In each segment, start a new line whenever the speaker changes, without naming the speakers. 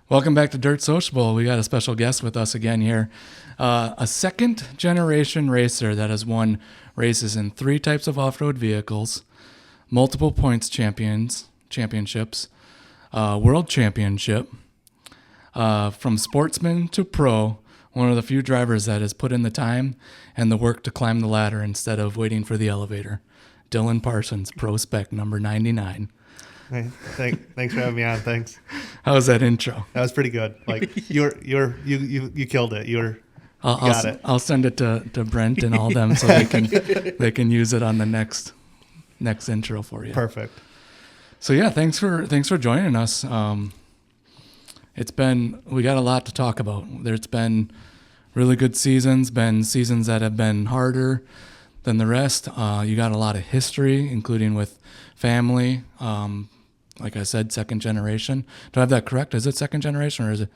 Welcome back to Dirt Sociable. We got a special guest with us again here. A second generation racer that has won races in 3 types of off-road vehicles, multiple points championships, world championship, from sportsman to pro, one of the few drivers that has put in the time and the work to climb the ladder instead of waiting for the elevator. Dylan Parsons, Pro-spec number 99.
Hey, thanks for having me on. Thanks.
How was that intro?
That was pretty good. Like you killed it. Got it.
I'll send it to Brent and all them so they can use it on the next intro for you.
Perfect.
So yeah, thanks for joining us. We got a lot to talk about. There's been really good seasons, been seasons that have been harder than the rest. You got a lot of history, including with family. Like I said, second generation. Do I have that correct? Is it second generation or is it?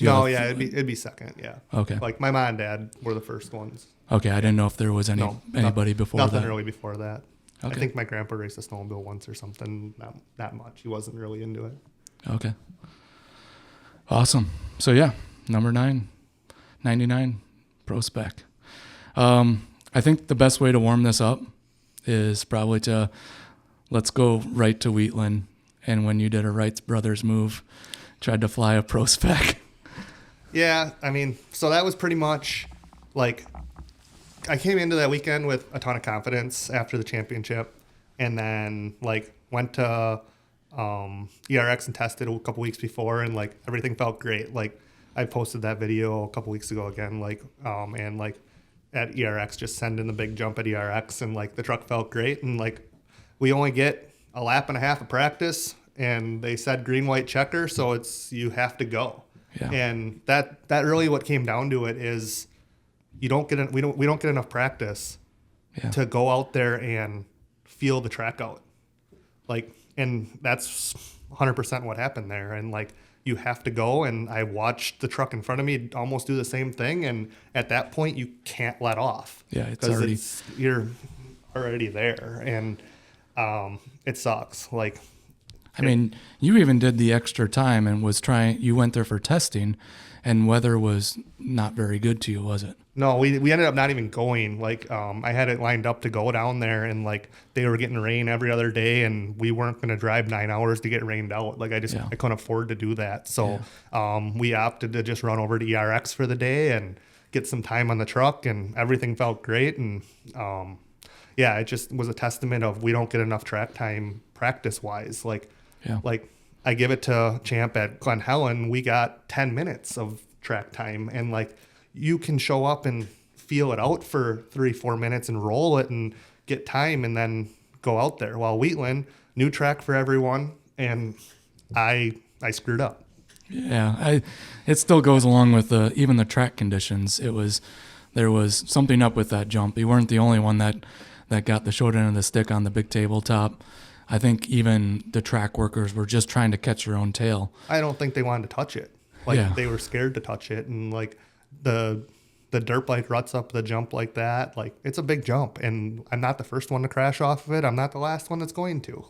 It'd be second. Yeah.
Okay.
Like my mom and dad were the first ones.
Okay, I didn't know if there was anybody before that.
Nothing really before that.
Okay.
I think my grandpa raced a snowmobile once or something. Not that much. He wasn't really into it.
Okay. Awesome. So yeah, number 99 Pro-spec. I think the best way to warm this up is probably let's go right to Wheatland. And when you did a Wright Brothers move, tried to fly a Pro-spec.
Yeah, I mean, so that was pretty much like I came into that weekend with a ton of confidence after the championship, and then like went to ERX and tested a couple weeks before, and like everything felt great. Like I posted that video a couple weeks ago again, and like at ERX just sending the big jump at ERX, and like the truck felt great, and like we only get a lap and a half of practice, and they said green white checker, so you have to go.
Yeah.
And that really what came down to it is we don't get enough practice to go out there and feel the track out. Like, and that's 100% what happened there. And like you have to go, and I watched the truck in front of me almost do the same thing, and at that point you can't let off.
Yeah,
you're already there, and it sucks. Like,
I mean, you even did the extra time and you went there for testing, and weather was not very good to you, was it?
No, we ended up not even going. Like, I had it lined up to go down there, and like they were getting rain every other day, and we weren't going to drive 9 hours to get rained out. Like I couldn't afford to do that. So, we opted to just run over to ERX for the day and get some time on the truck, and everything felt great. And, it just was a testament of we don't get enough track time practice wise. Like I give it to Champ at Glen Helen. We got 10 minutes of track time, and like you can show up and feel it out for 3-4 minutes and roll it and get time and then go out there. While Wheatland, new track for everyone, and I screwed up.
Yeah, it still goes along with even the track conditions. There was something up with that jump. You weren't the only one that got the short end of the stick on the big tabletop. I think even the track workers were just trying to catch their own tail.
I don't think they wanted to touch it. They were scared to touch it, and like the dirt bike ruts up the jump like that. Like it's a big jump, and I'm not the first one to crash off of it. I'm not the last one that's going to.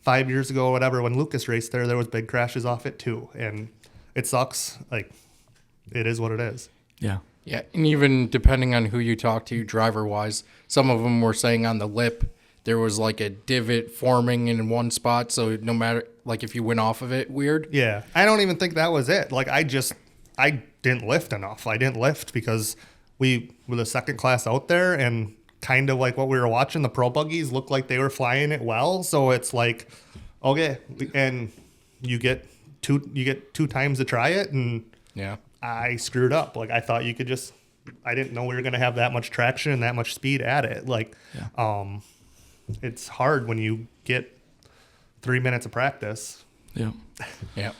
5 years ago, or whatever, when Lucas raced there was big crashes off it too, and it sucks. Like it is what it is.
Yeah.
Yeah, and even depending on who you talk to, driver-wise, some of them were saying on the lip there was like a divot forming in one spot, so no matter, like if you went off of it, weird.
Yeah, I don't even think that was it. Like I didn't lift enough. I didn't lift because we were the second class out there, and kind of like what we were watching, the pro buggies looked like they were flying it well. So it's like, okay, and you get two times to try it, and
yeah.
I screwed up. Like I thought I didn't know we were going to have that much traction and that much speed at it. Like, it's hard when you get 3 minutes of practice.
Yeah.
Yeah.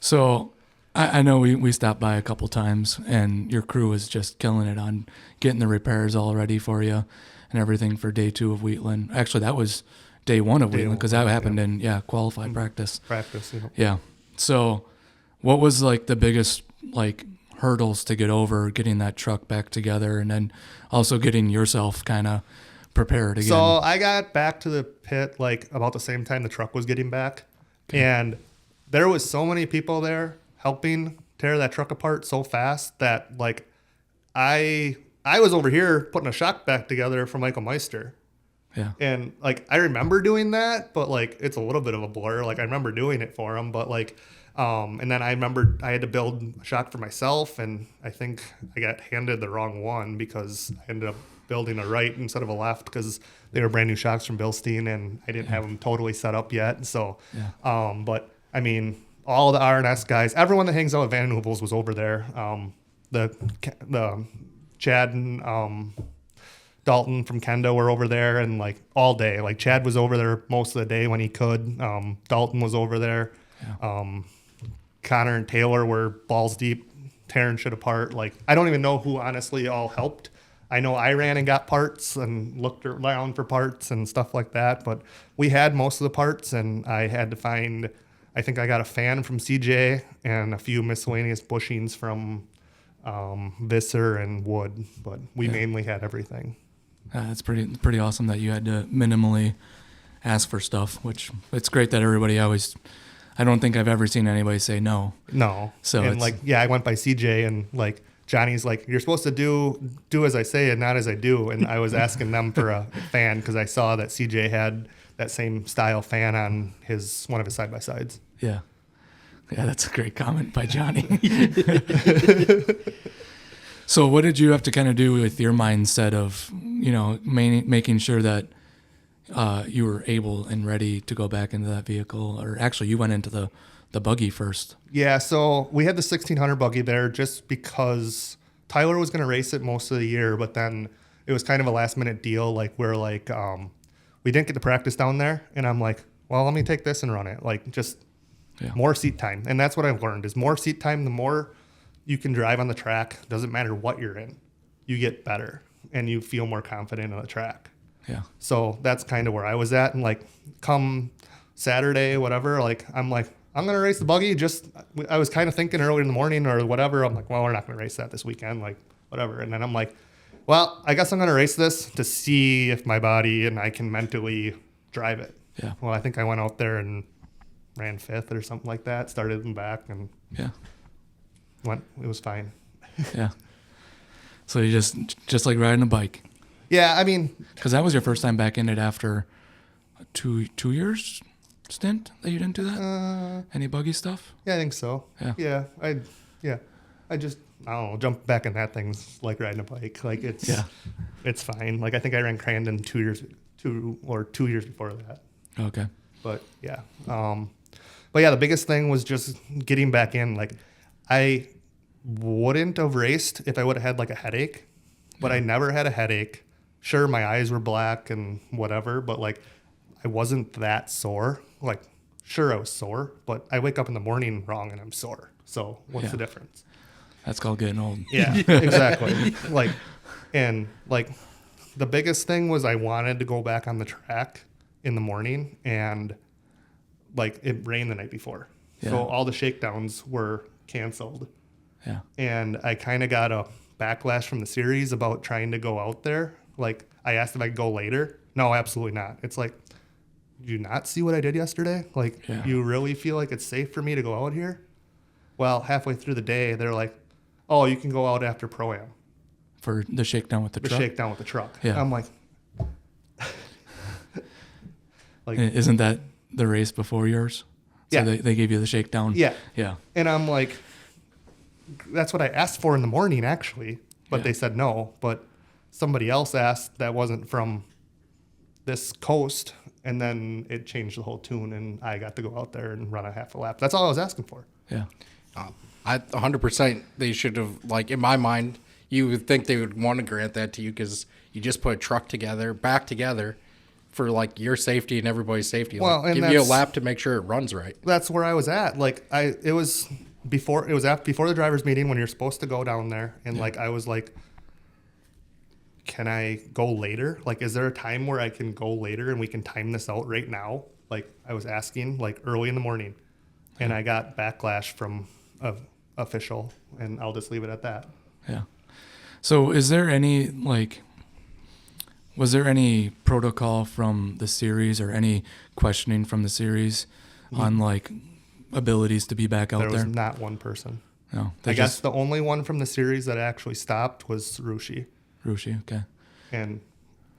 So I know we stopped by a couple times, and your crew was just killing it on getting the repairs all ready for you and everything for day 2 of Wheatland. Actually, that was day 1 of Wheatland, because that happened in qualified practice. Yeah. So what was like the biggest like hurdles to get over getting that truck back together, and then also getting yourself kind of prepared again?
So I got back to the pit like about the same time the truck was getting back, and there was so many people there helping tear that truck apart so fast that like I was over here putting a shock back together for Michael Meister.
Yeah.
And like I remember doing that, but like it's a little bit of a blur. Like I remember doing it for him, but like and then I remember I had to build a shock for myself, and I think I got handed the wrong one because I ended up building a right instead of a left because they were brand new shocks from Bilstein, and I didn't have them totally set up yet. So, but I mean, all the R&S guys, everyone that hangs out at Van Hoovel's was over there. The Chad and Dalton from Kendo were over there, and like all day. Like Chad was over there most of the day when he could. Dalton was over there. Yeah. Connor and Taylor were balls deep, tearing shit apart. Like I don't even know who honestly all helped. I know I ran and got parts and looked around for parts and stuff like that, but we had most of the parts, and I had to find. I think I got a fan from CJ and a few miscellaneous bushings from Visser and Wood, but we mainly had everything.
It's pretty awesome that you had to minimally ask for stuff, which it's great that everybody always. I don't think I've ever seen anybody say no.
No.
So
and like, yeah, I went by CJ, and like Johnny's like, you're supposed to do as I say and not as I do. And I was asking them for a fan because I saw that CJ had that same style fan on one of his side by sides.
Yeah. Yeah, that's a great comment by Johnny. So what did you have to kind of do with your mindset of, making sure that you were able and ready to go back into that vehicle? Or actually, you went into the buggy first.
Yeah, so we had the 1600 buggy there just because Tyler was going to race it most of the year, but then it was kind of a last-minute deal. Like, we didn't get to practice down there, and I'm like, well, let me take this and run it. Like, just more seat time. And that's what I've learned is more seat time, the more you can drive on the track. Doesn't matter what you're in. You get better, and you feel more confident on the track.
Yeah.
So that's kind of where I was at. And like come Saturday, whatever, like I'm going to race the buggy. I was kind of thinking early in the morning or whatever. I'm like, well, we're not going to race that this weekend, like whatever. And then I'm like, well, I guess I'm going to race this to see if my body and I can mentally drive it.
Yeah.
Well, I think I went out there and ran 5th or something like that, started in back and it was fine.
Yeah. So you just like riding a bike.
Yeah, I mean,
because that was your first time back in it after a 2 years stint that you didn't do that. Any buggy stuff?
Yeah, I think so.
Yeah.
I just I don't know, jump back in that thing's like riding a bike. Like it's fine. Like I think I ran Crandon 2 years before that.
Okay.
But yeah. But yeah, the biggest thing was just getting back in. Like I wouldn't have raced if I would have had like a headache, but I never had a headache. Sure, my eyes were black and whatever, but like I wasn't that sore. Like, sure, I was sore, but I wake up in the morning wrong and I'm sore. So what's the difference?
That's called getting old.
Yeah, exactly. Like the biggest thing was I wanted to go back on the track in the morning, and like it rained the night before. Yeah. So all the shakedowns were canceled.
Yeah.
And I kind of got a backlash from the series about trying to go out there. Like I asked if I could go later. No, absolutely not. It's like, did you not see what I did yesterday? Like, you really feel like it's safe for me to go out here? Well, halfway through the day, they're like, oh, you can go out after Pro-Am.
For the shakedown with the truck?
The shakedown with the truck.
Yeah.
I'm like...
Isn't that the race before yours? So
yeah.
They gave you the shakedown?
Yeah.
Yeah.
And I'm like, that's what I asked for in the morning, actually. But they said no. But somebody else asked that wasn't from this coast, and then it changed the whole tune, and I got to go out there and run a half a lap. That's all I was asking for.
Yeah.
100% they should have, like, in my mind, you would think they would want to grant that to you because you just put a truck back together for, like, your safety and everybody's safety.
Well,
like,
and
give you a lap to make sure it runs right.
That's where I was at. Like, it was before the driver's meeting when you're supposed to go down there, and like I was like, can I go later? Like, is there a time where I can go later and we can time this out right now? Like, I was asking, like, early in the morning, and I got backlash from official, and I'll just leave it at that.
Yeah. So is there any, like, was there any protocol from the series or any questioning from the series on, like, abilities to be back out
There was
there?
not one person.
No,
I guess the only one from the series that actually stopped was Rushi.
Rushi. Okay.
And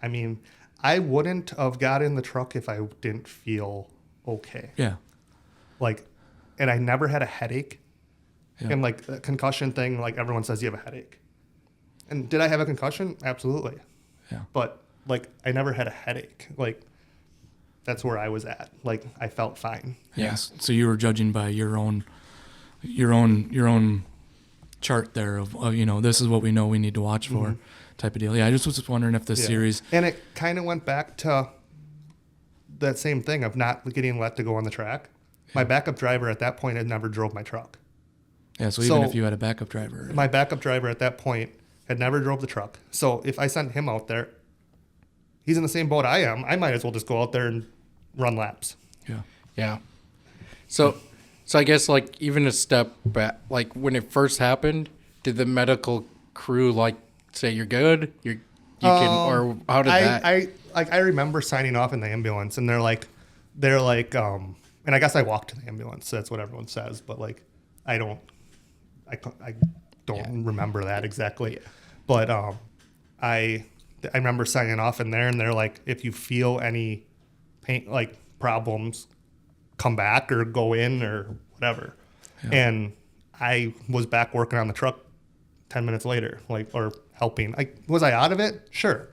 I mean, I wouldn't have got in the truck if I didn't feel okay.
Yeah.
Like, and I never had a headache.
Yeah.
And like the concussion thing, like everyone says you have a headache. And did I have a concussion? Absolutely.
Yeah.
But like I never had a headache. Like that's where I was at. Like I felt fine.
Yes. So you were judging by your own chart there of this is what we know we need to watch for, type of deal. Yeah. I just was wondering if this series.
And it kind of went back to that same thing of not getting let to go on the track. My backup driver at that point had never drove my truck.
Yeah. So even if you had a backup driver.
My backup driver at that point had never drove the truck. So if I sent him out there, he's in the same boat I am. I might as well just go out there and run laps.
Yeah.
Yeah. So I guess like even a step back, like when it first happened, did the medical crew like say you're good? You can, or how did that?
I remember signing off in the ambulance, and they're like, and I guess I walked to the ambulance. That's what everyone says, but like, I don't remember that exactly.
Yeah.
But I remember signing off in there, and they're like, if you feel any pain, like problems, come back or go in or whatever. Yeah. And I was back working on the truck 10 minutes later, like, or helping. Was I out of it? Sure.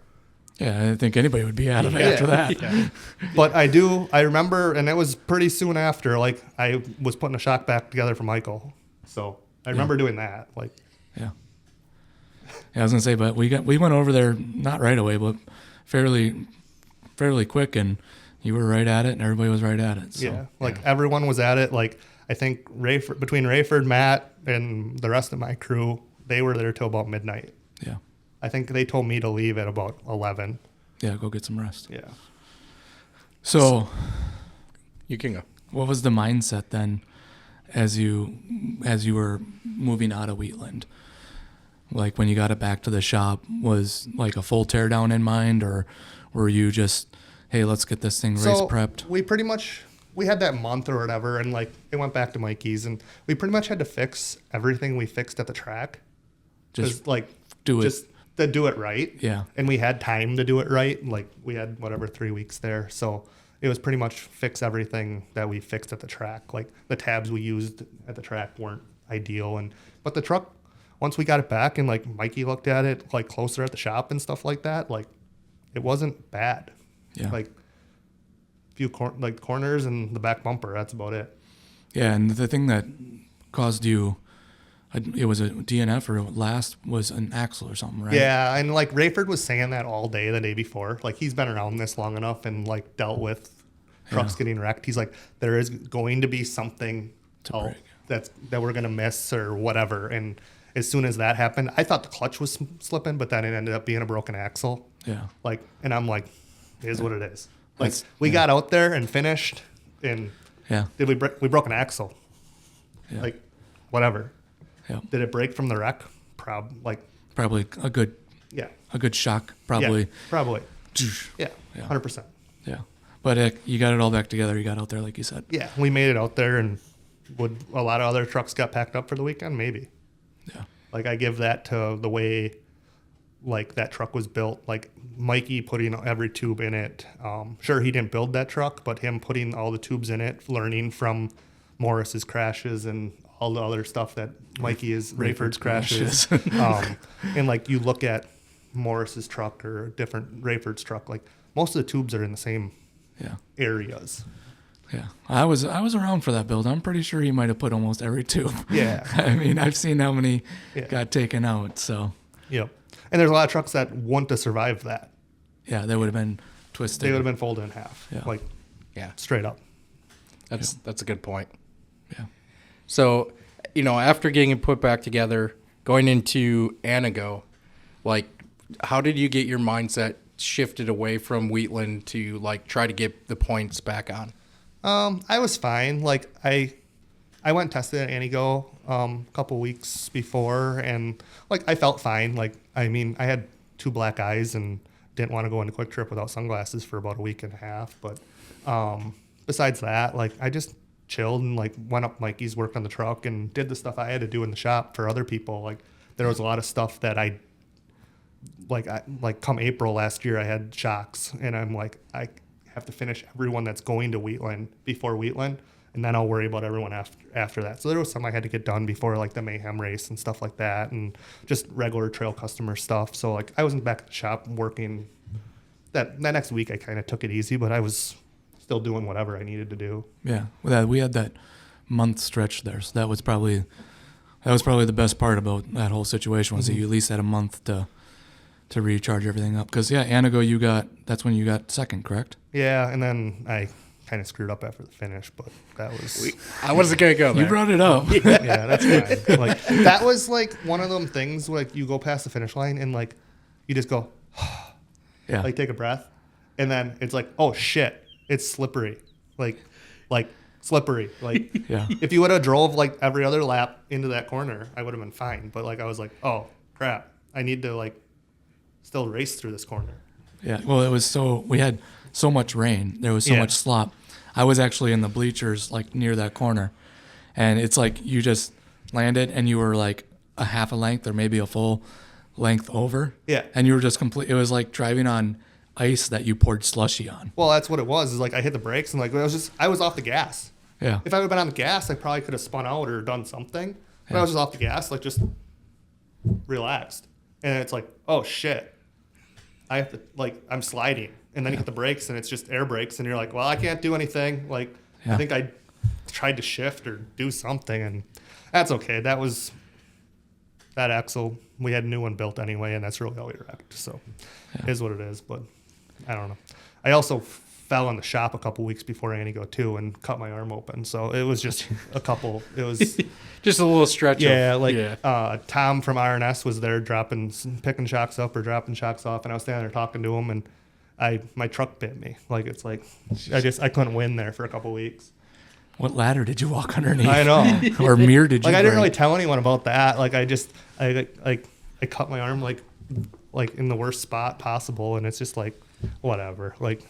Yeah, I think anybody would be out of it after that.
Yeah. But I remember, and it was pretty soon after, like, I was putting a shock back together for Michael. So I remember doing that. Like,
yeah. I was gonna say, but we went over there not right away, but fairly quick, and you were right at it, and everybody was right at it. So,
yeah, everyone was at it. Like I think between Rayford, Matt, and the rest of my crew, they were there till about midnight.
Yeah.
I think they told me to leave at about 11.
Yeah, go get some rest.
Yeah.
So
you can go.
What was the mindset then, as you were moving out of Wheatland? Like when you got it back to the shop, was like a full teardown in mind, or were you just, hey, let's get this thing race prepped?
We had that month or whatever, and like it went back to Mikey's, and we pretty much had to fix everything we fixed at the track.
Just
do it right.
Yeah.
And we had time to do it right. Like we had 3 weeks there, so it was pretty much fix everything that we fixed at the track. Like the tabs we used at the track weren't ideal, but the truck, once we got it back and like Mikey looked at it like closer at the shop and stuff like that, like it wasn't bad.
Yeah.
Like few corners and the back bumper, that's about it.
Yeah, and the thing that caused you, it was a DNF or was an axle or something, right?
Yeah, and like Rayford was saying that all day the day before. Like he's been around this long enough and like dealt with trucks getting wrecked. He's like, there is going to be something that we're gonna miss or whatever. And as soon as that happened, I thought the clutch was slipping, but then it ended up being a broken axle.
Yeah.
And I'm like, it is what it is. Like we got out there and finished, and we broke an axle. Yeah. Like whatever.
Yeah.
Did it break from the wreck? Probably
a good shock. Probably.
Yeah, probably. Yeah. 100%.
Yeah. But you got it all back together. You got out there, like you said.
Yeah, we made it out there, and would a lot of other trucks got packed up for the weekend? Maybe.
Yeah.
Like I give that to the way, like that truck was built. Like Mikey putting every tube in it. Sure, he didn't build that truck, but him putting all the tubes in it, learning from Morris's crashes and all the other stuff that Rayford's crashes. And like you look at Morris's truck or different Rayford's truck, like most of the tubes are in the same areas.
Yeah, I was around for that build. I'm pretty sure he might have put almost every tube.
Yeah.
I mean, I've seen how many got taken out. So.
Yep. And there's a lot of trucks that wouldn't have survived that.
Yeah, they would have been twisted.
They would have been folded in half.
Yeah.
Straight up.
That's a good point.
Yeah.
So, after getting it put back together, going into Anago, like, how did you get your mindset shifted away from Wheatland to like try to get the points back on?
I was fine. Like I went and tested at Anago a couple weeks before, and like I felt fine. Like I mean, I had 2 black eyes and didn't want to go into Quick Trip without sunglasses for about a week and a half. But besides that, like I just chilled and like went up Mikey's, worked on the truck, and did the stuff I had to do in the shop for other people. Like there was a lot of stuff that I come April last year, I had shocks, and I'm like, I have to finish everyone that's going to Wheatland before Wheatland, and then I'll worry about everyone after that. So there was some I had to get done before like the Mayhem race and stuff like that, and just regular trail customer stuff. So like I wasn't back at the shop working. That next week I kind of took it easy, but I was still doing whatever I needed to do.
Yeah, we had that month stretch there, so that was probably the best part about that whole situation was that you at least had a month to recharge everything up. Because Anago, that's when you got second, correct?
Yeah, and then I kind of screwed up after the finish, but that was.
I wasn't gonna go there.
You brought it up.
Yeah, that's fine. Like that was like one of them things where like you go past the finish line and like you just go,
Yeah.
like take a breath, and then it's like, oh shit, it's slippery, like slippery. Like
Yeah.
if you would have drove like every other lap into that corner, I would have been fine. But like I was like, oh crap, I need to like still race through this corner.
Yeah. Well, we had so much rain. There was so much slop. I was actually in the bleachers like near that corner, and it's like you just landed and you were like a half a length or maybe a full length over.
Yeah.
And you were just it was like driving on ice that you poured slushy on.
Well, that's what it was. Is like I hit the brakes and like I was off the gas.
Yeah.
If I would have been on the gas, I probably could have spun out or done something. But I was just off the gas, like just relaxed. And it's like, oh shit, I have to like I'm sliding, and then you hit the brakes and it's just air brakes, and you're like, well, I can't do anything. Like I think I tried to shift or do something, and that's okay. That axle, we had a new one built anyway, and that's really all we wrecked. So it is what it is, but I don't know. I also fell in the shop a couple weeks before Anigo too and cut my arm open. So it was just it was
just a little stretch.
Tom from RNS was there picking shocks up or dropping shocks off, and I was standing there talking to him, and my truck bit me. Like it's like I couldn't win there for a couple weeks.
What ladder did you walk underneath?
I know.
Or mirror did you
I didn't
break?
really tell anyone about that. Like I cut my arm like in the worst spot possible, and it's just like whatever. Like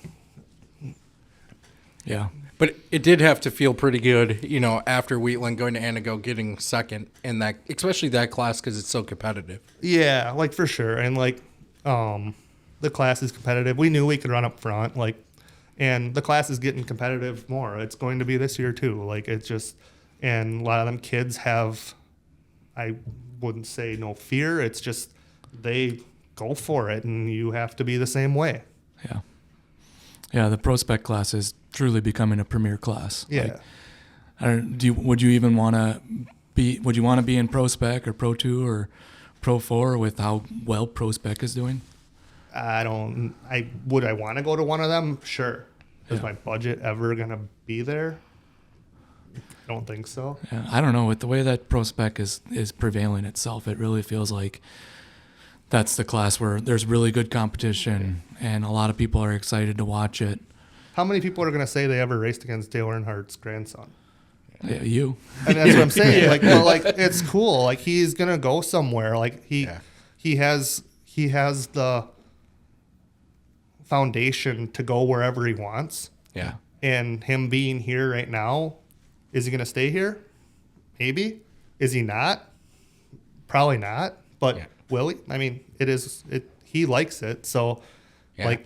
Yeah.
But it did have to feel pretty good, after Wheatland going to Anago, getting second in that, especially that class, because it's so competitive.
yeah, like for sure. And like the class is competitive. We knew we could run up front, like, and the class is getting competitive more. It's going to be this year too. Like it's just, and a lot of them kids have, I wouldn't say no fear. It's just they go for it, and you have to be the same way.
Yeah. Yeah, the Pro-spec class is truly becoming a premier class.
Yeah.
Would you want to be in Pro-spec or Pro 2 or Pro 4 with how well Pro-spec is doing?
Would I want to go to one of them? Sure. Is my budget ever going to be there? I don't think so.
Yeah, I don't know. With the way that Pro-spec is prevailing itself, it really feels like that's the class where there's really good competition and a lot of people are excited to watch it.
How many people are going to say they ever raced against Dale Earnhardt's grandson?
Yeah, you.
And that's what I'm saying. Like it's cool. Like he's going to go somewhere. Like he has the foundation to go wherever he wants.
Yeah.
And him being here right now, is he going to stay here? Maybe. Is he not? Probably not. But will he? I mean, he likes it. So like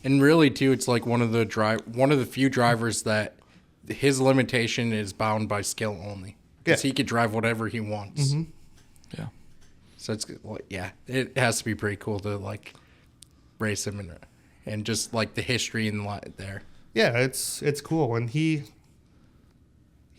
and really too, it's like one of the few drivers that his limitation is bound by skill only. Because he could drive whatever he wants.
Mm-hmm.
Yeah.
So it has to be pretty cool to like race him and just like the history in there.
Yeah, it's cool, and he's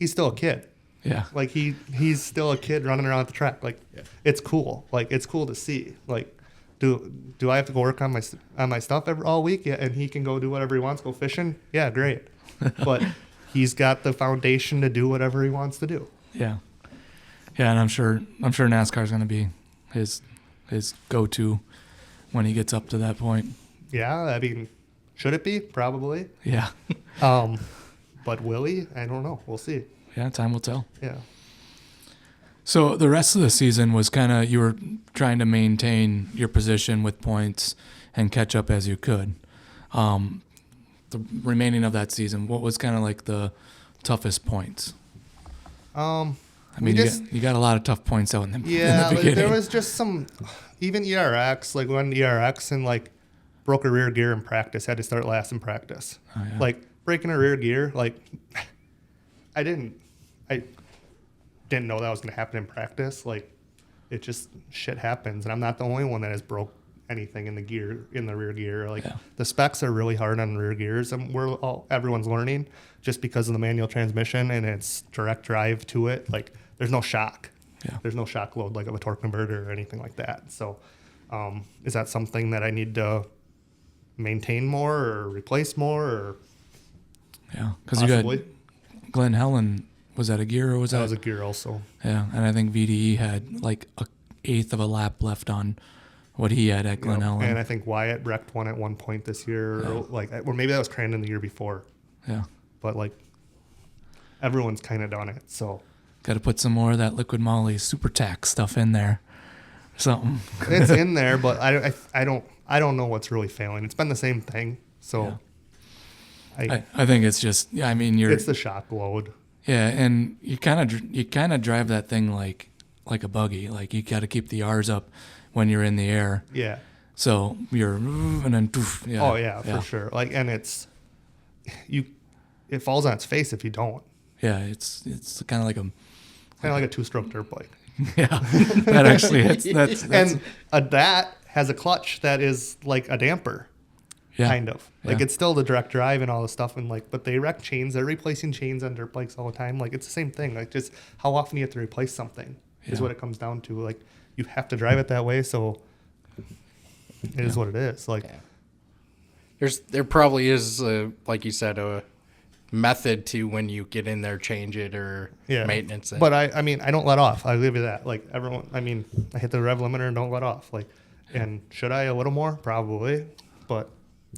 still a kid.
Yeah.
Like he's still a kid running around the track. Like it's cool. Like it's cool to see. Like do I have to go work on my stuff all week? Yeah, and he can go do whatever he wants, go fishing. Yeah, great. But he's got the foundation to do whatever he wants to do.
Yeah. Yeah, and I'm sure NASCAR is going to be his go-to when he gets up to that point.
Yeah, I mean, should it be? Probably.
Yeah.
But will he? I don't know. We'll see.
Yeah, time will tell.
Yeah.
So the rest of the season was kind of, you were trying to maintain your position with points and catch up as you could. The remaining of that season, what was kind of like the toughest points?
I
I mean, you got a lot of tough points out in the
yeah,
in the beginning.
there was just some, even ERX, like when ERX and like broke a rear gear in practice, had to start last in practice.
Oh, yeah.
Like breaking a rear gear, like I didn't know that was going to happen in practice. Like it just shit happens, and I'm not the only one that has broke anything in the rear gear. Like the specs are really hard on rear gears, and everyone's learning just because of the manual transmission and its direct drive to it. Like there's no shock.
Yeah.
There's no shock load like of a torque converter or anything like that. So is that something that I need to maintain more or replace more? Or
Yeah, because you got Glenn Helen. Was that a gear or was that?
That was a gear also.
Yeah, and I think VDE had like a eighth of a lap left on what he had at Glen Helen.
And I think Wyatt wrecked one at one point this year, or maybe that was Crandon the year before.
Yeah.
But like everyone's kind of done it, so.
Got to put some more of that liquid moly super tack stuff in there, or something.
It's in there, but I don't know what's really failing. It's been the same thing, so.
Yeah. I think it's just I mean
it's the shock load.
Yeah, and you kind of drive that thing like a buggy. Like you got to keep the R's up when you're in the air.
Yeah.
So you're and then poof, yeah.
Oh yeah, for sure. Like, and it falls on its face if you don't.
Yeah, it's kind of like
a two-stroke dirt bike.
Yeah, that actually that's
and that has a clutch that is like a damper.
Yeah.
Kind of. Like it's still the direct drive and all this stuff, and like, but they wreck chains. They're replacing chains on dirt bikes all the time. Like it's the same thing. Like just how often you have to replace something is what it comes down to. Like you have to drive it that way, so it is what it is. Like
there probably is, like you said, a method to when you get in there, change it or maintenance it.
But I mean, I don't let off. I give you that. Like everyone, I mean, I hit the rev limiter and don't let off. Like, and should I a little more? Probably, but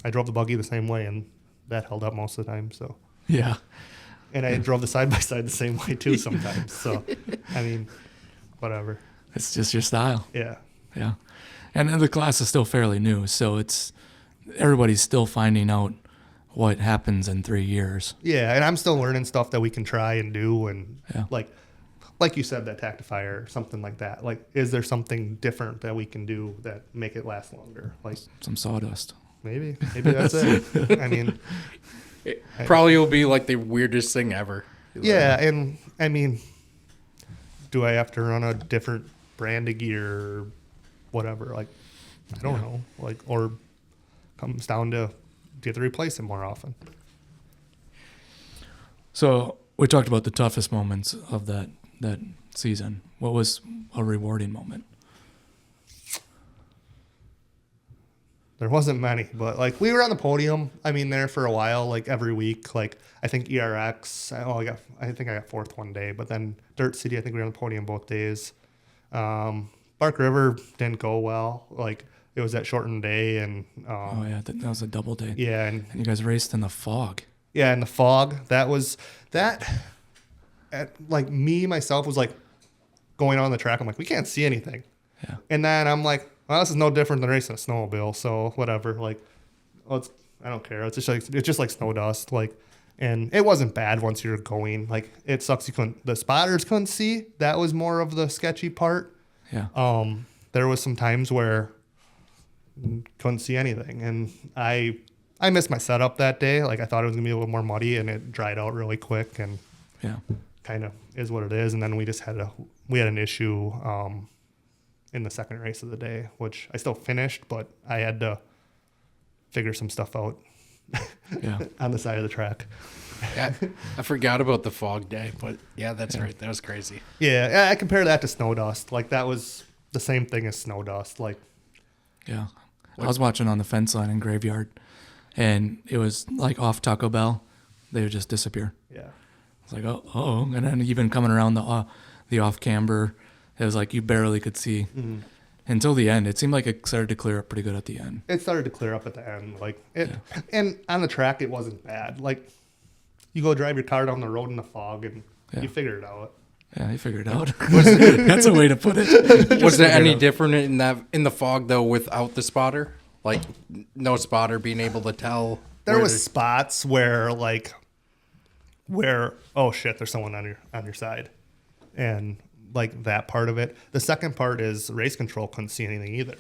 I drove the buggy the same way, and that held up most of the time. So
yeah,
and I drove the side by side the same way too sometimes. So I mean, whatever.
It's just your style.
Yeah,
yeah, and the class is still fairly new, so everybody's still finding out what happens in 3 years.
Yeah, and I'm still learning stuff that we can try and do, and like you said, that Tactifier or something like that. Like, is there something different that we can do that make it last longer? Like
some sawdust.
Maybe that's it. I mean,
it probably will be like the weirdest thing ever.
Yeah, and I mean, do I have to run a different brand of gear or whatever? Like, I don't know. Like, or comes down to do you have to replace it more often?
So we talked about the toughest moments of that season. What was a rewarding moment?
There wasn't many, but like we were on the podium. I mean, there for a while, like every week. Like I think ERX. I think I got fourth one day, but then Dirt City. I think we were on the podium both days. Bark River didn't go well. Like it was that shortened day, and
that was a double day.
Yeah, and
you guys raced in the fog.
Yeah, in the fog. That was that. Like me myself was like going on the track. I'm like, we can't see anything.
Yeah.
And then I'm like, well, this is no different than racing a snowmobile, so whatever. Like, I don't care. It's just like snow dust. Like, and it wasn't bad once you're going. Like, it sucks the spotters couldn't see. That was more of the sketchy part.
Yeah.
There was some times where couldn't see anything, and I missed my setup that day. Like, I thought it was gonna be a little more muddy, and it dried out really quick, and kind of is what it is. And then we had an issue. In the second race of the day, which I still finished, but I had to figure some stuff out on the side of the track.
Yeah, I forgot about the fog day, but yeah, that's right. That was crazy.
Yeah, I compare that to snow dust. Like that was the same thing as snow dust. Like,
yeah, I was watching on the fence line in Graveyard, and it was like off Taco Bell, they would just disappear.
Yeah,
it's like oh, and then even coming around the off camber. It was like you barely could see until the end. It seemed like it started to clear up pretty good at the end.
It started to clear up at the end. Like and on the track, it wasn't bad. Like you go drive your car down the road in the fog and you figure it out.
Yeah, you figure it out. That's a way to put it.
Was it any different in the fog though without the spotter? Like no spotter being able to tell?
There was spots where like where, oh shit, there's someone on your side, and like that part of it. The second part is race control couldn't see anything either.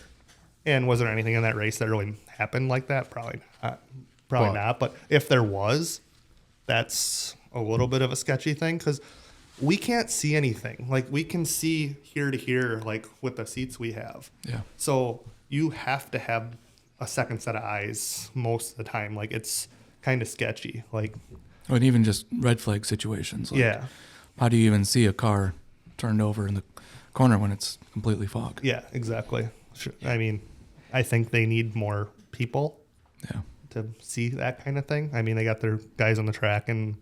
And was there anything in that race that really happened like that? Probably not. But if there was, that's a little bit of a sketchy thing because we can't see anything. Like we can see here to here, like with the seats we have.
Yeah.
So you have to have a second set of eyes most of the time. Like it's kind of sketchy. Like,
and even just red flag situations. Like,
yeah.
How do you even see a car turned over in the corner when it's completely fog?
Yeah, exactly. I mean, I think they need more people to see that kind of thing. I mean, they got their guys on the track and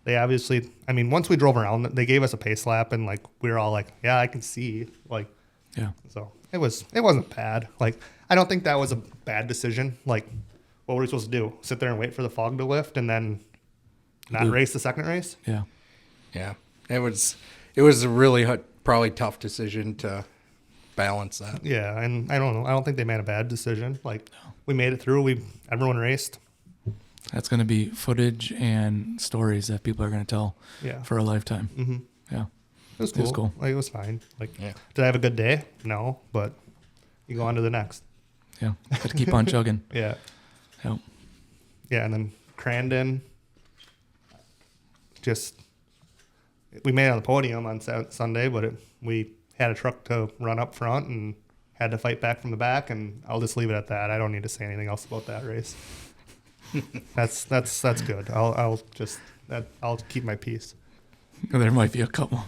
they obviously, I mean, once we drove around, they gave us a pace lap and like, we were all like, yeah, I can see. Like,
yeah.
So it wasn't bad. Like, I don't think that was a bad decision. Like, what were we supposed to do? Sit there and wait for the fog to lift and then not race the second race?
Yeah.
Yeah. It was a really probably tough decision to balance that.
Yeah, and I don't know. I don't think they made a bad decision. Like we made it through. Everyone raced.
That's going to be footage and stories that people are going to tell for a lifetime.
Mm-hmm.
Yeah.
It was cool. Like, it was fine. Like, did I have a good day? No, but you go on to the next.
Yeah. Got to keep on chugging.
Yeah.
Yep.
Yeah, and then Crandon, we made it on the podium on Sunday, but we had a truck to run up front and had to fight back from the back, and I'll just leave it at that. I don't need to say anything else about that race. That's good. I'll keep my peace.
There might be a couple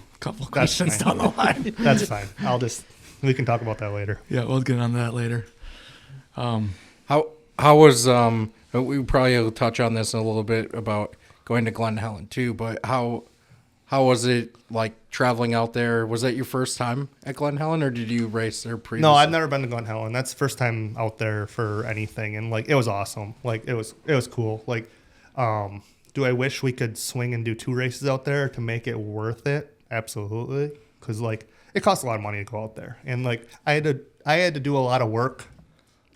questions down the line.
That's fine. We can talk about that later.
Yeah, we'll get on that later.
How was we probably will touch on this in a little bit about going to Glen Helen too, but how was it like traveling out there? Was that your first time at Glen Helen, or did you race there previously?
No, I've never been to Glen Helen. That's the first time out there for anything, and like it was awesome. Like it was cool. Like, do I wish we could swing and do 2 races out there to make it worth it? Absolutely, because like it costs a lot of money to go out there, and like I had to do a lot of work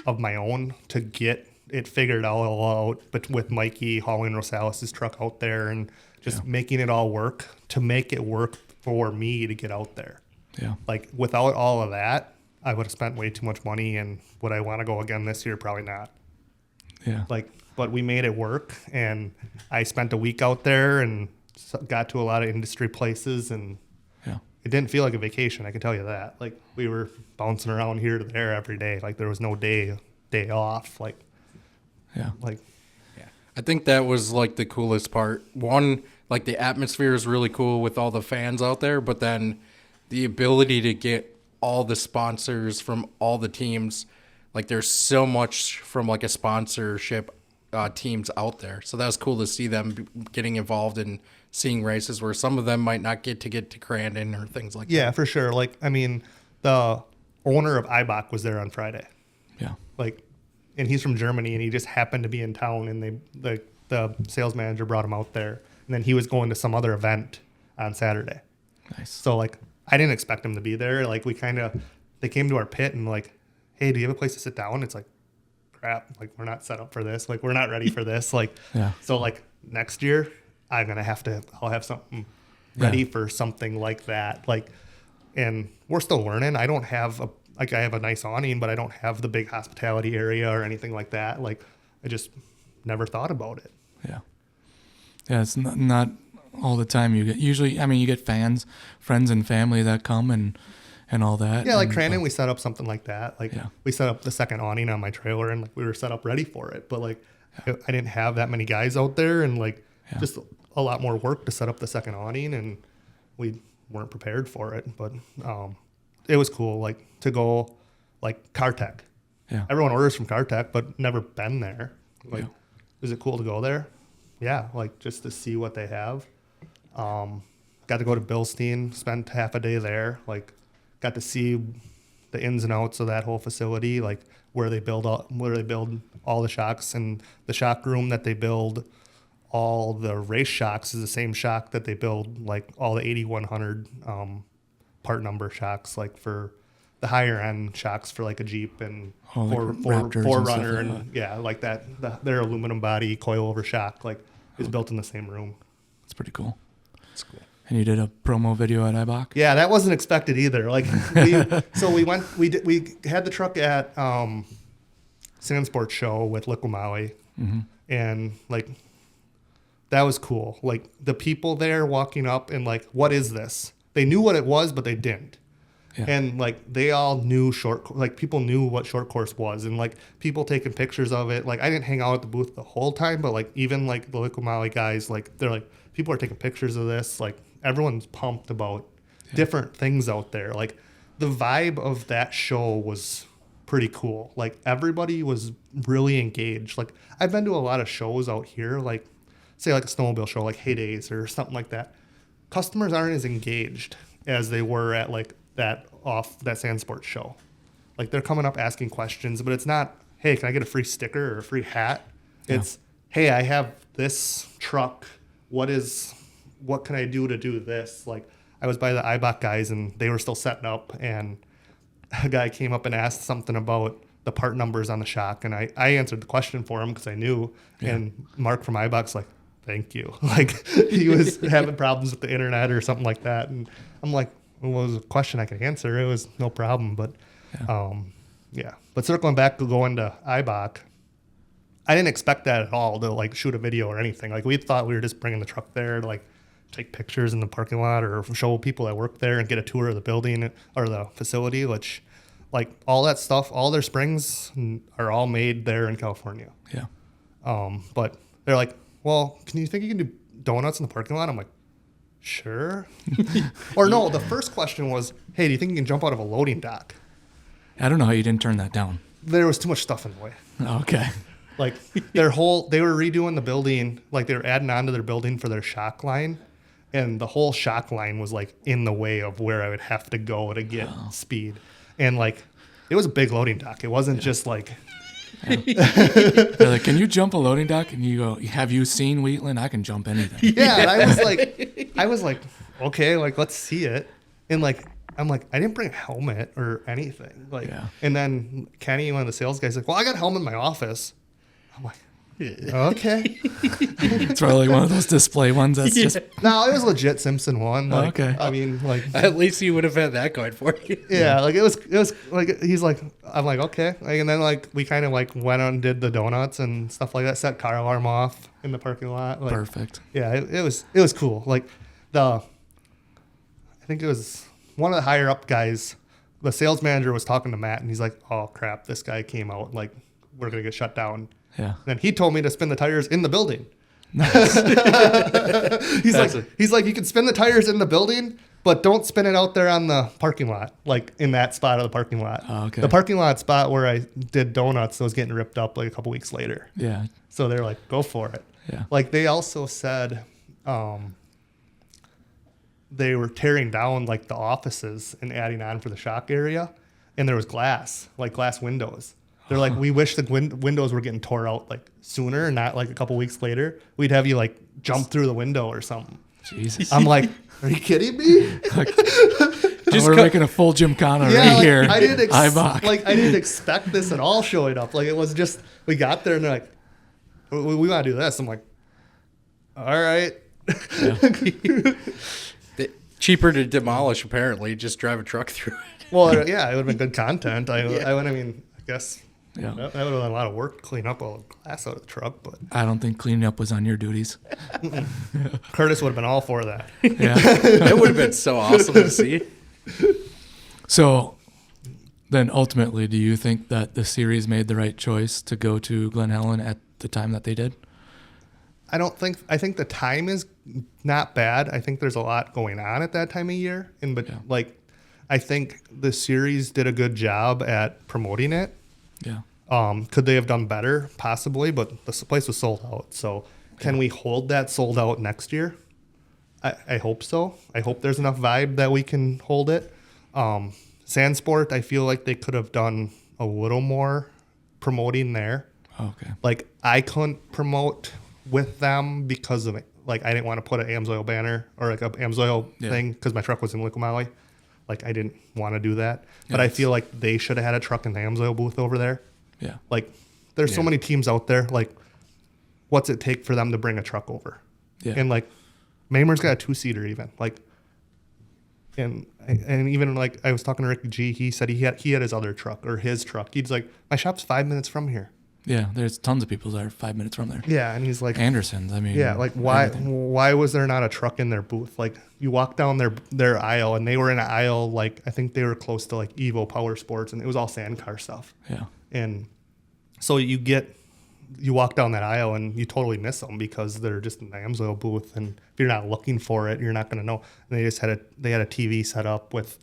of my own to get it figured all out. But with Mikey hauling Rosales' truck out there and just making it all work to make it work for me to get out there.
Yeah.
Like without all of that, I would have spent way too much money, and would I want to go again this year? Probably not.
Yeah.
Like, but we made it work, and I spent a week out there and got to a lot of industry places, and it didn't feel like a vacation. I can tell you that. Like we were bouncing around here to there every day. Like there was no day off. Like,
I think that was like the coolest part. One, like the atmosphere is really cool with all the fans out there, but then the ability to get all the sponsors from all the teams. Like there's so much from like a sponsorship teams out there. So that was cool to see them getting involved in seeing races where some of them might not get to Crandon or things like that.
Yeah, for sure. Like, I mean, the owner of IBAC was there on Friday.
Yeah.
Like, and he's from Germany, and he just happened to be in town, and the sales manager brought him out there, and then he was going to some other event on Saturday.
Nice.
So like, I didn't expect him to be there. Like they came to our pit and like, hey, do you have a place to sit down? It's like, crap. Like we're not set up for this. Like we're not ready for this. Like, so like next year I'll have something ready for something like that. Like, and we're still learning. I don't have I have a nice awning, but I don't have the big hospitality area or anything like that. Like I just never thought about it.
Yeah. Yeah. It's not all the time you get, usually, I mean, you get friends and family that come and all that.
Yeah. Like Crandon, we set up something like that. Like we set up the second awning on my trailer, and like we were set up ready for it. But like I didn't have that many guys out there, and like just a lot more work to set up the second awning, and we weren't prepared for it. But it was cool, like to go like CarTech.
Yeah.
Everyone orders from CarTech, but never been there. Like, is it cool to go there? Yeah, like just to see what they have. Got to go to Bilstein, spent half a day there. Like, got to see the ins and outs of that whole facility, like where they build all the shocks, and the shock room that they build all the race shocks is the same shock that they build like all the 8100 part number shocks, like for the higher end shocks for like a Jeep and Forerunner and like that. Their aluminum body coilover shock like is built in the same room.
It's pretty cool.
That's cool.
And you did a promo video at IBOC?
Yeah, that wasn't expected either. Like, we had the truck at Sandsport show with Liqui-Moly, and like that was cool. Like the people there walking up and like, what is this? They knew what it was, but they didn't. Yeah. And like they all knew people knew what short course was, and like people taking pictures of it. Like I didn't hang out at the booth the whole time, but like even like the Liqui-Moly guys, like they're like, people are taking pictures of this. Like everyone's pumped about different things out there. Like the vibe of that show was pretty cool. Like everybody was really engaged. Like I've been to a lot of shows out here, like say like a snowmobile show, like Heydays or something like that. Customers aren't as engaged as they were at like that Sandsport show. Like they're coming up asking questions, but it's not, hey, can I get a free sticker or a free hat? It's, hey, I have this truck. What can I do to do this? Like I was by the IBOC guys and they were still setting up, and a guy came up and asked something about the part numbers on the shock, and I answered the question for him because I knew. And Mark from IBOC's like, thank you. Like he was having problems with the internet or something like that, and I'm like, well, it was a question I could answer. It was no problem. But But circling back to going to IBOC, I didn't expect that at all, to like shoot a video or anything. Like we thought we were just bringing the truck there to like take pictures in the parking lot or show people that work there and get a tour of the building or the facility, which like all that stuff, all their springs are all made there in California.
Yeah.
But they're like, well, you think you can do donuts in the parking lot? I'm like, sure. Or no, the first question was, hey, do you think you can jump out of a loading dock?
I don't know how you didn't turn that down.
There was too much stuff in the way.
Okay.
Like they were redoing the building, like they were adding on to their building for their shock line. And the whole shock line was like in the way of where I would have to go to get speed. And like, it was a big loading dock. It wasn't just like...
They're like, can you jump a loading dock? And you go, have you seen Wheatland? I can jump anything.
Yeah, and I was like, okay, like let's see it. And like, I'm like, I didn't bring a helmet or anything. Like, and then Kenny, one of the sales guys, like, well, I got a helmet in my office. I'm like, okay.
It's probably one of those display ones that's just...
No, it was legit Simpson one. Like,
okay.
I mean, like...
At least you would have had that going for you.
Yeah, like it was like, he's like, I'm like, okay. Like, and then like, we kind of like went on and did the donuts and stuff like that, set car alarm off in the parking lot. Like,
perfect.
Yeah, it was cool. Like I think it was one of the higher up guys, the sales manager was talking to Matt and he's like, oh crap, this guy came out, like we're going to get shut down.
Yeah.
And he told me to spin the tires in the building.
Nice.
He's like, you can spin the tires in the building, but don't spin it out there on the parking lot, like in that spot of the parking lot.
Oh, okay.
The parking lot spot where I did donuts was getting ripped up like a couple weeks later.
Yeah.
So they're like, go for it.
Yeah.
Like they also said they were tearing down like the offices and adding on for the shock area, and there was glass windows. They're like, we wish the windows were getting tore out like sooner and not like a couple weeks later. We'd have you like jump through the window or something.
Jesus.
I'm like, are you kidding me?
We're making a full Gymkhana right
like,
here.
I didn't expect this at all showing up. Like it was just, we got there and they're like, we want to do this. I'm like, all right.
Yeah.
Cheaper to demolish, apparently. Just drive a truck through it.
Well, yeah, it would have been good content. I guess.
Yeah.
That would have been a lot of work to clean up all the glass out of the truck, but
I don't think cleaning up was on your duties.
Curtis would have been all for that.
Yeah.
That would have been so awesome to see.
So then ultimately, do you think that the series made the right choice to go to Glen Helen at the time that they did?
I think the time is not bad. I think there's a lot going on at that time of year. I think the series did a good job at promoting it.
Yeah.
Could they have done better? Possibly, but the place was sold out. So can we hold that sold out next year? I hope so. I hope there's enough vibe that we can hold it. Sandsport, I feel like they could have done a little more promoting there.
Okay.
Like I couldn't promote with them because of it. Like I didn't want to put an Amsoil banner or like a Amsoil thing because my truck was in Liqui-Moly. Like I didn't want to do that, but I feel like they should have had a truck in the Amsoil booth over there.
Yeah.
Like there's so many teams out there. Like what's it take for them to bring a truck over?
Yeah.
And like Mamer's got a 2-seater even. Like, and even like I was talking to Ricky G, he said he had his other truck or his truck. He's like, my shop's 5 minutes from here.
Yeah, there's tons of people that are 5 minutes from there.
Yeah, and he's like
Anderson's. I mean,
yeah, like why was there not a truck in their booth? Like you walk down their aisle, and they were in an aisle like I think they were close to like Evo Power Sports, and it was all sand car stuff.
Yeah,
and so you walk down that aisle and you totally miss them because they're just in the Amsoil booth, and if you're not looking for it, you're not going to know. And they just had a TV set up with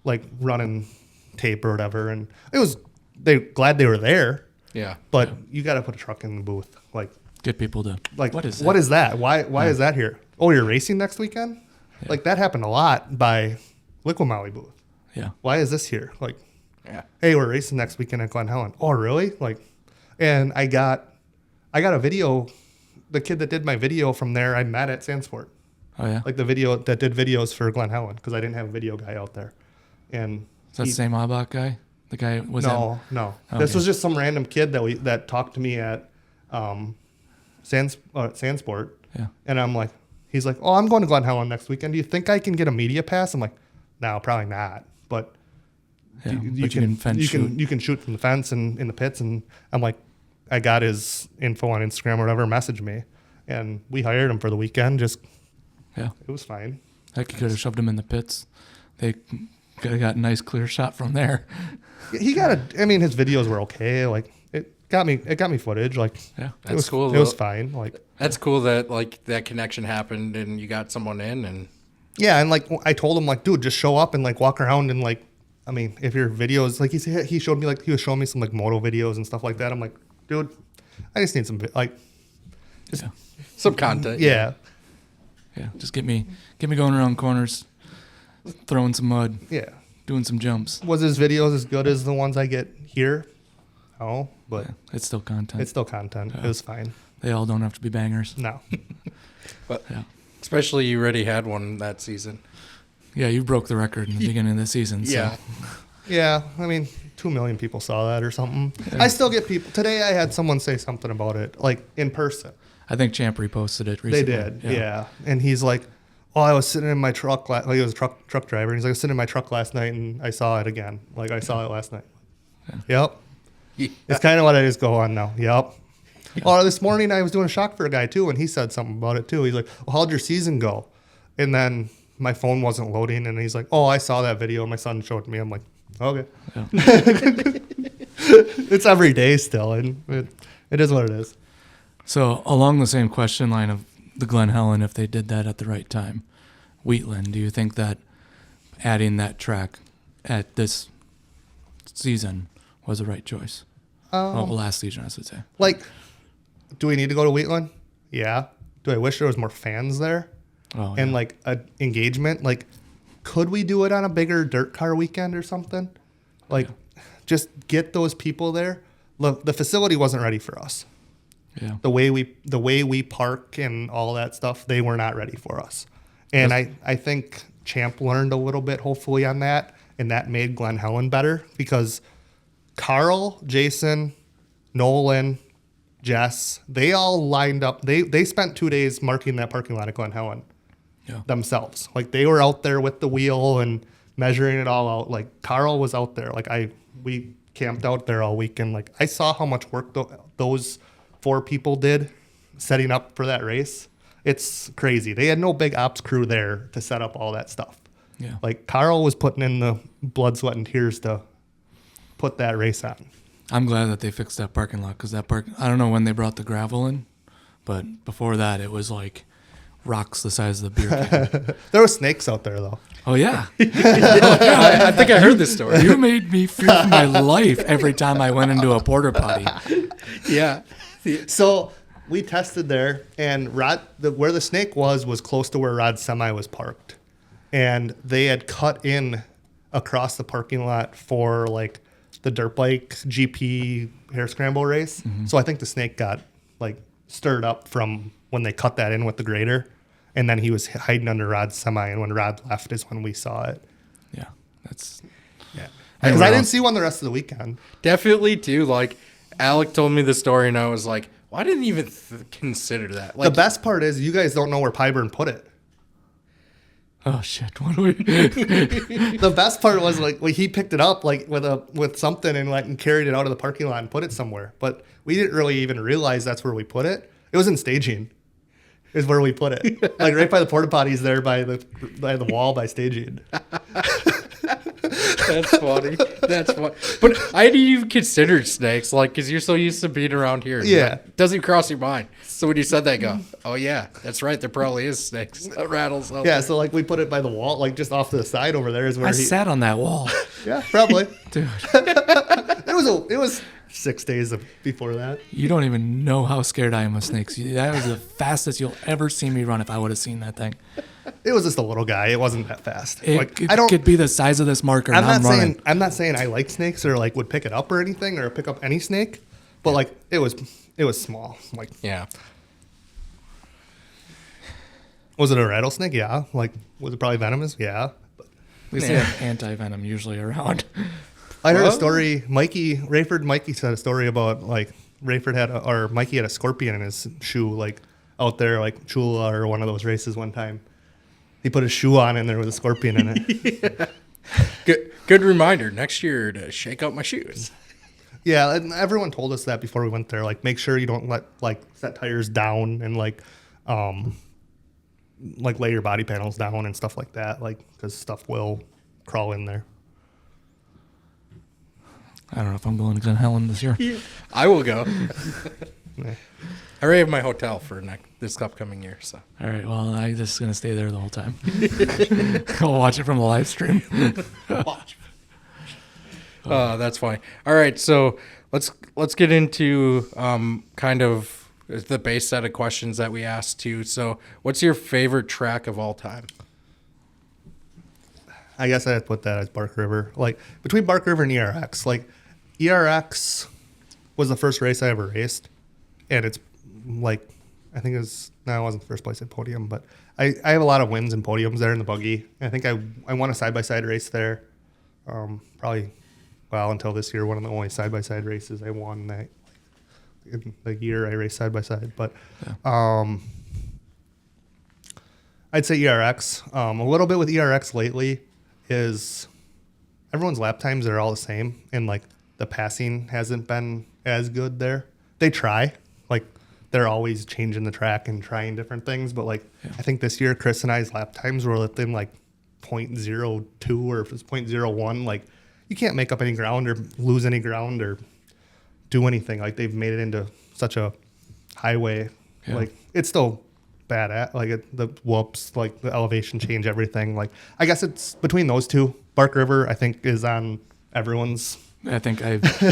like running tape or whatever, and glad they were there.
Yeah.
But you got to put a truck in the booth. Like,
get people to,
like,
what is
that? Why is that here? Oh, you're racing next weekend? Yeah. Like, that happened a lot by Liquid Molly booth.
Yeah.
Why is this here? Like,
yeah.
Hey, we're racing next weekend at Glen Helen. Oh, really? Like, and I got a video. The kid that did my video from there, I met at Sandsport.
Oh, yeah?
Like, the video that did videos for Glen Helen, because I didn't have a video guy out there. And
is that the same Abach guy? The guy was
no.
Okay.
This was just some random kid that talked to me at Sandsport.
Yeah.
And I'm like, he's like, oh, I'm going to Glen Helen next weekend. Do you think I can get a media pass? I'm like, no, probably not. But
yeah,
you can shoot from the fence and in the pits. And I'm like, I got his info on Instagram or whatever. Message me, and we hired him for the weekend. Just it was fine.
Heck, you could have shoved him in the pits. They could have got a nice clear shot from there.
He got I mean, his videos were okay. Like it got me footage. Like
yeah,
that's
it was
cool.
It was fine. Like
that's cool that like that connection happened and you got someone in and
yeah, and like I told him like, dude, just show up and like walk around and like, I mean, if your videos like he showed me like he was showing me some like moto videos and stuff like that. I'm like, dude, I just need some like just
some content.
Yeah.
Yeah, just get me going around corners, throwing some mud.
Yeah.
Doing some jumps.
Was his videos as good as the ones I get here? No, but
it's still content.
It was fine.
They all don't have to be bangers.
No.
But especially you already had one that season.
Yeah, you broke the record in the beginning of the season. So.
Yeah.
Yeah, I mean, 2 million people saw that or something. Yeah. I still get people. Today I had someone say something about it, like in person.
I think Champ reposted it recently.
They did, yeah. And he's like, oh, I was sitting in my truck. Like he was a truck driver. And he's like, I was sitting in my truck last night and I saw it again. Like I saw it last night. Yeah. Yep. Yeah. It's kind of what I just go on now. Yep. Yeah. Or this morning I was doing a shock for a guy too, and he said something about it too. He's like, well, how'd your season go? And then my phone wasn't loading, and he's like, oh, I saw that video. My son showed it to me. I'm like, okay. Yeah. It's every day still, and it is what it is.
So along the same question line of the Glen Helen, if they did that at the right time, Wheatland, do you think that adding that track at this season was the right choice? Last season, I should say.
Like, do we need to go to Wheatland? Yeah. Do I wish there was more fans there?
Oh,
and like engagement? Like, could we do it on a bigger dirt car weekend or something? Like, just get those people there. Look, the facility wasn't ready for us.
Yeah.
The way we park and all that stuff, they were not ready for us. And I think Champ learned a little bit, hopefully, on that, and that made Glen Helen better because Carl, Jason, Nolan, Jess, they all lined up. They spent 2 days marking that parking lot at Glen Helen themselves. Like, they were out there with the wheel and measuring it all out. Like, Carl was out there. Like, we camped out there all weekend. Like, I saw how much work those 4 people did setting up for that race. It's crazy. They had no big ops crew there to set up all that stuff.
Yeah.
Like, Carl was putting in the blood, sweat, and tears to put that race on.
I'm glad that they fixed that parking lot because I don't know when they brought the gravel in, but before that it was like rocks the size of the beer can.
There were snakes out there, though.
Oh, yeah.
I think I heard this story.
You made me fear for my life every time I went into a porta potty.
Yeah.
So we tested there, and where the snake was close to where Rod's semi was parked. And they had cut in across the parking lot for like the dirt bike GP hair scramble race. Mm-hmm. So I think the snake got like stirred up from when they cut that in with the grader. And then he was hiding under Rod's semi. And when Rod left is when we saw it.
Yeah. That's.
Yeah. Because I didn't see one the rest of the weekend.
Definitely, too. Like, Alec told me the story, and I was like, well, I didn't even consider that. Like,
the best part is you guys don't know where Pyburn put it.
Oh shit! What do we?
The best part was like he picked it up like with something and carried it out of the parking lot and put it somewhere. But we didn't really even realize that's where we put it. It was in staging. Is where we put it, like right by the porta potties there by the wall by staging.
That's funny. That's funny. But I didn't even consider snakes, like, because you're so used to being around here.
Yeah.
Like, doesn't cross your mind. So when you said that, I go, oh, yeah, that's right. There probably is snakes. Rattles.
Yeah, so like we put it by the wall, like just off to the side over there is where
I sat on that wall,
Yeah, probably.
dude.
It was 6 days before that.
You don't even know how scared I am of snakes. That was the fastest you'll ever see me run if I would have seen that thing.
It was just a little guy. It wasn't that fast.
It could be the size of this marker.
I'm not saying I like snakes or like would pick it up or anything or pick up any snake, but like it was small. Like,
Yeah.
was it a rattlesnake? Yeah. Like, was it probably venomous? Yeah.
At least they have anti-venom usually around.
I heard a story. Mikey said a story about like Mikey had a scorpion in his shoe, like out there, like Chula or one of those races one time. He put his shoe on and there was a scorpion in it.
Yeah. Good reminder next year to shake out my shoes.
Yeah, and everyone told us that before we went there. Like, make sure you don't set tires down and like lay your body panels down and stuff like that. Like, because stuff will crawl in there.
I don't know if I'm going to Glen Helen this year.
Yeah. I will go.
Yeah.
I already have my hotel for this upcoming year. So.
All right. Well, I'm just gonna stay there the whole time. I'll watch it from the live stream.
Watch. That's funny. All right, so let's get into kind of the base set of questions that we asked too. So, what's your favorite track of all time?
I guess I'd put that as Bark River. Like, between Bark River and ERX. Like, ERX was the first race I ever raced, and it's like, I think it wasn't first place at podium, but I have a lot of wins and podiums there in the buggy. I think I won a side-by-side race there. Probably, well, until this year, one of the only side-by-side races I won that in the year I raced side-by-side. But I'd say ERX. A little bit with ERX lately is everyone's lap times are all the same, and like the passing hasn't been as good there. They try, like they're always changing the track and trying different things, but like I think this year Chris and I's lap times were within like 0.02 or if it's 0.01. Like you can't make up any ground or lose any ground or do anything. Like they've made it into such a highway. Yeah. Like it's still bad at like the whoops, like the elevation change, everything. Like I guess it's between those two. Bark River I think is on everyone's.
I think if I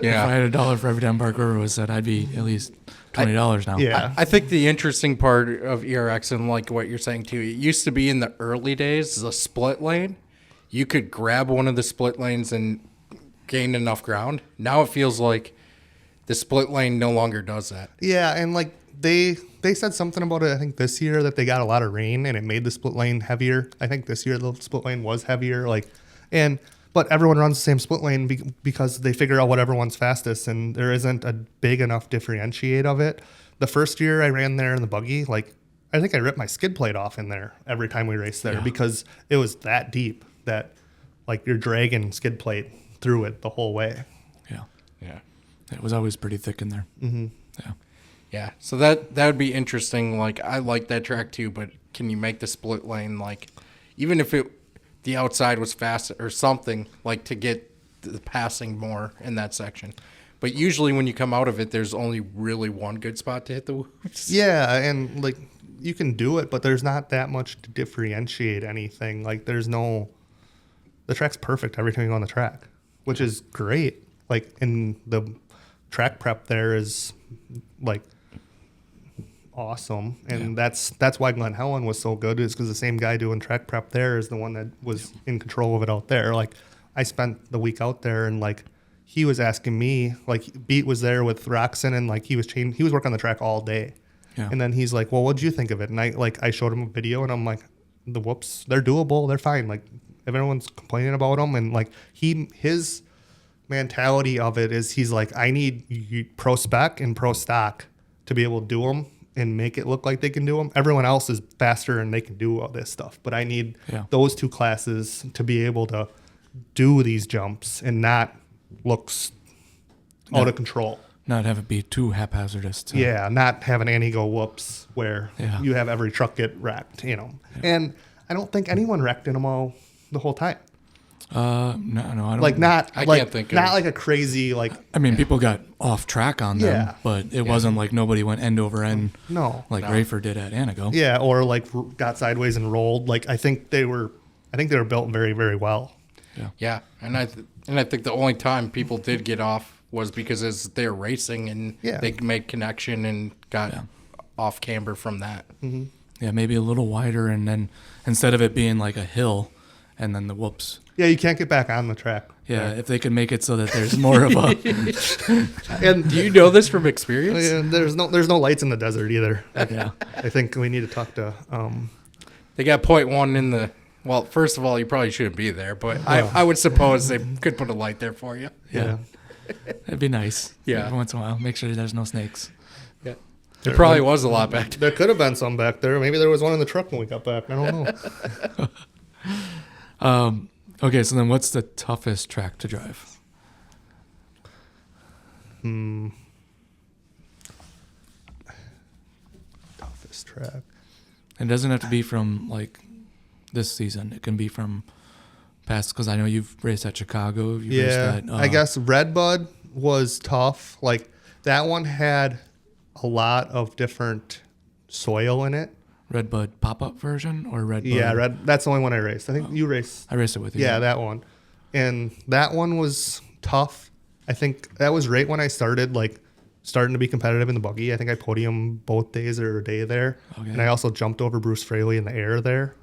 had $1 for every time Bark River was said, I'd be at least $20 now.
Yeah,
I think the interesting part of ERX and like what you're saying too, it used to be in the early days, the split lane. You could grab one of the split lanes and gain enough ground. Now it feels like the split lane no longer does that.
Yeah, and like they said something about it, I think this year, that they got a lot of rain and it made the split lane heavier. I think this year the split lane was heavier. But everyone runs the same split lane because they figure out what everyone's fastest, and there isn't a big enough differentiate of it. The first year I ran there in the buggy, like I think I ripped my skid plate off in there every time we raced there because it was that deep that like you're dragging skid plate through it the whole way.
Yeah.
It was always pretty thick in there.
Mm-hmm.
Yeah. So that would be interesting. Like I like that track too, but can you make the split lane like even if the outside was fast or something like to get the passing more in that section? But usually when you come out of it, there's only really one good spot to hit the whoops.
Yeah, and like you can do it, but there's not that much to differentiate anything. Like the track's perfect every time you go on the track, which is great. Like in the track prep there is like awesome, and that's why Glen Helen was so good, is because the same guy doing track prep there is the one that was in control of it out there. Like I spent the week out there, and like he was asking me, like Beat was there with Roxon, and like he was working on the track all day, and then he's like, well, what'd you think of it? And I showed him a video, and I'm like, the whoops, they're doable, they're fine. Like everyone's complaining about them, and like his mentality of it is he's like, I need pro spec and pro stock to be able to do them and make it look like they can do them. Everyone else is faster and they can do all this stuff, but I need those 2 classes to be able to do these jumps and not looks out of control.
Not have it be too haphazardous.
Not have an Annie go whoops where you have every truck get wrecked, And I don't think anyone wrecked in them all the whole time.
No, I don't.
Like not,
I
like
can't think
not
of,
like a crazy like.
I mean, people got off track on them, but it wasn't like nobody went end over end.
No,
like Rafer did at Anago.
Yeah, or like got sideways and rolled. Like I think they were built very, very well.
Yeah, and I think the only time people did get off was because as they're racing and they made connection and got off camber from that.
Mm-hmm.
Yeah, maybe a little wider, and then instead of it being like a hill, and then the whoops.
Yeah, you can't get back on the track.
Yeah, if they could make it so that there's more of a.
And do you know this from experience?
There's no lights in the desert either.
Yeah,
I think we need to talk to.
They got 0.1 in the. Well, first of all, you probably shouldn't be there, but I would suppose they could put a light there for you.
Yeah. It'd be nice.
Yeah.
Every once in a while, make sure there's no snakes.
Yeah. There probably was a lot back there.
There could have been some back there. Maybe there was one in the truck when we got back. I don't know.
Okay, so then what's the toughest track to drive?
Toughest track.
It doesn't have to be from like this season. It can be from past, because I know you've raced at Chicago. You've raced at,
I guess Redbud was tough. Like that one had a lot of different soil in it.
Redbud pop-up version or Redbud?
Yeah, that's the only one I raced. I think you raced.
I raced it with you.
Yeah, that one. And that one was tough. I think that was right when I started starting to be competitive in the buggy. I think I podium both days or a day there.
Okay.
And I also jumped over Bruce Fraley in the air there.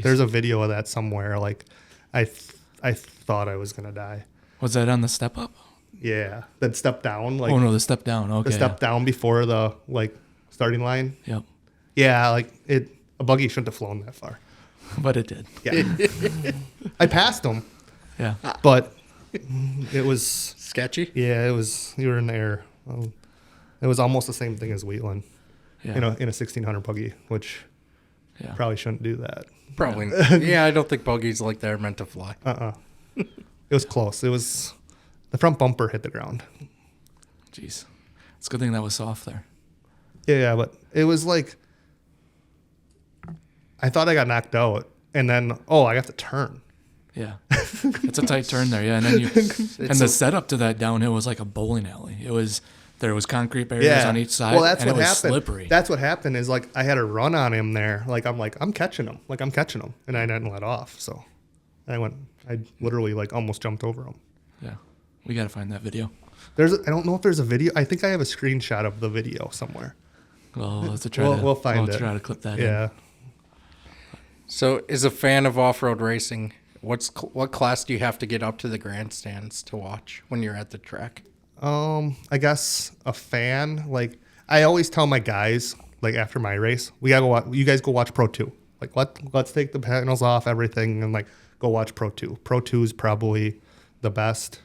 There's a video of that somewhere. I thought I was going to die.
Was that on the step up?
Yeah. That step down.
Oh, no, the step down. Okay.
The step down before the starting line.
Yep.
Yeah, a buggy shouldn't have flown that far.
But it did.
Yeah. I passed them.
Yeah.
But it was
sketchy.
Yeah, it was. You were in the air. It was almost the same thing as Wheatland.
Yeah.
In a 1600 buggy, which probably shouldn't do that.
Probably. Yeah, I don't think buggies like that are meant to fly.
It was close. It was the front bumper hit the ground.
Jeez, it's a good thing that was soft there.
Yeah, but it was like I thought I got knocked out, and then I got to turn.
Yeah, it's a tight turn there. Yeah, and then the setup to that downhill was like a bowling alley. There was concrete barriers on each side.
Well, that's
and
what
it was
happened.
Slippery.
That's what happened is I had a run on him there. I'm catching him. And I didn't let off. So I literally almost jumped over him.
Yeah, we got to find that video.
I don't know if there's a video. I think I have a screenshot of the video somewhere.
Well, we'll
find it.
Try to clip that in.
Yeah.
So, as a fan of off-road racing, what class do you have to get up to the grandstands to watch when you're at the track?
I guess a fan. I always tell my guys, after my race, we gotta go watch, you guys go watch Pro 2. Let's take the panels off, everything, and go watch Pro 2. Pro 2 is probably the best.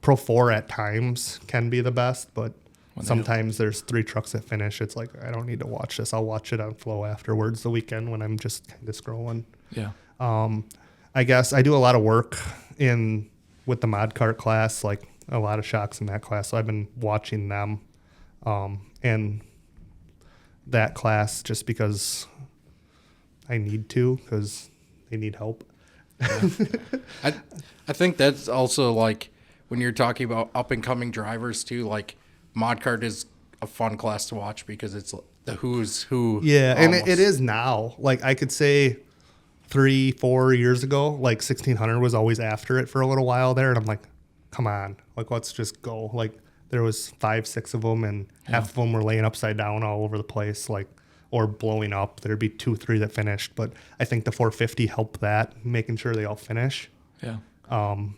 Pro 4 at times can be the best, but sometimes there's 3 trucks that finish. It's I don't need to watch this. I'll watch it on Flow afterwards the weekend when I'm just kind of scrolling.
Yeah.
I guess I do a lot of work with the mod cart class, a lot of shocks in that class. So I've been watching them and that class just because I need to, because they need help.
I think that's also when you're talking about up and coming drivers too, mod cart is a fun class to watch because it's the who's who.
Yeah, and it is now. I could say 3-4 years ago, 1600 was always after it for a little while there, and I'm like, come on, let's just go. There was 5-6 of them, and half of them were laying upside down all over the place, or blowing up. There'd be 2-3 that finished, but I think the 450 helped that, making sure they all finish.
Yeah.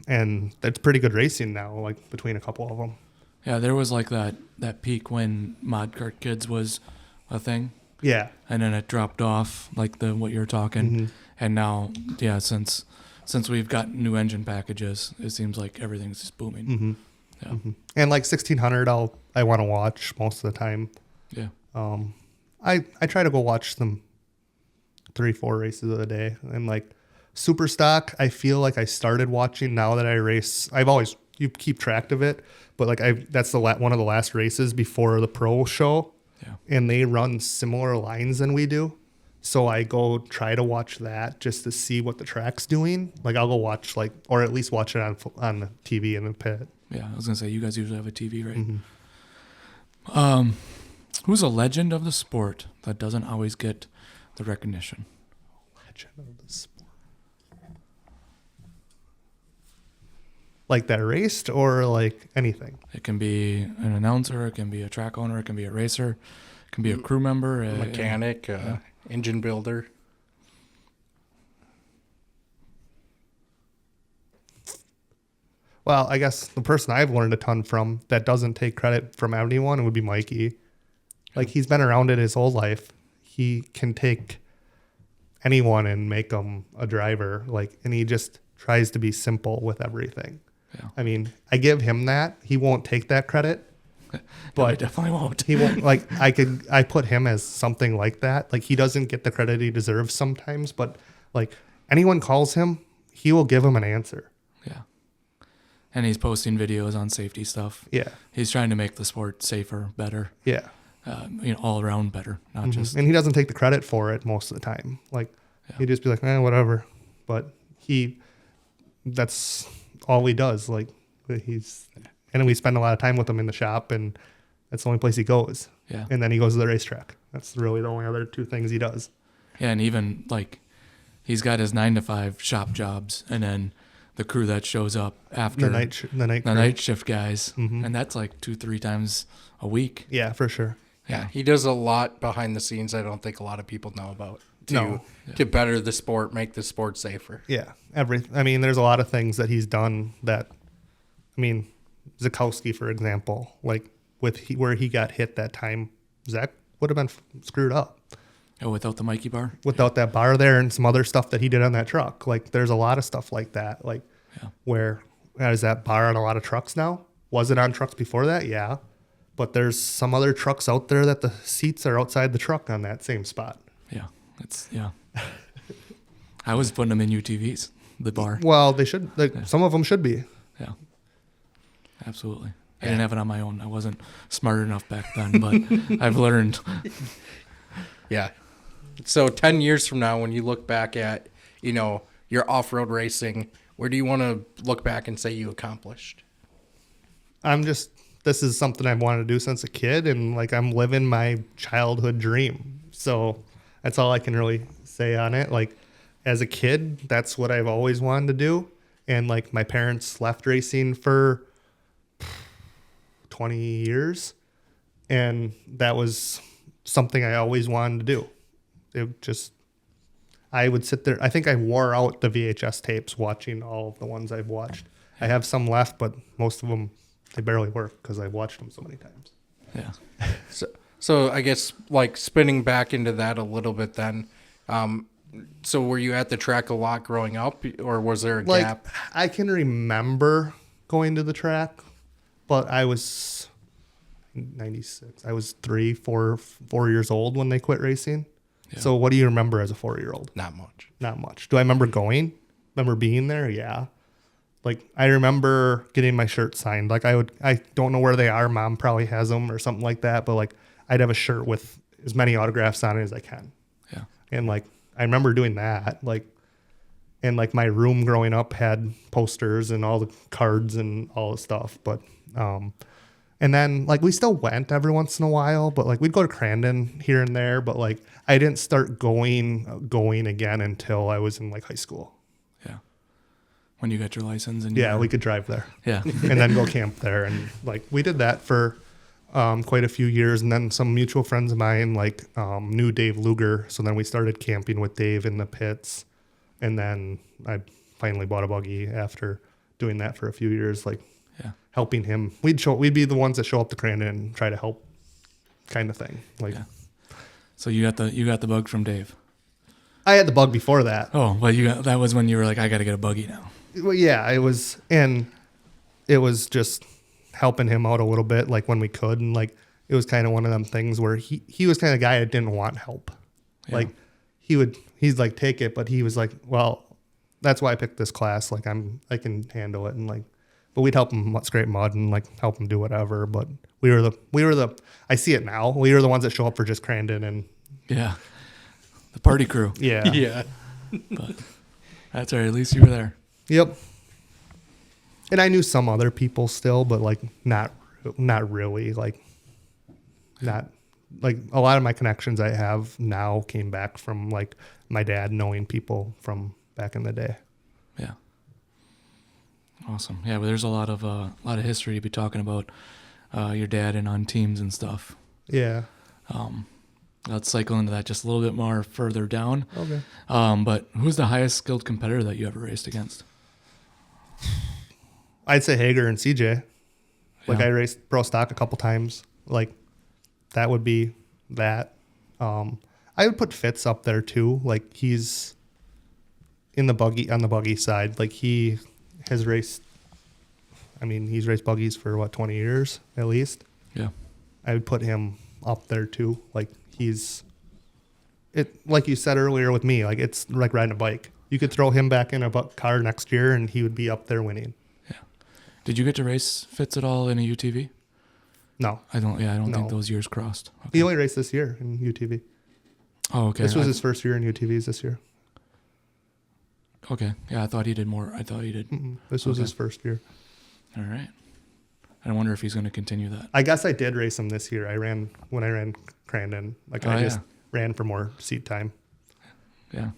And that's pretty good racing now, between a couple of them.
Yeah, there was that peak when mod cart kids was a thing.
Yeah.
And then it dropped off, what you're talking.
Mm-hmm.
And now, yeah, since we've got new engine packages, it seems like everything's just booming.
Mm-hmm.
Yeah.
Mm-hmm. And 1600, I want to watch most of the time.
Yeah.
I try to go watch them 3-4 races a day. And like super stock, I feel like I started watching now that I race. You keep track of it, but like that's one of the last races before the pro show.
Yeah.
And they run similar lines than we do. So I go try to watch that just to see what the track's doing. Like I'll go watch or at least watch it on the TV in the pit.
Yeah, I was gonna say you guys usually have a TV, right?
Mm-hmm.
Who's a legend of the sport that doesn't always get the recognition?
Legend of the sport. Like that raced or like anything?
It can be an announcer, it can be a track owner, it can be a racer, it can be a crew member, a
Mechanic, engine builder.
Well, I guess the person I've learned a ton from that doesn't take credit from anyone would be Mikey. Like he's been around it his whole life. He can take anyone and make them a driver. And he just tries to be simple with everything.
Yeah.
I mean, I give him that. He won't take that credit.
But I definitely won't.
He won't. I put him as something like that. Like he doesn't get the credit he deserves sometimes, but like anyone calls him, he will give him an answer.
Yeah. And he's posting videos on safety stuff.
Yeah.
He's trying to make the sport safer, better.
Yeah.
All around better, not just.
And he doesn't take the credit for it most of the time. He'd just be like, whatever. But that's all he does. And we spend a lot of time with him in the shop, and that's the only place he goes.
Yeah.
And then he goes to the racetrack. That's really the only other two things he does.
Yeah, and even he's got his 9 to 5 shop jobs, and then the crew that shows up after
the
night shift guys,
Mm-hmm.
and that's 2-3 times a week.
Yeah, for sure.
Yeah, he does a lot behind the scenes I don't think a lot of people know about
No.
to better the sport, make the sport safer.
Yeah. There's a lot of things that he's done that, Zukowski, for example, where he got hit that time, Zach would have been screwed up.
Oh, without the Mikey bar?
Without that bar there and some other stuff that he did on that truck. There's a lot of stuff like that. Where is that bar on a lot of trucks now? Was it on trucks before that? Yeah. But there's some other trucks out there that the seats are outside the truck on that same spot.
Yeah. I was putting them in UTVs, the bar.
Well, they should. Some of them should be.
Yeah. Absolutely. I didn't have it on my own. I wasn't smart enough back then, but I've learned.
Yeah. So 10 years from now, when you look back at, your off-road racing, where do you want to look back and say you accomplished?
This is something I've wanted to do since a kid, and I'm living my childhood dream. So that's all I can really say on it. As a kid, that's what I've always wanted to do. And my parents left racing for 20 years, and that was something I always wanted to do. I would sit there. I think I wore out the VHS tapes watching all of the ones I've watched. I have some left, but most of them, they barely work because I've watched them so many times.
Yeah.
So I guess spinning back into that a little bit then, so were you at the track a lot growing up, or was there a gap?
I can remember going to the track, but I was 96. I was 4 years old when they quit racing. Yeah. So what do you remember as a 4-year-old?
Not much.
Not much. Do I remember going? Remember being there? Yeah. I remember getting my shirt signed. I don't know where they are. Mom probably has them or something like that. But I'd have a shirt with as many autographs on it as I can.
Yeah.
And I remember doing that. And my room growing up had posters and all the cards and all the stuff. But, and then we still went every once in a while, but we'd go to Crandon here and there. But I didn't start going again until I was in high school.
Yeah. When you got your license and
we could drive there.
Yeah.
And then go camp there. And we did that for quite a few years. And then some mutual friends of mine knew Dave Luger. So then we started camping with Dave in the pits. And then I finally bought a buggy after doing that for a few years, helping him. We'd be the ones that show up to Crandon and try to help, kind of thing.
Yeah. So you got the bug from Dave.
I had the bug before that.
Oh, but that was when you were I got to get a buggy now.
Well, yeah, it was just helping him out a little bit, when we could, and it was kind of one of them things where he was kind of the guy that didn't want help.
Yeah.
Like he's like, take it. But he was like, well, that's why I picked this class. Like I can handle it. And like, but we'd help him scrape mud and like help him do whatever. But we were the, I see it now. We were the ones that show up for just Crandon and
Yeah. The party crew.
yeah.
Yeah.
But that's all right. At least you were there.
Yep. And I knew some other people still, but like not really. Like not like a lot of my connections I have now came back from like my dad knowing people from back in the day.
Yeah. Awesome. Yeah, but there's a lot of history to be talking about your dad and on teams and stuff.
Yeah.
Let's cycle into that just a little bit more further down.
Okay.
But who's the highest skilled competitor that you ever raced against?
I'd say Hager and CJ. Like
Yeah.
I raced pro stock a couple times. Like that would be that. I would put Fitz up there too. Like he's on the buggy side. Like he has raced. I mean, he's raced buggies for what, 20 years at least.
Yeah.
I would put him up there too. Like like you said earlier with me, like it's like riding a bike. You could throw him back in a car next year and he would be up there winning.
Yeah. Did you get to race Fitz at all in a UTV?
No.
I don't
No.
think those years crossed. Okay.
He only raced this year in UTV.
Oh, okay.
This was his first year in UTVs this year.
Okay. Yeah, I thought he did more. I thought he did.
This was
Okay.
his first year.
All right. I wonder if he's going to continue that.
I guess I did race him this year. When I ran Crandon. Like I just ran for more seat time.
Yeah.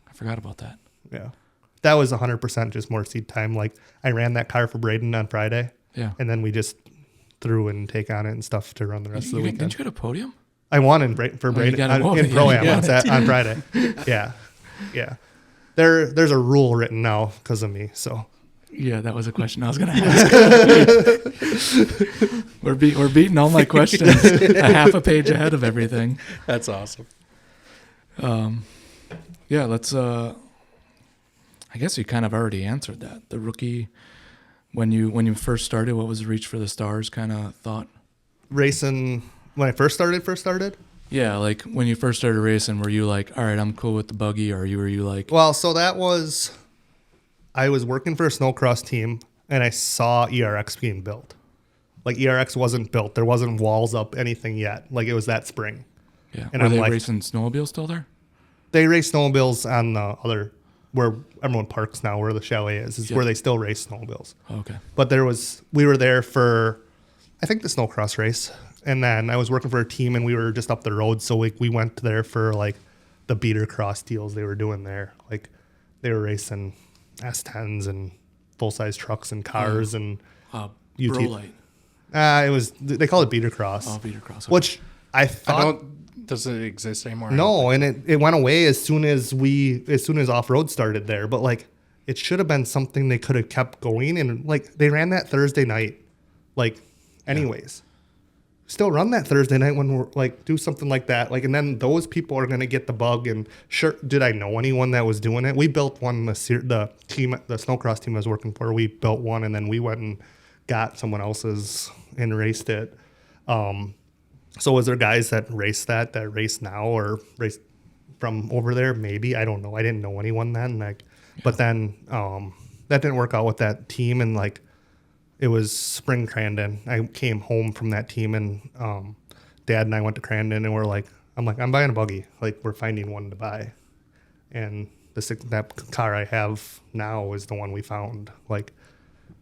I forgot about that.
Yeah. That was 100% just more seat time. Like I ran that car for Braden on Friday.
Yeah.
And then we just threw and take on it and stuff to run the rest of the weekend.
Didn't you get a podium?
I won for Braden in Pro-Am on Friday. Yeah. Yeah. There's a rule written now because of me. So
Yeah, that was a question I was going to ask. We're beating all my questions a half a page ahead of everything.
That's awesome.
Yeah, let's. I guess you kind of already answered that. The rookie, when you first started, what was the reach for the stars kind of thought?
Racing when I first started.
Yeah, like when you first started racing, were you like, all right, I'm cool with the buggy, or were you like?
Well, so that was, I was working for a snowcross team and I saw ERX being built. Like ERX wasn't built. There wasn't walls up, anything yet. Like it was that spring.
Yeah.
And
Were
I'm
they
like,
racing snowmobiles still there?
they race snowmobiles on the other, where everyone parks now, where the chalet is
Yeah.
where they still race snowmobiles.
Oh, okay.
But we were there for, I think the snowcross race. And then I was working for a team and we were just up the road. So we went there for like the beater cross deals they were doing there. Like they were racing S10s and full-size trucks and cars and
Brolight.
they call it beater cross.
Oh, beater cross. Okay.
Which I thought
Doesn't exist anymore.
no, and it went away as soon as off-road started there. But like it should have been something they could have kept going, and like they ran that Thursday night. Like anyways. Still run that Thursday night when we're like do something like that. Like, and then those people are going to get the bug. And sure, did I know anyone that was doing it? We built one, the snowcross team I was working for, we built one and then we went and got someone else's and raced it. So was there guys that race now or race from over there? Maybe, I don't know. I didn't know anyone then. Like, but then, that didn't work out with that team. And like, it was spring Crandon. I came home from that team and Dad and I went to Crandon and I'm buying a buggy. Like we're finding one to buy. And that car I have now is the one we found. Like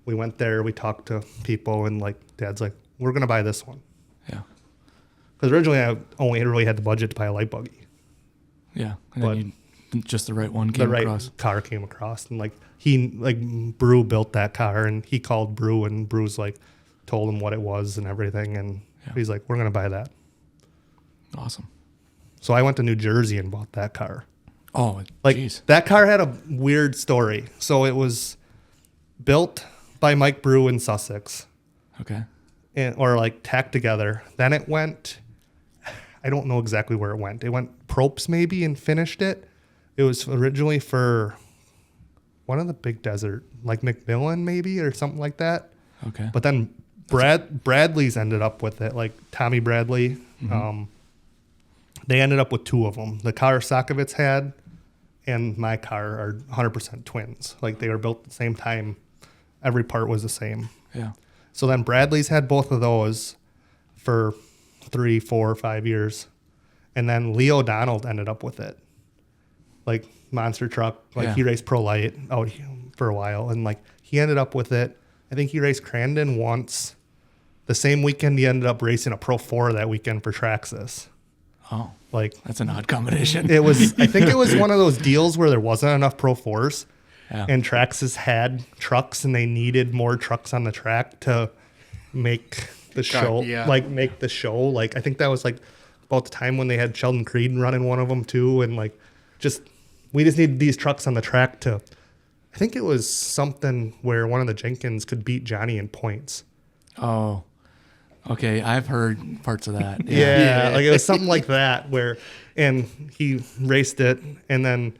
we went there, we talked to people and like Dad's like, we're going to buy this one.
Yeah.
Because originally I only really had the budget to buy a light buggy.
Yeah. And then just the right one came across.
Car came across and Brew built that car and he called Brew and Brew's like told him what it was and everything and he's like, we're gonna buy that.
Awesome.
So I went to New Jersey and bought that car.
Oh,
like
geez.
That car had a weird story. So it was built by Mike Brew in Sussex.
Okay.
Or like tacked together. Then it went, I don't know exactly where it went. It went Propes maybe and finished it. It was originally for one of the big desert, like McMillan maybe or something like that.
Okay.
But then Bradley's ended up with it, like Tommy Bradley. They ended up with 2 of them. The car Sokovitz had and my car are 100% twins. Like they were built at the same time. Every part was the same.
Yeah.
So then Bradley's had both of those for 3, 4, 5 years. And then Leo Donald ended up with it. Like monster truck. Like he raced Pro Light out for a while. And like he ended up with it. I think he raced Crandon once. The same weekend he ended up racing a Pro 4 that weekend for Traxxas.
Oh,
like
that's an odd combination.
It was. I think it was one of those deals where there wasn't enough Pro 4s, and Traxxas had trucks, and they needed more trucks on the track to make the show. Like make the show. Like I think that was like about the time when they had Sheldon Creed running one of them too, and like we just needed these trucks on the track to. I think it was something where one of the Jenkins could beat Johnny in points.
Oh. Okay, I've heard parts of that.
Yeah, like it was something like that and he raced it, and then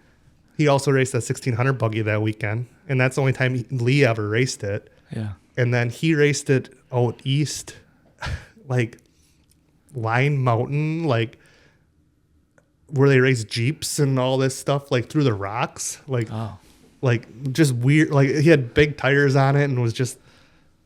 he also raced a 1600 buggy that weekend, and that's the only time Lee ever raced it.
Yeah.
And then he raced it out east, like Line Mountain, like where they race Jeeps and all this stuff, like through the rocks, like just weird. Like he had big tires on it and was just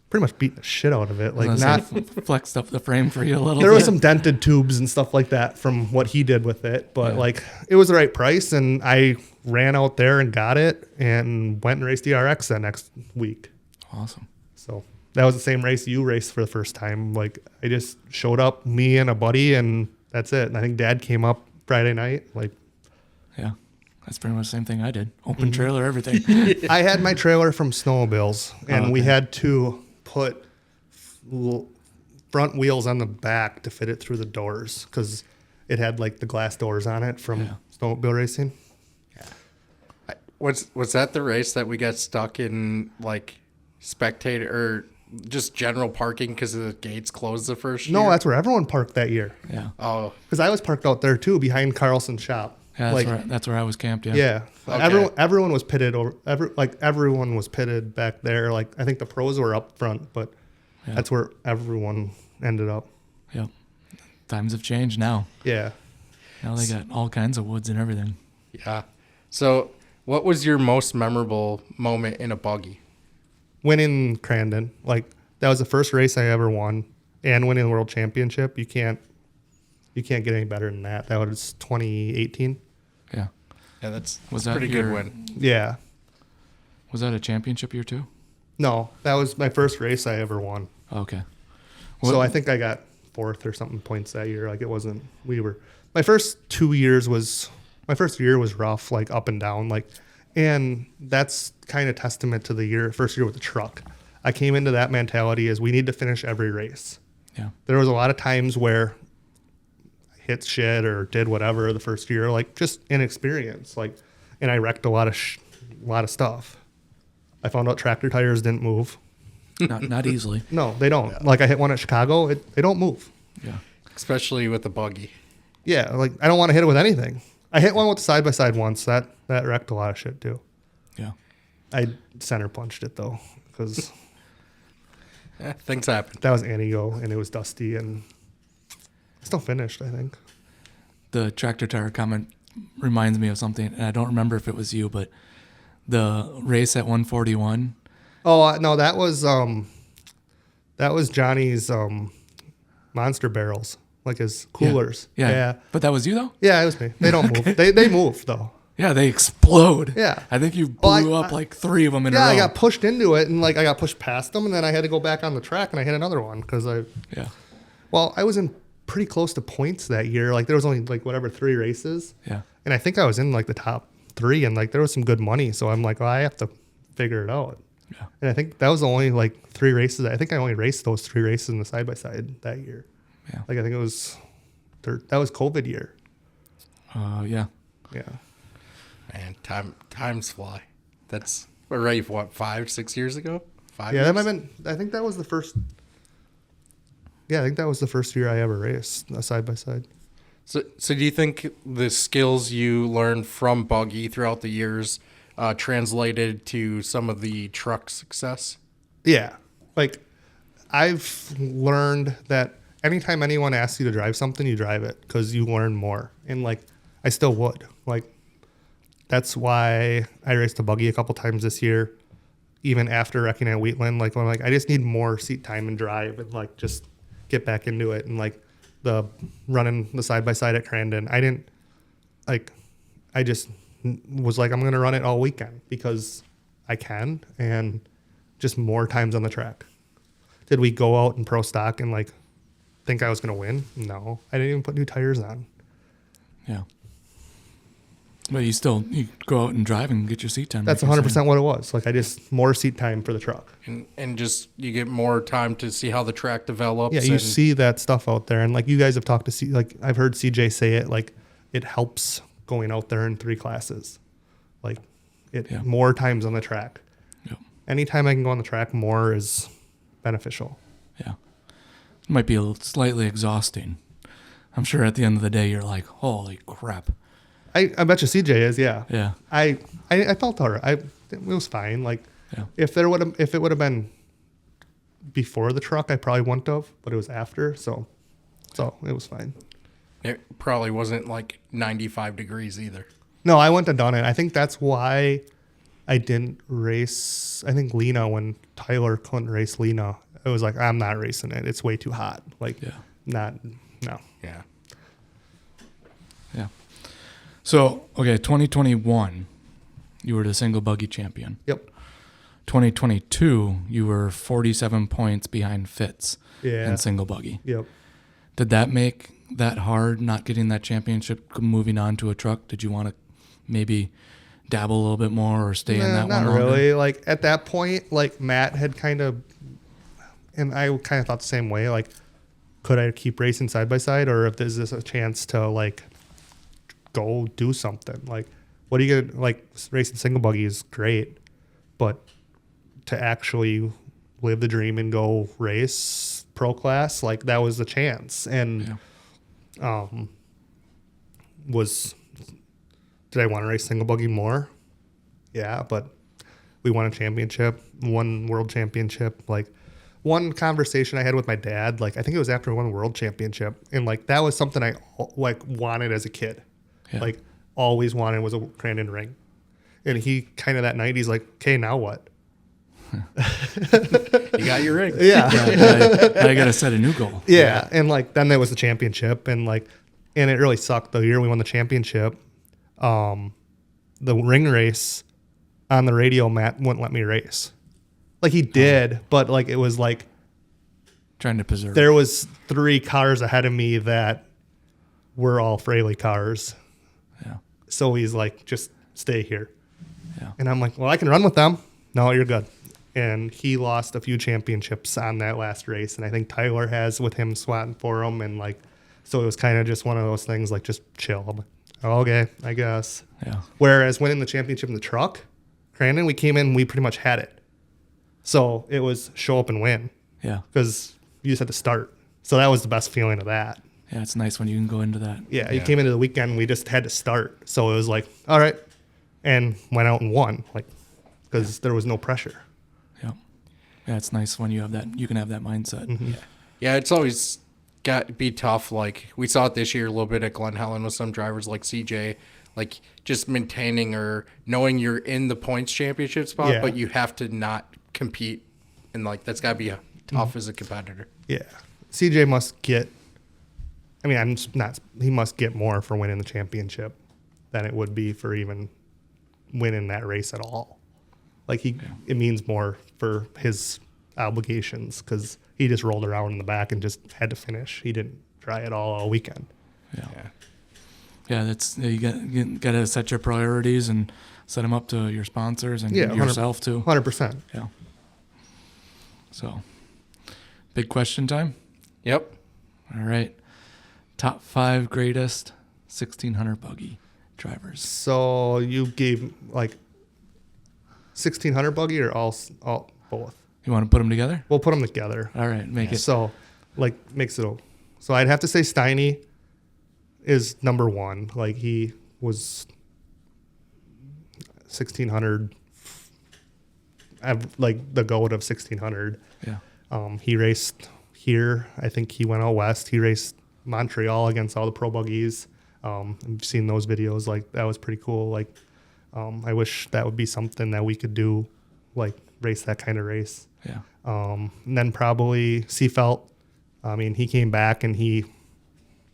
pretty much beating the shit out of it. Like not
flexed up the frame for you a little
There
bit.
was some dented tubes and stuff like that from what he did with it, but like it was the right price, and I ran out there and got it and went and raced the RX that next week.
Awesome.
So that was the same race you raced for the first time. Like I just showed up, me and a buddy, and that's it. And I think Dad came up Friday night. Like,
yeah, that's pretty much the same thing I did. Open trailer, everything.
I had my trailer from Snowmobiles, and we had to put front wheels on the back to fit it through the doors because it had like the glass doors on it from snowmobile racing.
Yeah. Was that the race that we got stuck in like spectator or just general parking because the gates closed the first year?
No, that's where everyone parked that year.
Yeah.
Oh,
because I was parked out there too behind Carlson's shop.
Yeah, that's where I was camped. Yeah.
Yeah.
Okay.
Everyone was pitted over. Everyone was pitted back there. Like I think the pros were up front, but that's where everyone ended up.
Yep. Times have changed now.
Yeah.
Now they got all kinds of woods and everything.
Yeah. So, what was your most memorable moment in a buggy?
Winning Crandon. Like that was the first race I ever won, and winning the world championship. You can't get any better than that. That was 2018.
Yeah.
Yeah, that's
Was
a
that
pretty good win.
Yeah.
Was that a championship year too?
No, that was my first race I ever won.
Okay.
So I think I got 4th or something points that year. Like it wasn't. My first 2 years was. My first year was rough, like up and down, like, and that's kind of testament to the first year with the truck. I came into that mentality as we need to finish every race.
Yeah.
There was a lot of times where I hit shit or did whatever the first year, like just inexperience, like, and I wrecked a lot of stuff. I found out tractor tires didn't move.
Not easily.
No, they don't. Yeah. Like I hit one at Chicago, they don't move.
Yeah.
Especially with the buggy.
Yeah, like I don't want to hit it with anything. I hit one with the side-by-side once. That wrecked a lot of shit too.
Yeah.
I center punched it though because
things happen.
That was Anigo and it was dusty and still finished, I think.
The tractor tire comment reminds me of something, and I don't remember if it was you, but the race at 141.
Oh no, that was Johnny's monster barrels. Like his coolers.
Yeah. But that was you though?
Yeah, it was me. They don't move. They move though.
Yeah, they explode.
Yeah.
I think you blew up like 3 of them in a row.
Yeah, I got pushed into it and like I got pushed past them and then I had to go back on the track and I hit another one because Well, I was in pretty close to points that year. Like there was only like 3 races.
Yeah.
And I think I was in like the top 3 and like there was some good money. So I'm like, well, I have to figure it out.
Yeah.
And I think that was the only like 3 races. I think I only raced those 3 races in the side-by-side that year.
Yeah.
Like I think that was COVID year.
Yeah.
Yeah.
Man, times fly. We're ready for what, 5-6 years ago? 5
Yeah,
years?
that might have been. I think that was the first. Yeah, I think that was the first year I ever raced a side-by-side.
So do you think the skills you learned from buggy throughout the years translated to some of the truck success?
Yeah, like I've learned that anytime anyone asks you to drive something, you drive it because you learn more. And like, I still would. Like, that's why I raced a buggy a couple times this year, even after wrecking at Wheatland. Like, I'm like, I just need more seat time and drive and like just get back into it. And like the running the side by side at Crandon, I just was like, I'm going to run it all weekend because I can, and just more times on the track. Did we go out in pro stock and like think I was going to win? No, I didn't even put new tires on.
Yeah. But you go out and drive and get your seat time.
That's 100% what it was. Like, I just more seat time for the truck.
And just you get more time to see how the track develops.
Yeah, you see that stuff out there. And like, you guys have talked to like, I've heard CJ say it, like it helps going out there in 3 classes. Like more times on the track.
Yep.
Anytime I can go on the track, more is beneficial.
Yeah. It might be slightly exhausting. I'm sure at the end of the day, you're like, holy crap.
I bet you CJ is, yeah.
Yeah.
I felt all right. It was fine. Like,
yeah.
if it would have been before the truck, I probably wouldn't have, but it was after, so it was fine.
It probably wasn't like 95 degrees either.
No, I wouldn't have done it. I think that's why I didn't race. I think Lena, when Tyler couldn't race Lena, it was like, I'm not racing it. It's way too hot. Like, no.
Yeah.
Yeah. So, okay, 2021, you were the single buggy champion.
Yep.
2022, you were 47 points behind Fitz in single buggy.
Yep.
Did that make that hard, not getting that championship, moving on to a truck? Did you want to maybe dabble a little bit more or stay in that one?
Not really. Like, at that point, like, Matt had kind of, and I kind of thought the same way, like, could I keep racing side by side, or if there's this a chance to like go do something? Like, what are you gonna, like, racing single buggy is great, but to actually live the dream and go race pro class, like, that was the chance. And did I want to race single buggy more? Yeah, but we won a championship, won world championship. Like, one conversation I had with my dad, like, I think it was after I won the world championship, and like, that was something I like wanted as a kid. Like, always wanted was a Crandon ring. And he kind of that night, he's like, okay, now what?
You got your ring.
Yeah.
I got to set a new goal.
Yeah. And like, then there was the championship, and like, and it really sucked. The year we won the championship, the ring race on the radio, Matt wouldn't let me race. Like, he did, but like, it was like
trying to preserve.
There was 3 cars ahead of me that were all Fraley cars.
Yeah.
So he's like, just stay here.
Yeah.
And I'm like, well, I can run with them. No, you're good. And he lost a few championships on that last race, and I think Tyler has, with him swatting for him. And like, so it was kind of just one of those things, like, just chill. I'm like, okay, I guess.
Yeah.
Whereas winning the championship in the truck, Crandon, we came in, we pretty much had it. So it was show up and win.
Yeah.
Because you just had to start. So that was the best feeling of that.
Yeah, it's nice when you can go into that.
Yeah, you came into the weekend, we just had to start. So it was like, all right, and went out and won, like, because there was no pressure.
Yeah. Yeah, it's nice when you have that, you can have that mindset.
Mm-hmm.
Yeah, it's always got to be tough. Like, we saw it this year a little bit at Glen Helen with some drivers like CJ, like, just maintaining or knowing you're in the points championship spot, but you have to not compete. And like, that's got to be tough as a competitor.
Yeah. CJ must get, I mean, I'm not, he must get more for winning the championship than it would be for even winning that race at all. Like, it means more for his obligations, because he just rolled around in the back and just had to finish. He didn't try it all weekend.
Yeah, that's, you got to set your priorities and set them up to your sponsors and yourself too.
100%.
Yeah. So, big question time.
Yep.
All right. Top 5 greatest 1600 buggy drivers.
So you gave like 1600 buggy or all both?
You want to put them together?
We'll put them together.
All right, make it.
So, like, makes it. So I'd have to say Steiny is number 1. Like, he was 1600, like the goat of 1600.
Yeah.
He raced here. I think he went out west. He raced Montreal against all the pro buggies. I've seen those videos. Like, that was pretty cool. Like, I wish that would be something that we could do, like race that kind of race.
Yeah.
And then probably Seafelt. I mean, he came back and he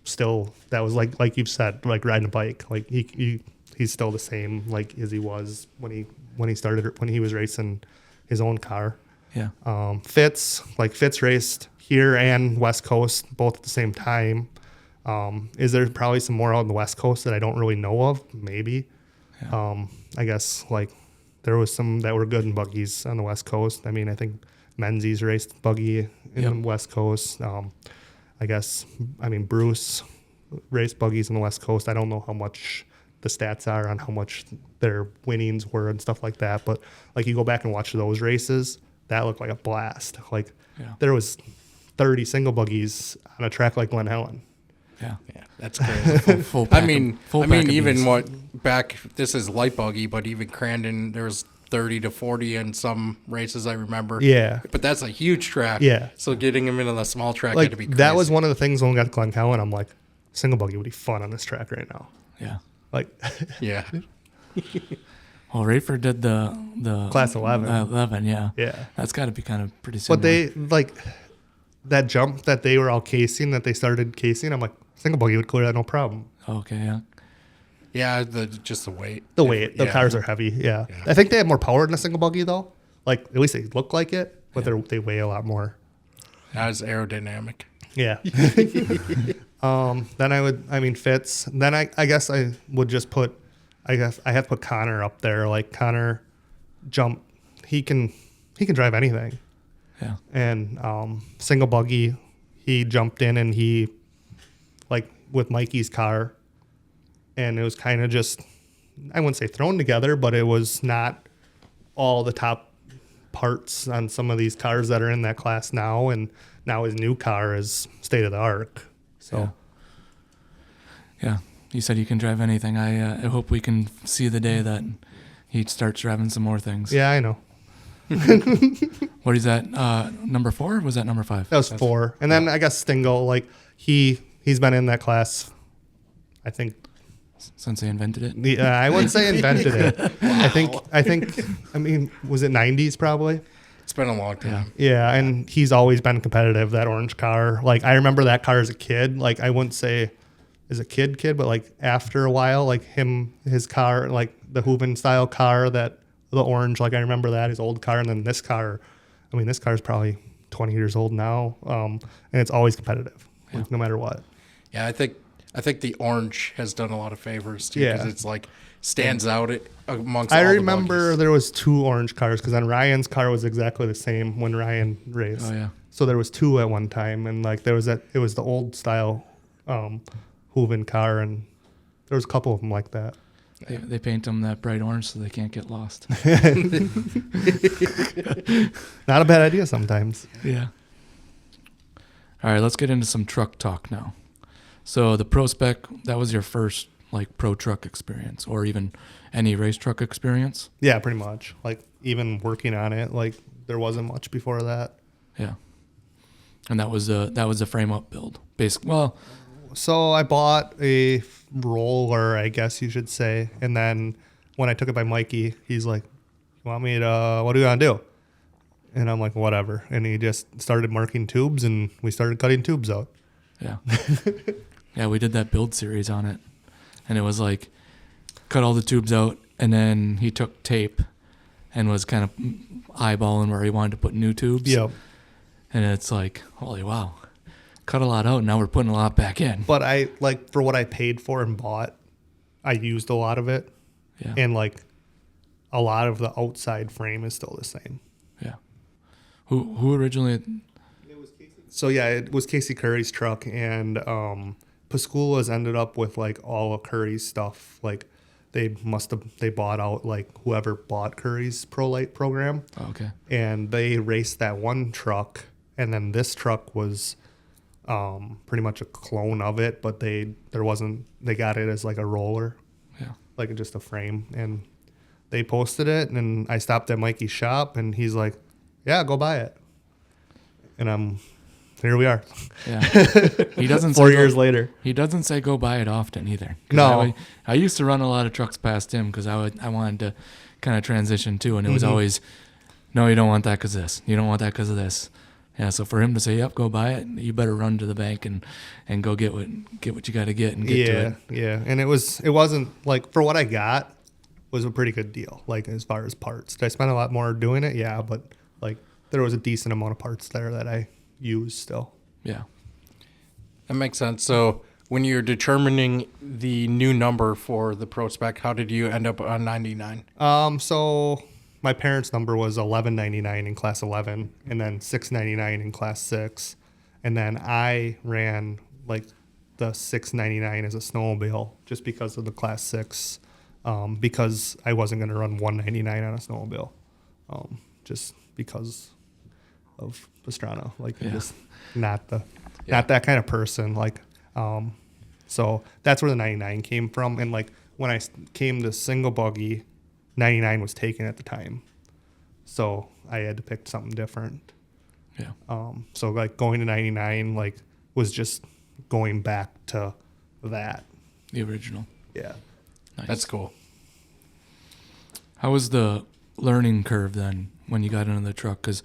still, that was like you've said, like riding a bike. Like he's still the same like as he was when he started, when he was racing his own car.
Yeah.
Fitz raced here and West Coast both at the same time. Is there probably some more out on the West Coast that I don't really know of? Maybe. Yeah. I guess like there was some that were good in buggies on the West Coast. I mean, I think Menzies raced buggy in the West Coast. I mean, Bruce raced buggies in the West Coast. I don't know how much the stats are on how much their winnings were and stuff like that. But like you go back and watch those races, that looked like a blast. Like there was 30 single buggies on a track like Glen Helen.
Yeah,
that's crazy.
Full
I mean, even
beans.
what back, this is light buggy, but even Crandon, there was 30 to 40 in some races I remember.
Yeah.
But that's a huge track.
Yeah.
So getting him into the small track
Like
had to be crazy.
that was one of the things when we got to Glen Helen, I'm like, single buggy would be fun on this track right now.
Yeah.
Like,
yeah.
Well, Rayford did the
Class 11.
11, yeah.
Yeah.
That's got to be kind of pretty similar.
But they, like, that jump that they were all casing, that they started casing, I'm like, single buggy would clear that no problem.
Okay, yeah.
Yeah, just the weight.
The weight. The cars are heavy, yeah. I think they have more power than a single buggy, though. Like, at least they look like it, but they weigh a lot more.
Not as aerodynamic.
Yeah. Then Fitz. Then I guess I would just put, I have to put Connor up there. Like, Connor jump, he can drive anything.
Yeah.
And single buggy, he jumped in and he, like with Mikey's car, and it was kind of just, I wouldn't say thrown together, but it was not all the top parts on some of these cars that are in that class now. And now his new car is state of the art. So,
yeah. You said you can drive anything. I hope we can see the day that he starts driving some more things.
yeah, I know.
What is that? Number 4? Or was that number 5?
That was 4. And then I guess Stingle, like he's been in that class, I think.
Since they invented it?
I wouldn't say invented it. Wow. I mean, was it 90s probably?
It's been a long time.
Yeah, and he's always been competitive, that orange car. Like, I remember that car as a kid. Like, I wouldn't say as a kid, but like after a while, like his car, like the Hooven style car, that the orange, like I remember that, his old car. And then this car, I mean, this car is probably 20 years old now. And it's always competitive, like, no matter what.
Yeah, I think the orange has done a lot of favors too, because it's like stands out amongst.
I
all
remember
the
there was 2 orange cars, because then Ryan's car was exactly the same when Ryan raced.
Oh, yeah.
So there was 2 at one time, and like it was the old style Hooven car, and there was a couple of them like that.
They paint them that bright orange so they can't get lost.
Not a bad idea sometimes.
Yeah. All right, let's get into some truck talk now. So the Pro-spec, that was your first like pro truck experience, or even any race truck experience?
Yeah, pretty much. Like, even working on it, like there wasn't much before that.
Yeah. And that was a frame up build. Well,
so I bought a roller, I guess you should say, and then when I took it by Mikey, he's like, "You want me to? What are you gonna do?" And I'm like, "Whatever." And he just started marking tubes, and we started cutting tubes out.
Yeah. Yeah, we did that build series on it. And it was like, cut all the tubes out, and then he took tape and was kind of eyeballing where he wanted to put new tubes.
Yep.
And it's like, holy wow. Cut a lot out, and now we're putting a lot back in.
But I, like, for what I paid for and bought, I used a lot of it.
Yeah.
And, like, a lot of the outside frame is still the same.
Yeah. Who originally...
So, yeah, it was Casey Curry's truck, and Pascula's ended up with, like, all of Curry's stuff. Like, they bought out, like, whoever bought Curry's Pro Light program.
Oh, okay.
And they raced that one truck, and then this truck was pretty much a clone of it, but they got it as, like, a roller.
Yeah.
Like, just a frame. And they posted it, and I stopped at Mikey's shop, and he's like, "Yeah, go buy it." and here we are.
Yeah. He doesn't
4
say
years later.
He doesn't say go buy it often either.
No.
I used to run a lot of trucks past him because I wanted to kind of transition too, and it was always, no, you don't want that because this. You don't want that because of this. Yeah, so for him to say, yep, go buy it, you better run to the bank and go get what you got to get and get to it.
Yeah. And it wasn't like, for what I got, was a pretty good deal, like as far as parts. Did I spend a lot more doing it? Yeah, but like there was a decent amount of parts there that I used still.
Yeah.
That makes sense. So when you're determining the new number for the Pro-spec, how did you end up on 99?
So my parents' number was 1199 in class 11 and then 699 in class 6. And then I ran like the 699 as a snowmobile just because of the class 6, because I wasn't going to run 199 on a snowmobile, just because of Pastrana. Like, I'm just not that kind of person. Like, so that's where the 99 came from. And like when I came to single buggy, 99 was taken at the time, so I had to pick something different.
Yeah.
So like going to 99 like was just going back to that.
The original.
Yeah.
Nice.
That's cool.
How was the learning curve then when you got into the truck? Because,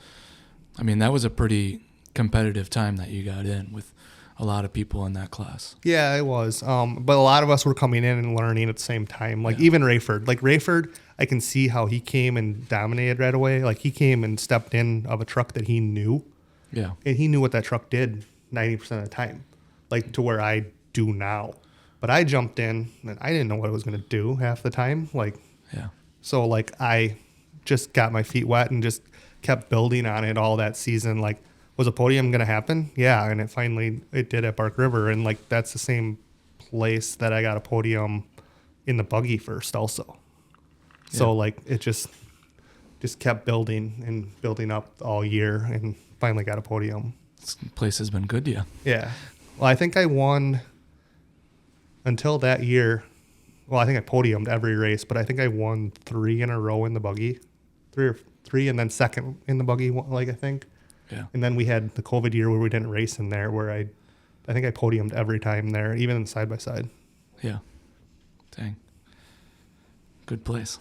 I mean, that was a pretty competitive time that you got in with a lot of people in that class.
Yeah, it was. But a lot of us were coming in and learning at the same time. Like even Rayford. Like Rayford, I can see how he came and dominated right away. Like he came and stepped in of a truck that he knew.
Yeah.
And he knew what that truck did 90% of the time. Like to where I do now. But I jumped in and I didn't know what it was going to do half the time. Like,
Yeah.
so like I just got my feet wet and just kept building on it all that season. Like, was a podium going to happen? Yeah. And it did at Bark River. And like, that's the same place that I got a podium in the buggy first also.
Yeah.
So like, it just kept building and building up all year and finally got a podium.
This place has been good to you.
Yeah. Well, I think I won until that year. Well, I think I podiumed every race, but I think I won 3 in a row in the buggy, three, and then second in the buggy, like I think.
Yeah.
And then we had the COVID year where we didn't race in there, where I think I podiumed every time there, even in side by side.
Yeah. Dang. Good place.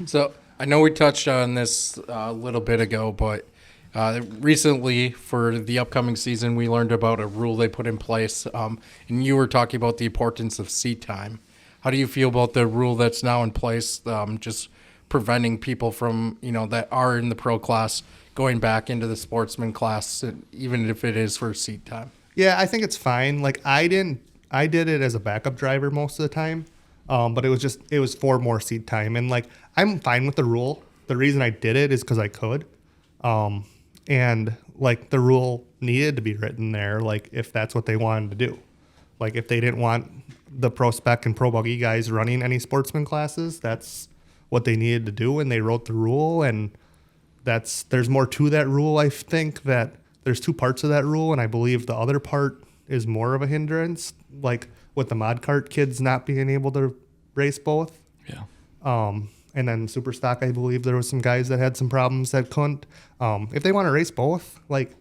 So I know we touched on this a little bit ago, but recently for the upcoming season, we learned about a rule they put in place, and you were talking about the importance of seat time. How do you feel about the rule that's now in place, just preventing people from, that are in the pro class going back into the sportsman class, even if it is for seat time?
Yeah, I think it's fine. Like I did it as a backup driver most of the time, but it was for more seat time, and like I'm fine with the rule. The reason I did it is because I could. And like the rule needed to be written there, like if that's what they wanted to do. Like if they didn't want the Pro-spec and Pro Buggy guys running any sportsman classes, that's what they needed to do, and they wrote the rule. And there's more to that rule. I think that there's 2 parts of that rule, and I believe the other part is more of a hindrance, like with the mod cart kids not being able to race both.
Yeah.
And then super stock, I believe there was some guys that had some problems that couldn't. If they want to race both, like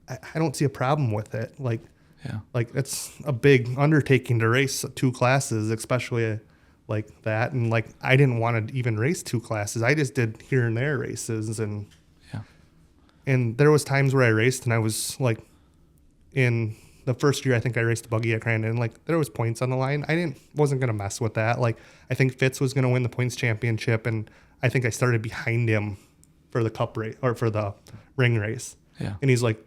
I don't see a problem with it. Like,
Yeah.
like it's a big undertaking to race 2 classes, especially like that. And like I didn't want to even race 2 classes. I just did here and there races, and there was times where I raced and I was like, in the first year I think I raced the buggy at Crandon, like there was points on the line. Wasn't gonna mess with that. Like I think Fitz was gonna win the points championship, and I think I started behind him for the cup race or for the ring race.
Yeah.
And he's like,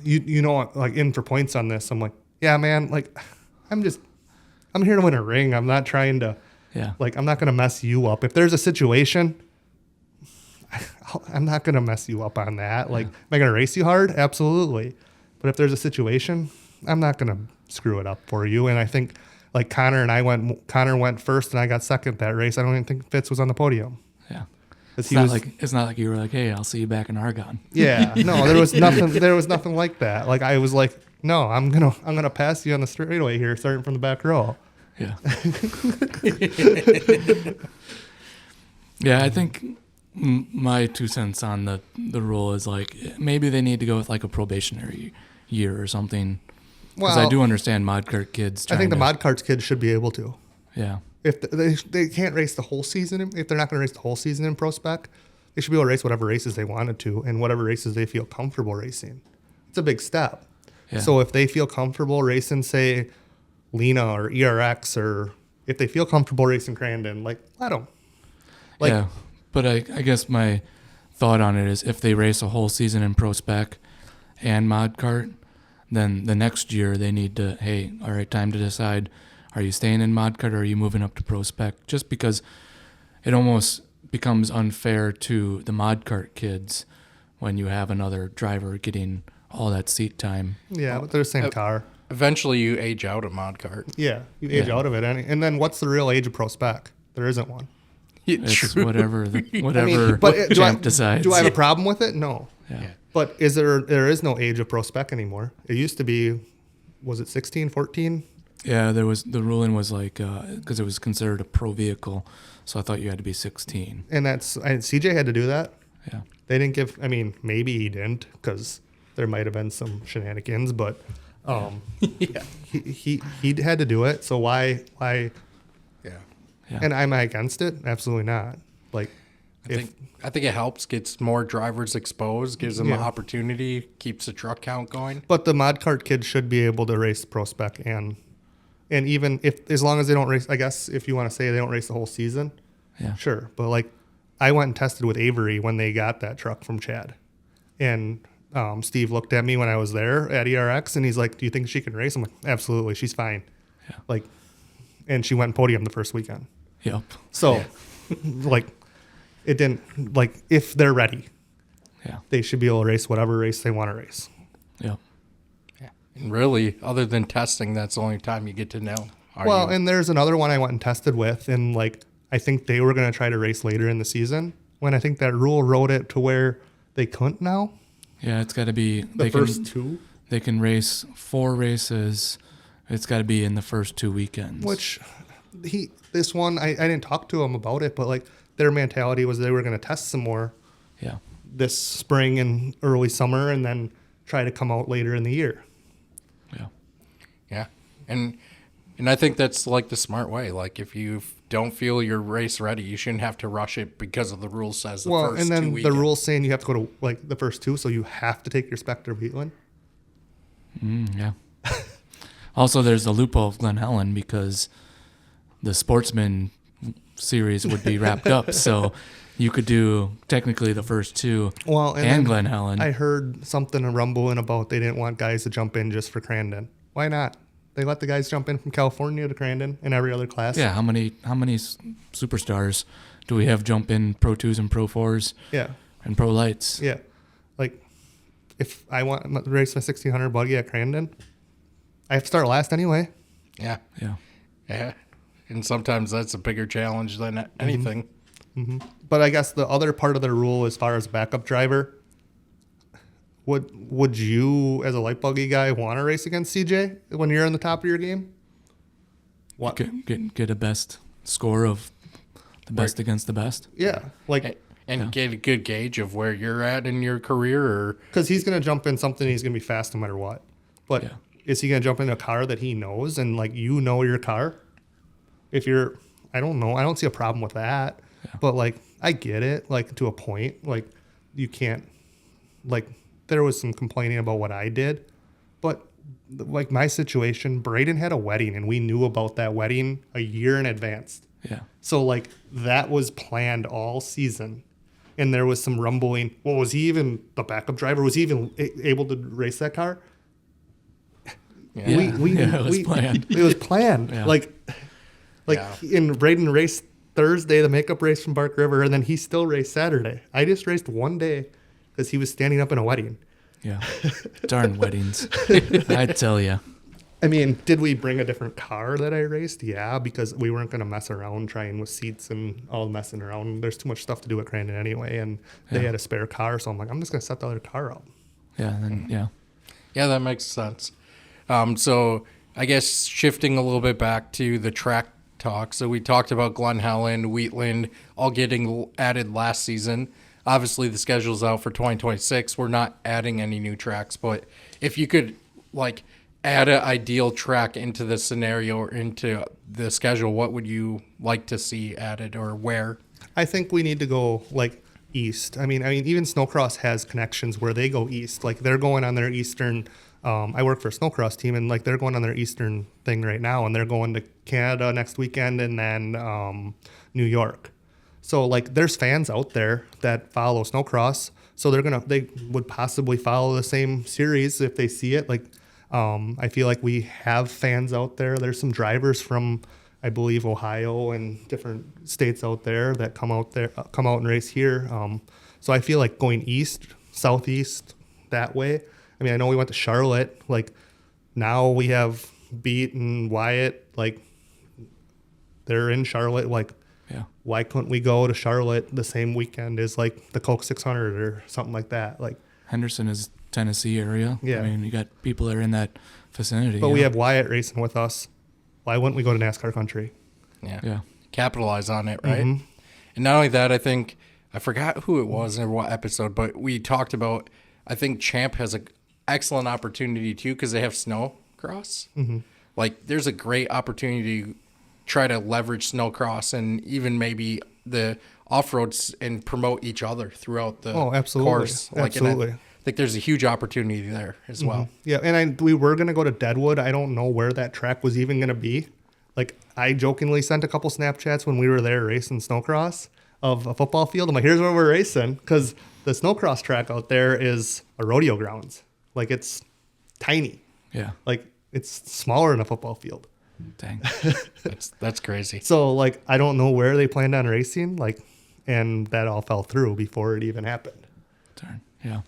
you know, like in for points on this. I'm like, yeah, man. Like, I'm here to win a ring. I'm not trying to.
Yeah.
Like, I'm not gonna mess you up. If there's a situation, I'm not gonna mess you up on that. Like, am I gonna race you hard? Absolutely. But if there's a situation, I'm not gonna screw it up for you. And I think like Connor went first and I got second that race. I don't even think Fitz was on the podium.
Yeah.
It's
not like you were like, hey, I'll see you back in Argonne.
Yeah. No, there was nothing like that. Like I was like, no, I'm gonna pass you on the straightaway here, starting from the back row.
Yeah. Yeah, I think My 2 cents on the rule is like maybe they need to go with like a probationary year or something. Because I do understand mod cart kids.
I think the mod carts kids should be able to.
Yeah.
If they can't race the whole season, if they're not going to race the whole season in Pro-spec, they should be able to race whatever races they wanted to and whatever races they feel comfortable racing. It's a big step.
Yeah.
So if they feel comfortable racing, say, Lena or ERX, or if they feel comfortable racing Crandon, like, let them. Like,
yeah. But I guess my thought on it is if they race a whole season in Pro-spec and mod cart, then the next year they need to, hey, all right, time to decide, are you staying in mod cart or are you moving up to Pro-spec? Just because it almost becomes unfair to the mod cart kids when you have another driver getting all that seat time.
Yeah, but they're the same car.
Eventually, you age out a mod cart.
Yeah, you age out of it. And then what's the real age of Pro-spec? There isn't one.
It's whatever
But
champ decides.
Do I have a problem with it? No.
Yeah.
But there is no age of Pro-spec anymore. It used to be, was it 16, 14?
Yeah, the ruling was like, because it was considered a pro vehicle, so I thought you had to be 16.
And CJ had to do that.
Yeah.
They didn't give, I mean, maybe he didn't because there might have been some shenanigans, but
Yeah.
he had to do it. So why?
Yeah.
Yeah.
And am I against it? Absolutely not. Like,
I think it helps, gets more drivers exposed, gives them an
Yeah.
opportunity, keeps the truck count going.
but the mod cart kids should be able to race Pro-spec and even if, as long as they don't race, I guess if you want to say they don't race the whole season,
Yeah.
sure. But like, I went and tested with Avery when they got that truck from Chad, and Steve looked at me when I was there at ERX, and he's like, "Do you think she can race?" I'm like, "Absolutely, she's fine."
Yeah.
Like, and she went podium the first weekend.
Yep.
So, like, it didn't, like, if they're ready,
Yeah.
they should be able to race whatever race they want to race.
Yep.
And really, other than testing, that's the only time you get to know.
And there's another one I went and tested with, and like, I think they were going to try to race later in the season when I think that rule wrote it to where they couldn't now.
Yeah, it's got to be
The first two.
They can race 4 races. It's got to be in the first 2 weekends.
Which this one, I didn't talk to them about it, but like their mentality was they were going to test some more
Yeah.
this spring and early summer and then try to come out later in the year.
Yeah.
Yeah. And I think that's like the smart way. Like if you don't feel you're race ready, you shouldn't have to rush it because of the rule says the first 2
and then
weekends.
the rule's saying you have to go to like the first 2, so you have to take your Spectre Wheatland.
Yeah. Also, there's the loophole of Glen Helen because the Sportsman series would be wrapped up, so you could do technically the first 2 and Glen Helen.
I heard something rumbling about they didn't want guys to jump in just for Crandon. Why not? They let the guys jump in from California to Crandon in every other class.
Yeah, how many superstars do we have jump in Pro 2s and Pro 4s?
Yeah.
And Pro Lights?
Yeah. Like, if I want to race my 1600 buggy at Crandon, I have to start last anyway.
Yeah.
Yeah.
Yeah. And sometimes that's a bigger challenge than anything.
Mm-hmm. But I guess the other part of the rule as far as backup driver, would you, as a light buggy guy, want to race against CJ when you're in the top of your game? What?
Get a best score of the best against the best?
Yeah. Like,
And get a good gauge of where you're at in your career, or
because he's going to jump in something, he's going to be fast no matter what. But
Yeah.
is he going to jump in a car that he knows and like you know your car? If you're, I don't know, I don't see a problem with that.
Yeah.
But like, I get it, like to a point. Like, you can't, like, there was some complaining about what I did, but like my situation, Braden had a wedding and we knew about that wedding a year in advance.
Yeah.
So like that was planned all season. And there was some rumbling. Well, was he even the backup driver? Was he even able to race that car?
Yeah. It was planned.
It was planned.
Yeah.
Like
Yeah.
in Braden raced Thursday, the makeup race from Bark River, and then he still raced Saturday. I just raced one day because he was standing up in a wedding.
Yeah. Darn weddings. I tell you.
I mean, did we bring a different car that I raced? Yeah, because we weren't going to mess around trying with seats and all messing around. There's too much stuff to do at Crandon anyway, and they had a spare car, so I'm like, I'm just going to set the other car up.
Yeah. Then, yeah.
Yeah, that makes sense. So I guess shifting a little bit back to the track talk. So we talked about Glen Helen, Wheatland, all getting added last season. Obviously, the schedule's out for 2026. We're not adding any new tracks, but if you could like add an ideal track into the scenario or into the schedule, what would you like to see added or where?
I think we need to go like east. I mean, even Snowcross has connections where they go east. Like they're going on their eastern. I work for a Snowcross team, and like they're going on their eastern thing right now, and they're going to Canada next weekend, and then New York. So like, there's fans out there that follow Snowcross, so they would possibly follow the same series if they see it. Like, I feel like we have fans out there. There's some drivers from, I believe, Ohio and different states out there that come out and race here. So I feel like going east, southeast, that way. I mean, I know we went to Charlotte. Like, now we have Beat and Wyatt. Like, they're in Charlotte. Like,
Yeah.
why couldn't we go to Charlotte the same weekend as like the Coke 600 or something like that? Like,
Henderson is Tennessee area.
Yeah.
I mean, you got people that are in that vicinity.
but we have Wyatt racing with us. Why wouldn't we go to NASCAR country?
Yeah.
Capitalize on it, right? And not only that, I think, I forgot who it was or what episode, but we talked about, I think Champ has an excellent opportunity too, because they have snowcross. Like, there's a great opportunity to try to leverage snowcross and even maybe the off-roads and promote each other throughout the course. Like,
Absolutely.
I think there's a huge opportunity there as well.
Yeah, and we were going to go to Deadwood. I don't know where that track was even going to be. Like, I jokingly sent a couple Snapchats when we were there racing snowcross of a football field. I'm like, here's where we're racing, because the snowcross track out there is a rodeo grounds. Like, it's tiny.
Yeah.
Like, it's smaller than a football field.
Dang.
That's crazy.
So, like, I don't know where they planned on racing, like, and that all fell through before it even happened.
Darn. Yeah.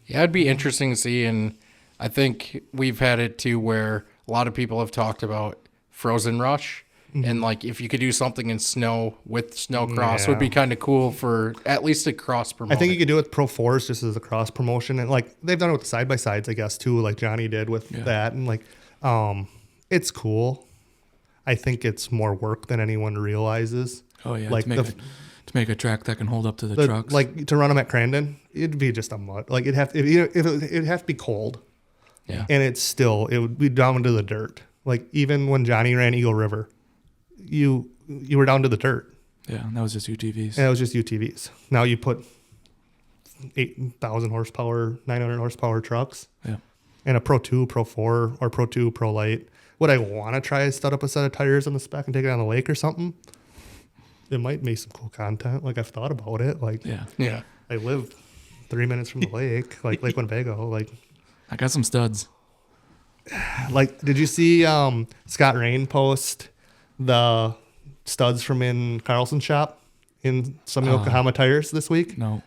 Yeah, it'd be interesting to see, and I think we've had it too where a lot of people have talked about Frozen Rush, and like if you could do something in snow with snowcross would be kind of cool for at least a cross promotion.
I think you could do it with Pro 4s just as a cross promotion, and like they've done it with the side-by-sides, I guess, too, like Johnny did with that, and like it's cool. I think it's more work than anyone realizes.
Oh yeah.
Like
to make a track that can hold up to the trucks.
Like to run them at Crandon, it'd be just a mud. Like it'd have to be cold.
Yeah.
And it would be down to the dirt. Like even when Johnny ran Eagle River, you were down to the dirt.
Yeah, and that was just UTVs.
And it was just UTVs. Now you put 8,000 horsepower, 900 horsepower trucks.
Yeah.
And a Pro 2, Pro 4, or Pro 2, Pro Light. Would I want to try to stud up a set of tires on the spec and take it on the lake or something? It might make some cool content. Like, I've thought about it. Like,
Yeah.
I live 3 minutes from the lake, like Lake Winnebago. Like,
I got some studs.
Like, did you see Scott Rain post the studs from in Carlson's shop in some Yokohama tires this week?
No.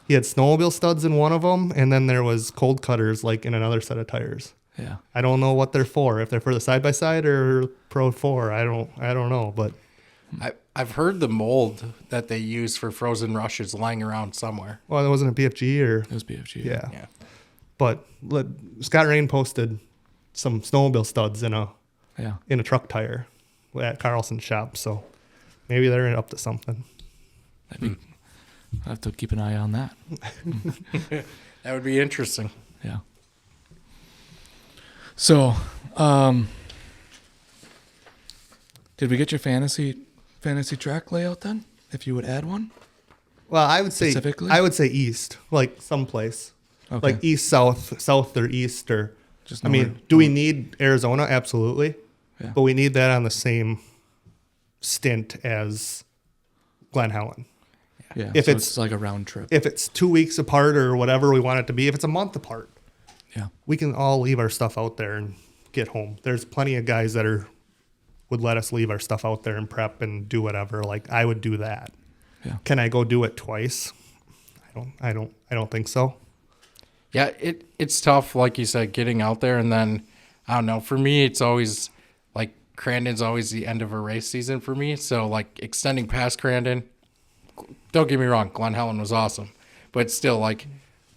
He had snowmobile studs in one of them, and then there was cold cutters like in another set of tires.
Yeah.
I don't know what they're for. If they're for the side by side or Pro 4, I don't know. But
I've heard the mold that they use for Frozen Rush is lying around somewhere.
well, it wasn't a BFG or
It was BFG.
yeah.
Yeah.
But Scott Rain posted some snowmobile studs in a truck tire at Carlson's shop. So maybe they're up to something.
I'll have to keep an eye on that.
That would be interesting.
Yeah. So, did we get your fantasy track layout then? If you would add one?
Well, I would say
Specifically?
east, like someplace,
Okay.
like east, south or east, or.
Just
I mean,
nowhere-
do we need Arizona? Absolutely,
Yeah.
but we need that on the same stint as Glen Helen.
Yeah.
if
so
it's-
like a round trip.
If it's 2 weeks apart or whatever we want it to be, if it's a month apart,
Yeah.
we can all leave our stuff out there and get home. There's plenty of guys that would let us leave our stuff out there and prep and do whatever. Like, I would do that.
Yeah.
Can I go do it twice? I don't think so.
Yeah, it's tough, like you said, getting out there, and then I don't know. For me, it's always like Crandon's always the end of a race season for me. So like extending past Crandon. Don't get me wrong, Glen Helen was awesome, but still, like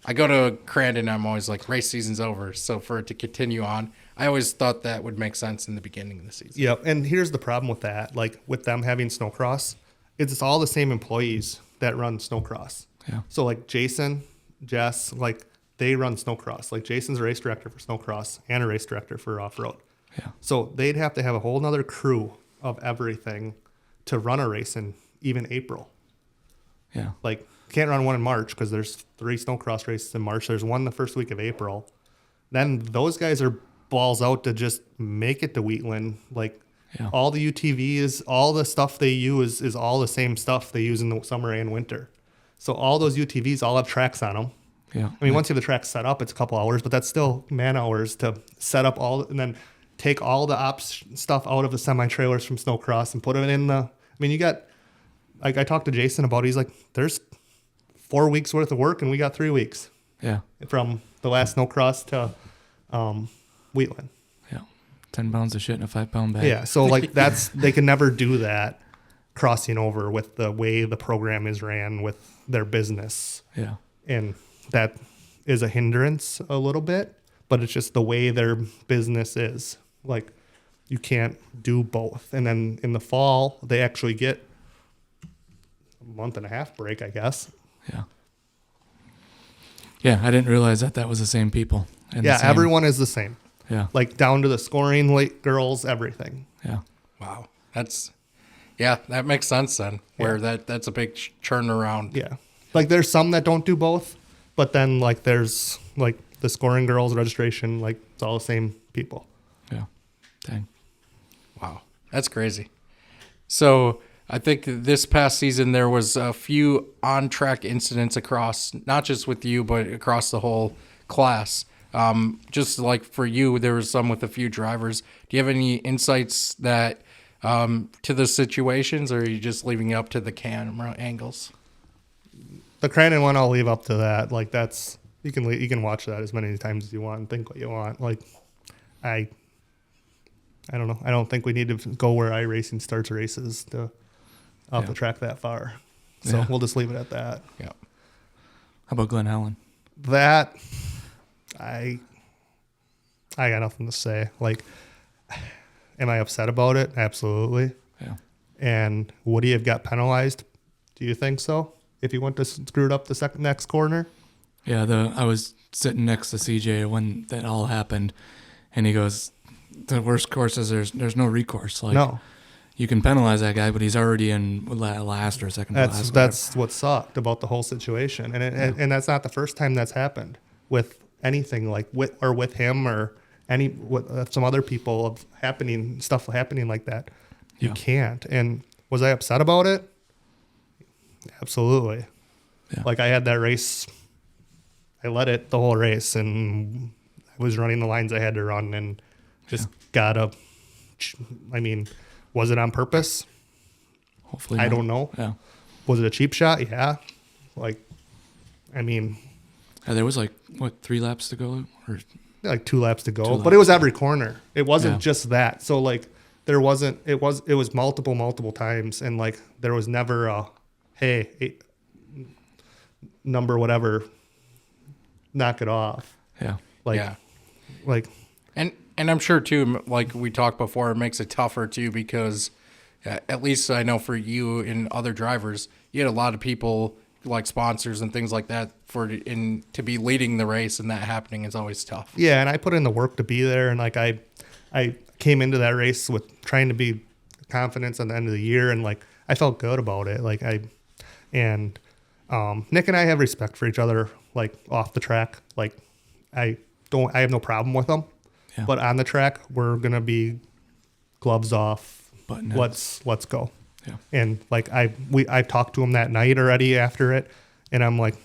I go to Crandon, I'm always like race season's over. So for it to continue on, I always thought that would make sense in the beginning of the season.
Yep. And here's the problem with that. Like with them having snowcross, it's all the same employees that run snowcross.
Yeah.
So like Jason, Jess, like they run snowcross. Like Jason's a race director for snowcross and a race director for off-road.
Yeah.
So they'd have to have a whole nother crew of everything to run a race in even April.
Yeah.
Like can't run one in March because there's 3 snowcross races in March. There's one the first week of April. Then those guys are balls out to just make it to Wheatland. Like
Yeah.
all the UTVs, all the stuff they use is all the same stuff they use in the summer and winter. So all those UTVs all have tracks on them.
Yeah.
I mean, once you have the track set up, it's a couple hours, but that's still man hours to set up all, and then take all the ops stuff out of the semi trailers from snowcross and put it in the. I mean, you got, like I talked to Jason about. He's like, there's 4 weeks worth of work, and we got 3 weeks
Yeah.
from the last snowcross to Wheatland.
Yeah. 10 pounds of shit in a 5-pound bag.
Yeah, so like that's they can never do that crossing over with the way the program is ran with their business.
Yeah.
And that is a hindrance a little bit, but it's just the way their business is. Like you can't do both. And then in the fall, they actually get a month and a half break, I guess.
Yeah. Yeah. I didn't realize that was the same people. And the
Yeah,
same-
everyone is the same.
Yeah.
Like down to the scoring, late girls, everything.
Yeah.
Wow. That makes sense then. Where that's a big turnaround.
Yeah. Like there's some that don't do both, but then like there's like the scoring girls registration, like it's all the same people.
Yeah. Dang.
Wow, that's crazy. So I think this past season there was a few on-track incidents across, not just with you, but across the whole class. Just like for you, there was some with a few drivers. Do you have any insights that to the situations, or are you just leaving it up to the camera angles?
The Crandon one, I'll leave up to that. Like that's you can watch that as many times as you want and think what you want. Like I don't know. I don't think we need to go where iRacing starts races to off the track that far. So we'll just leave it at that.
Yeah.
How about Glen Helen?
That I got nothing to say. Like, am I upset about it? Absolutely.
Yeah.
And would he have got penalized? Do you think so? If he went to screwed up the next corner?
Yeah, I was sitting next to CJ when that all happened, and he goes, "The worst course is there's no recourse. Like,
No.
you can penalize that guy, but he's already in last or second to last."
That's what sucked about the whole situation, and that's not the first time that's happened with anything like with him or some other people of stuff happening like that. You can't. And was I upset about it? Absolutely.
Yeah.
Like I had that race, I led it the whole race, and I was running the lines I had to run, and just I mean, was it on purpose?
Hopefully,
I
not.
don't know.
Yeah.
Was it a cheap shot? Yeah. Like, I mean,
There was 3 laps to go, or
like 2 laps to go,
2
but
laps.
it was every corner. It wasn't
Yeah.
just that. So like there wasn't, it was multiple times. And like, there was never a, hey, number, whatever, knock it off.
yeah,
Like,
Yeah.
like,
And I'm sure too, like we talked before, it makes it tougher too because at least I know for you and other drivers, you had a lot of people like sponsors and things like that to be leading the race, and that happening is always tough.
yeah. And I put in the work to be there. And like, I came into that race with trying to be confident at the end of the year. And like, I felt good about it. Like Nick and I have respect for each other, like off the track. Like I have no problem with them.
Yeah.
But on the track, we're gonna be gloves off.
Button heads.
Let's go.
Yeah.
And like I talked to him that night already after it, and I'm like,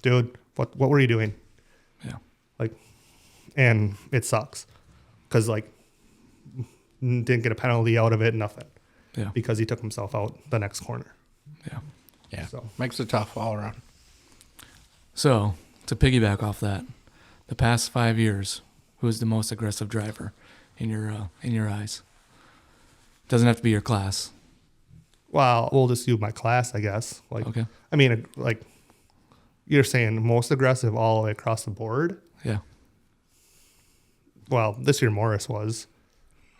dude, what were you doing?
Yeah.
Like, and it sucks because like didn't get a penalty out of it, nothing.
Yeah.
Because he took himself out the next corner.
Yeah.
Yeah.
So.
Makes it tough all around.
So to piggyback off that, the past 5 years, who's the most aggressive driver in your eyes? Doesn't have to be your class.
Well, we'll just do my class, I guess. Like,
Okay.
I mean, like you're saying most aggressive all the way across the board.
Yeah.
well, this year Morris was.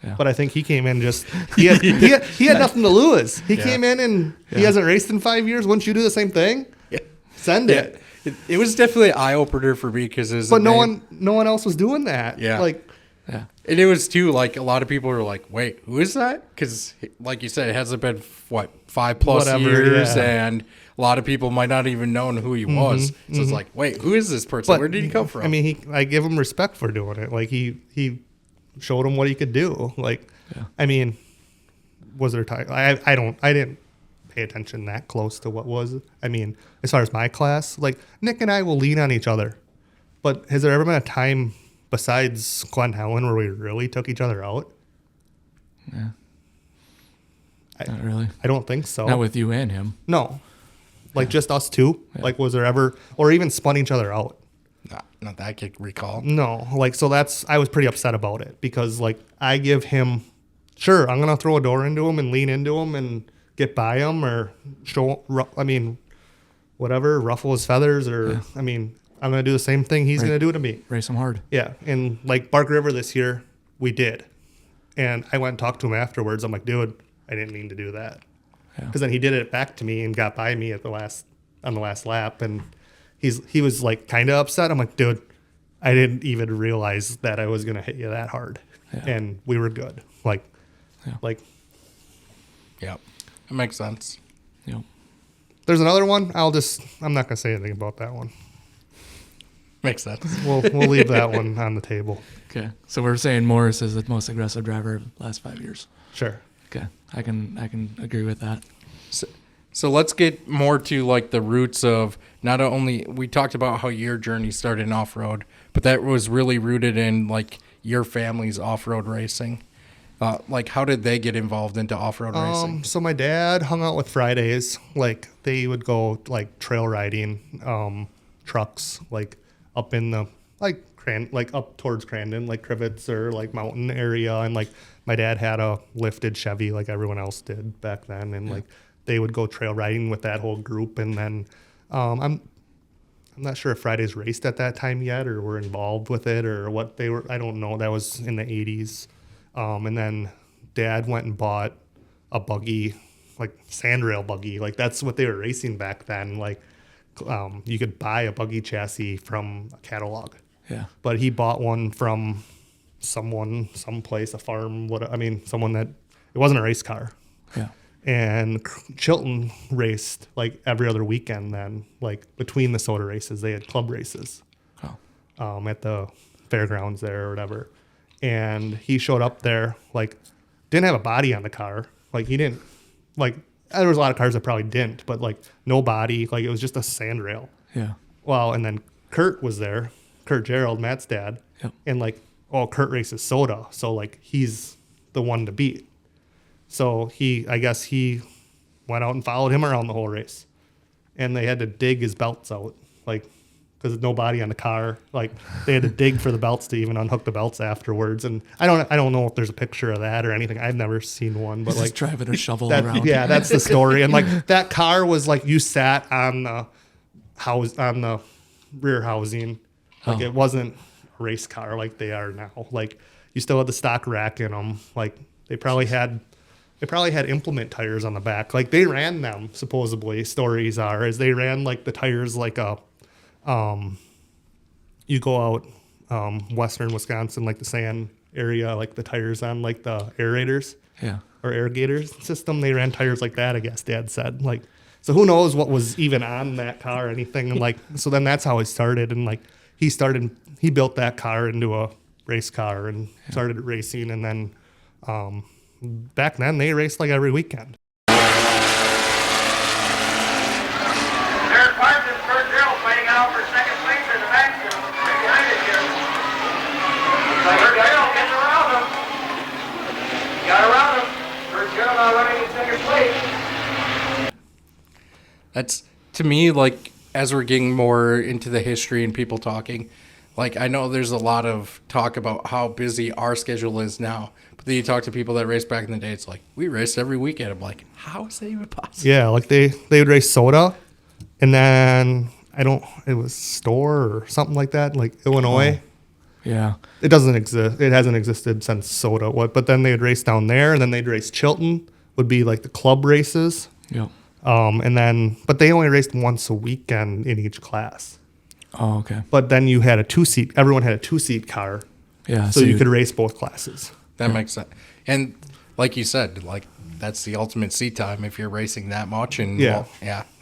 Yeah.
But I think he came in he had nothing to lose. He came in and he hasn't raced in 5 years. Wouldn't you do the same thing?
Yeah.
Send it.
It was definitely an eye opener for me because
no one else was doing that.
Yeah.
Like,
Yeah.
and it was too like a lot of people were like, "Wait, who is that?" Because like you said, it hasn't been 5+ years, and a lot of people might not even known who he was. So it's like, wait, who is this person? Where did he come from?
I mean, I give him respect for doing it. Like he showed him what he could do. Like, I mean, was there time? I didn't pay attention that close to what was. I mean, as far as my class, like Nick and I will lean on each other, but has there ever been a time besides Glen Helen where we really took each other out?
Yeah. Not really.
I don't think so.
Not with you and him.
No. Like just us two? Yeah. Like was there ever, or even spun each other out?
Not that I can recall.
No. Like, so I was pretty upset about it because like I give him, sure, I'm going to throw a door into him and lean into him and get by him or whatever, ruffle his feathers or, I mean, I'm going to do the same thing he's going to do to me.
Race him hard.
Yeah. And like Bark River this year, we did. And I went and talked to him afterwards. I'm like, dude, I didn't mean to do that. Because then he did it back to me and got by me on the last lap. And he was like kind of upset. I'm like, dude, I didn't even realize that I was going to hit you that hard. Yeah. And we were good.
Yep. That makes sense.
Yep.
There's another one. I'm not going to say anything about that one.
Makes sense.
We'll leave that one on the table.
Okay. So we're saying Morris is the most aggressive driver of the last 5 years.
Sure.
Okay. I can agree with that.
So let's get more to like the roots of not only we talked about how your journey started in off-road, but that was really rooted in like your family's off-road racing. Like how did they get involved into off-road racing?
So my dad hung out with Fridays. Like they would go like trail riding, trucks, like up in the like up towards Crandon, like Crivets or like mountain area. And like my dad had a lifted Chevy like everyone else did back then. And like they would go trail riding with that whole group. And then I'm not sure if Fridays raced at that time yet or were involved with it or what they were. I don't know. That was in the 80s. And then Dad went and bought a buggy, like sandrail buggy. Like that's what they were racing back then. Like you could buy a buggy chassis from a catalog.
Yeah.
But he bought one from someplace, a farm. Someone that it wasn't a race car.
Yeah.
And Chilton raced like every other weekend. Then, like between the soda races, they had club races. Oh. At the fairgrounds there or whatever. And he showed up there, like didn't have a body on the car. Like he didn't, like there was a lot of cars that probably didn't, but like no body. Like it was just a sandrail.
Yeah.
Well, and then Kurt was there. Kurt Gerald, Matt's dad.
Yep.
And like, Kurt races soda. So like he's the one to beat. So I guess he went out and followed him around the whole race. And they had to dig his belts out. Like, because there's no body on the car. Like they had to dig for the belts to even unhook the belts afterwards. And I don't know if there's a picture of that or anything. I've never seen one, but like
driving a shovel around.
Yeah, that's the story. And like that car was like you sat on the rear housing. Like it wasn't a race car like they are now. Like you still had the stock rack in them. Like they probably had implement tires on the back. Like they ran them supposedly. Stories are as they ran like the tires like a you go out western Wisconsin like the sand area, like the tires on like the aerators.
Yeah.
Or irrigators system. They ran tires like that, I guess Dad said. Like so who knows what was even on that car or anything. And like so then that's how it started. And like he built that car into a race car and started racing. And then back then they raced like every weekend.
There's Parsons Pro-spec fighting out for second place in the back here, right behind it here. Pro-spec gets around him. Got around him. Pro-spec now running in second place.
That's, to me, like, as we're getting more into the history and people talking, like, I know there's a lot of talk about how busy our schedule is now. But then you talk to people that raced back in the day, it's like, we raced every weekend. I'm like, how is that even possible?
Yeah, like they would race soda, and then it was Store or something like that, like Illinois.
Yeah.
It doesn't exist. It hasn't existed since Soda. But then they'd race down there, and then they'd race Chilton. Would be like the club races.
Yep.
But they only raced once a weekend in each class.
Oh, okay.
But then you had a 2-seat. Everyone had a 2-seat car,
Yeah.
so you could race both classes.
That makes sense. And like you said, like that's the ultimate seat time if you're racing that much. And
Yeah.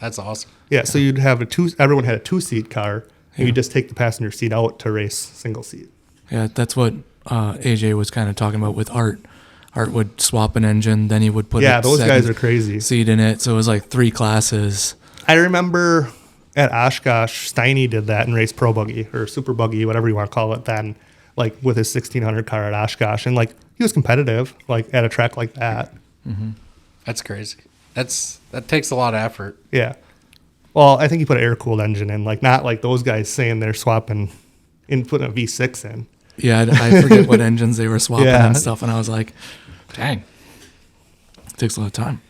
that's awesome.
Yeah, so you'd have everyone had a 2-seat car, and you just take the passenger seat out to race single seat.
Yeah, that's what AJ was kind of talking about with Art. Art would swap an engine, then he would put
Yeah,
a
those
second
guys are crazy.
seat in it. So it was like 3 classes.
I remember at Oshkosh, Steiny did that and raced Pro Buggy or Super Buggy, whatever you want to call it then, like with his 1600 car at Oshkosh. And like he was competitive, like at a track like that.
That's crazy. That takes a lot of effort.
Yeah. Well, I think he put an air-cooled engine in, like not like those guys saying they're swapping and putting a V6 in.
Yeah, I forget what engines they were swapping
Yeah.
and stuff. And I was like, dang, it takes a lot of time.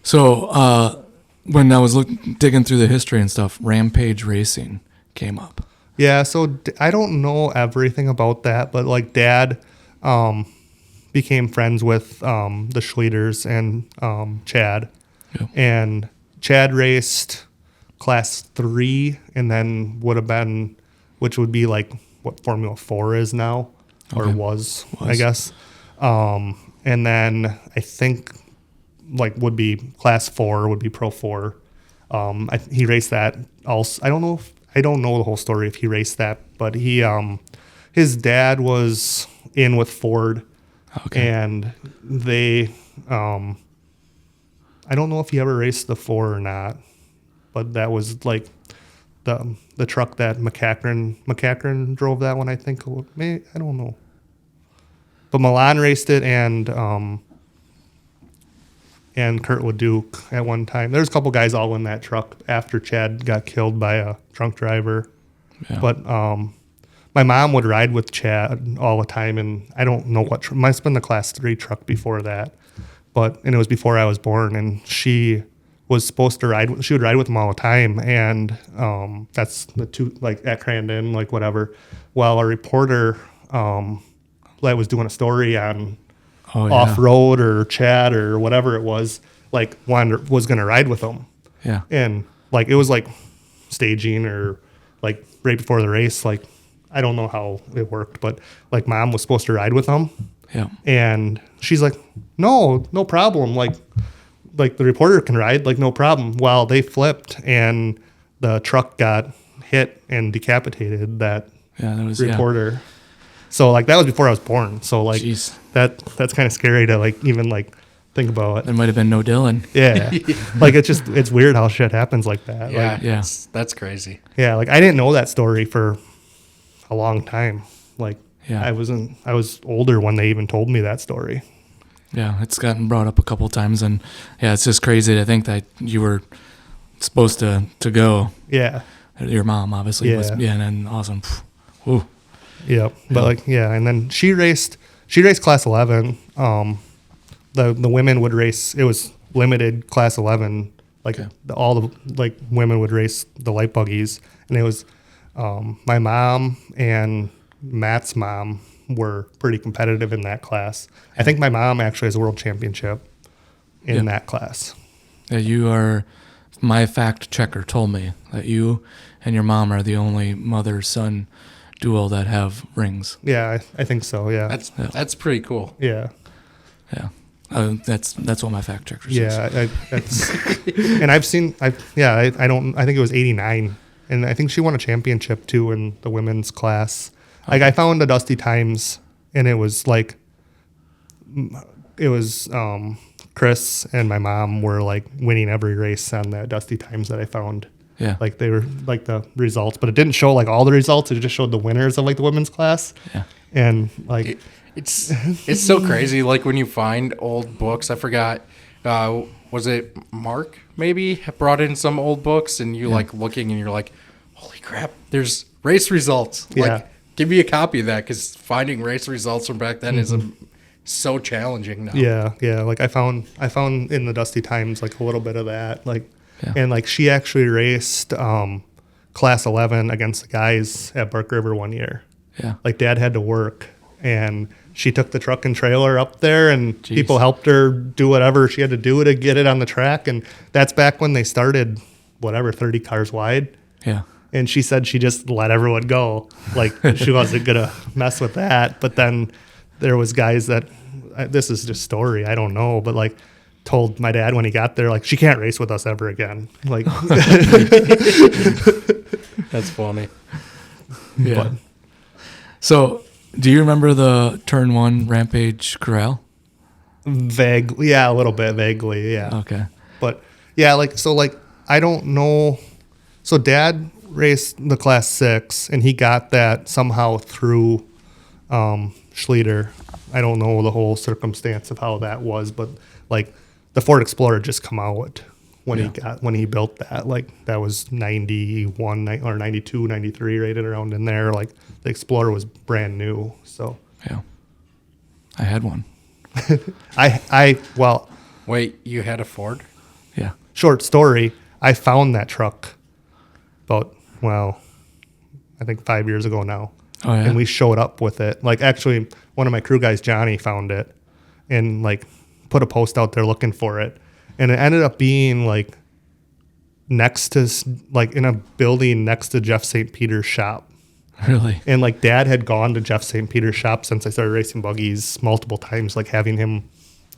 So when I was digging through the history and stuff, Rampage Racing came up.
Yeah, so I don't know everything about that, but like Dad became friends with the Schleiters and Chad.
Yep.
And Chad raced class 3 and then would have been, which would be like what Formula 4 is now, or
Okay.
was, I guess. And then I think like would be class 4 would be Pro 4. He raced that also. I don't know the whole story if he raced that, but he his dad was in with Ford.
Okay.
And they I don't know if he ever raced the 4 or not, but that was like the truck that McCachran drove that one, I think. Maybe, I don't know. But Milan raced it and Kurtwood Duke at one time. There's a couple guys all in that truck after Chad got killed by a drunk driver.
Yeah.
But my mom would ride with Chad all the time, and I don't know what must have been the class 3 truck before that. And it was before I was born, and she was supposed to ride. She would ride with him all the time, and that's the two, like at Crandon, like whatever. Well, a reporter that was doing a story on off road or Chad or whatever it was, like was going to ride with him.
Yeah.
And like it was like staging or like right before the race. Like I don't know how it worked, but like Mom was supposed to ride with him.
Yeah.
And she's like, no problem. Like the reporter can ride, like no problem. Well, they flipped and the truck got hit and decapitated that reporter. Yeah. So like that was before I was born. So like
Jeez.
that's kind of scary to like even like think about.
There might have been no Dylan.
Yeah. Like it's weird how shit happens like that.
Yeah.
Like,
Yeah.
That's crazy.
yeah. Like I didn't know that story for a long time. Like
Yeah.
I was older when they even told me that story.
Yeah, it's gotten brought up a couple times, and yeah, it's just crazy to think that you were supposed to go.
Yeah.
Your mom obviously was.
Yeah.
Yeah, and then awesome. Ooh.
Yep. But like and then she raced class 11. The women would race. It was limited class 11. Like all the like women would race the light buggies, and it was my mom and Matt's mom were pretty competitive in that class. I think my mom actually has a world championship in that class.
Yeah, you are. My fact checker told me that you and your mom are the only mother-son duo that have rings.
Yeah, I think so. Yeah.
That's pretty cool.
Yeah.
Yeah. That's what my fact checker says.
Yeah, that's and I think it was 89, and I think she won a championship too in the women's class. Like I found the Dusty Times, and it was Chris and my mom were like winning every race on that Dusty Times that I found.
Yeah.
Like they were like the results, but it didn't show like all the results. It just showed the winners of like the women's class.
Yeah.
And like
it's so crazy. Like when you find old books, I forgot. Was it Mark maybe brought in some old books, and you like looking, and you're like, holy crap! There's race results.
Yeah.
Like, give me a copy of that, because finding race results from back then is so challenging now.
Yeah, yeah. Like I found in the Dusty Times like a little bit of that. Like, and like she actually raced class 11 against the guys at Burke River one year.
Yeah.
Like Dad had to work, and she took the truck and trailer up there, and
Jeez.
people helped her do whatever she had to do to get it on the track. And that's back when they started, 30 cars wide.
Yeah.
And she said she just let everyone go. Like she wasn't going to mess with that. But then there was guys that, this is just story, I don't know, but like told my dad when he got there, like, she can't race with us ever again. Like,
That's funny.
Yeah.
But-
So, do you remember the turn 1 Rampage Corral?
vaguely, yeah, a little bit vaguely. Yeah.
Okay.
But yeah, I don't know. So Dad raced the Class 6, and he got that somehow through Schleter. I don't know the whole circumstance of how that was, but like the Ford Explorer just come out when he built that. Like that was 91 or 92, 93, right around in there. Like the Explorer was brand new. So
Yeah. I had one.
well,
Wait, you had a Ford?
Yeah.
short story, I found that truck about, I think 5 years ago now.
Oh, yeah?
And we showed up with it. Like, actually, one of my crew guys, Johnny, found it and, like, put a post out there looking for it. And it ended up being, like, next to, like, in a building next to Jeff St. Peter's shop.
Really?
And, like, Dad had gone to Jeff St. Peter's shop since I started racing buggies multiple times, like, having him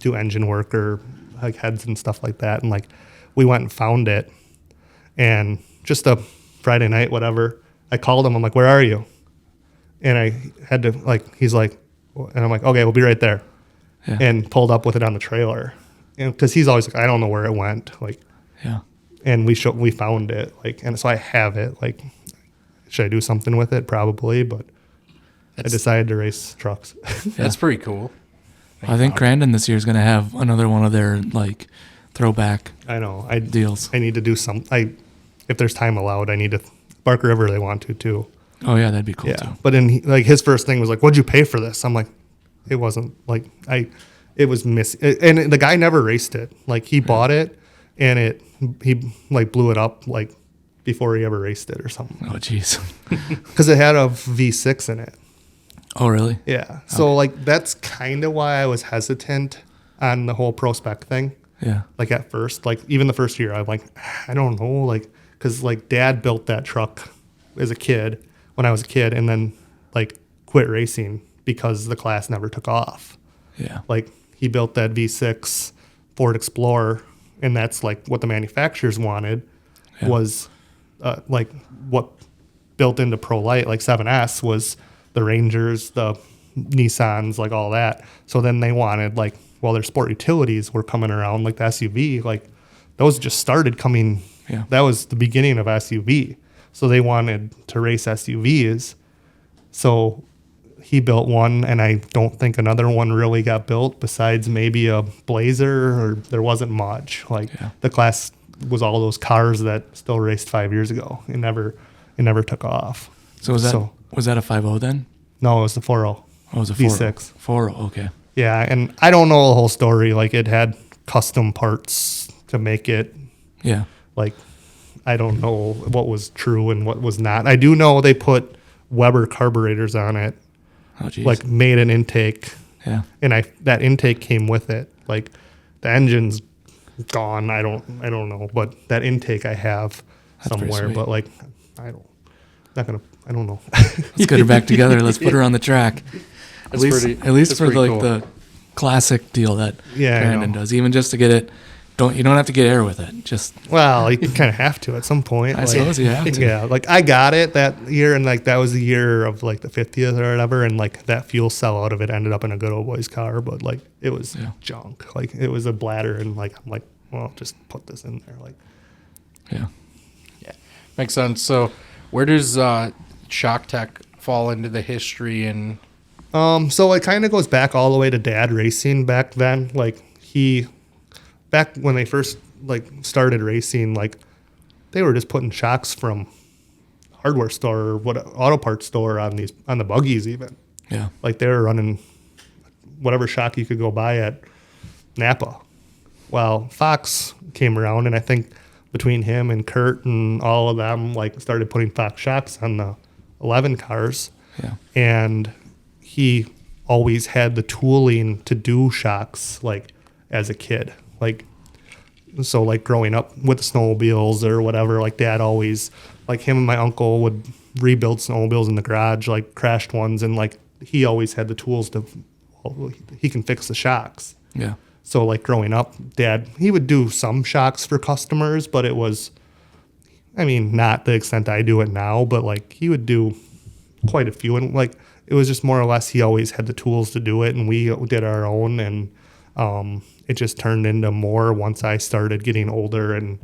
do engine work or, like, heads and stuff like that. And, like, we went and found it. And just a Friday night, whatever, I called him. I'm like, where are you? And I had to, like, he's like, and I'm like, okay, we'll be right there.
Yeah.
And pulled up with it on the trailer. And because he's always like, I don't know where it went. Like,
Yeah.
and we found it. Like, and so I have it. Like, should I do something with it? Probably, but I decided to race trucks.
That's pretty cool.
I think Crandon this year is going to have another one of their, like, throwback
I know.
deals.
I need to do some. If there's time allowed, I need to. Bark River, they want to too.
Oh, yeah, that'd be cool,
Yeah,
too.
but like his first thing was like, "What'd you pay for this?" I'm like, "It wasn't like it was missing." And the guy never raced it. Like he bought it, and he like blew it up like before he ever raced it or something.
Oh, jeez.
Because it had a V6 in it.
Oh, really?
Yeah. So like that's kind of why I was hesitant on the whole Pro-spec thing.
Yeah.
Like at first, like even the first year, I'm like, I don't know, like because like Dad built that truck as a kid when I was a kid, and then like quit racing because the class never took off.
Yeah.
Like he built that V6 Ford Explorer, and that's like what the manufacturers wanted was like what built into Pro Light, like 7S was the Rangers, the Nissans, like all that. So then they wanted like, well, their sport utilities were coming around, like the SUV, like those just started coming.
Yeah.
That was the beginning of SUV. So they wanted to race SUVs. So he built one, and I don't think another one really got built besides maybe a Blazer, or there wasn't much. Like the class was all those cars that still raced 5 years ago. It never took off.
So was that a 5.0 then?
No, it was the 4.0.
Oh, it was a
V6.
4.0, okay.
Yeah, and I don't know the whole story. Like it had custom parts to make it.
Yeah.
Like I don't know what was true and what was not. I do know they put Weber carburetors on it.
Oh, geez.
Like made an intake.
Yeah.
And that intake came with it. Like the engine's gone. I don't know, but that intake I have
That's pretty
somewhere.
sweet.
But like I don't know.
Let's get her back together. Let's put her on the track.
That's
at least
that's
for
pretty
like
cool.
the classic deal that
Yeah, I
Brandon
know.
does. Even just to get it, you don't have to get air with it. Just
Well, you kind of have to at some point.
I suppose you have to.
Yeah, like I got it that year, and like that was the year of like the 50th or whatever, and like that fuel cell out of it ended up in a good old boy's car, but like it was junk. Like it was a bladder, and like I'm like, well, just put this in there. Like
yeah.
Makes sense. So where does Shock Tech fall into the history and
so it kind of goes back all the way to Dad racing back then. Like back when they first like started racing, like they were just putting shocks from hardware store or auto parts store on the buggies even.
Yeah.
Like they were running whatever shock you could go buy at Napa. Well, Fox came around, and I think between him and Kurt and all of them, like started putting Fox shocks on the 11 cars.
Yeah.
And he always had the tooling to do shocks, like, as a kid. Like, so, like, growing up with the snowmobiles or whatever, like, Dad always, like, him and my uncle would rebuild snowmobiles in the garage, like, crashed ones, and, like, he always had the tools to, well, he can fix the shocks.
Yeah.
So, like, growing up, Dad, he would do some shocks for customers, but it was, I mean, not the extent I do it now, but, like, he would do quite a few. And, like, it was just more or less he always had the tools to do it, and we did our own. And it just turned into more once I started getting older and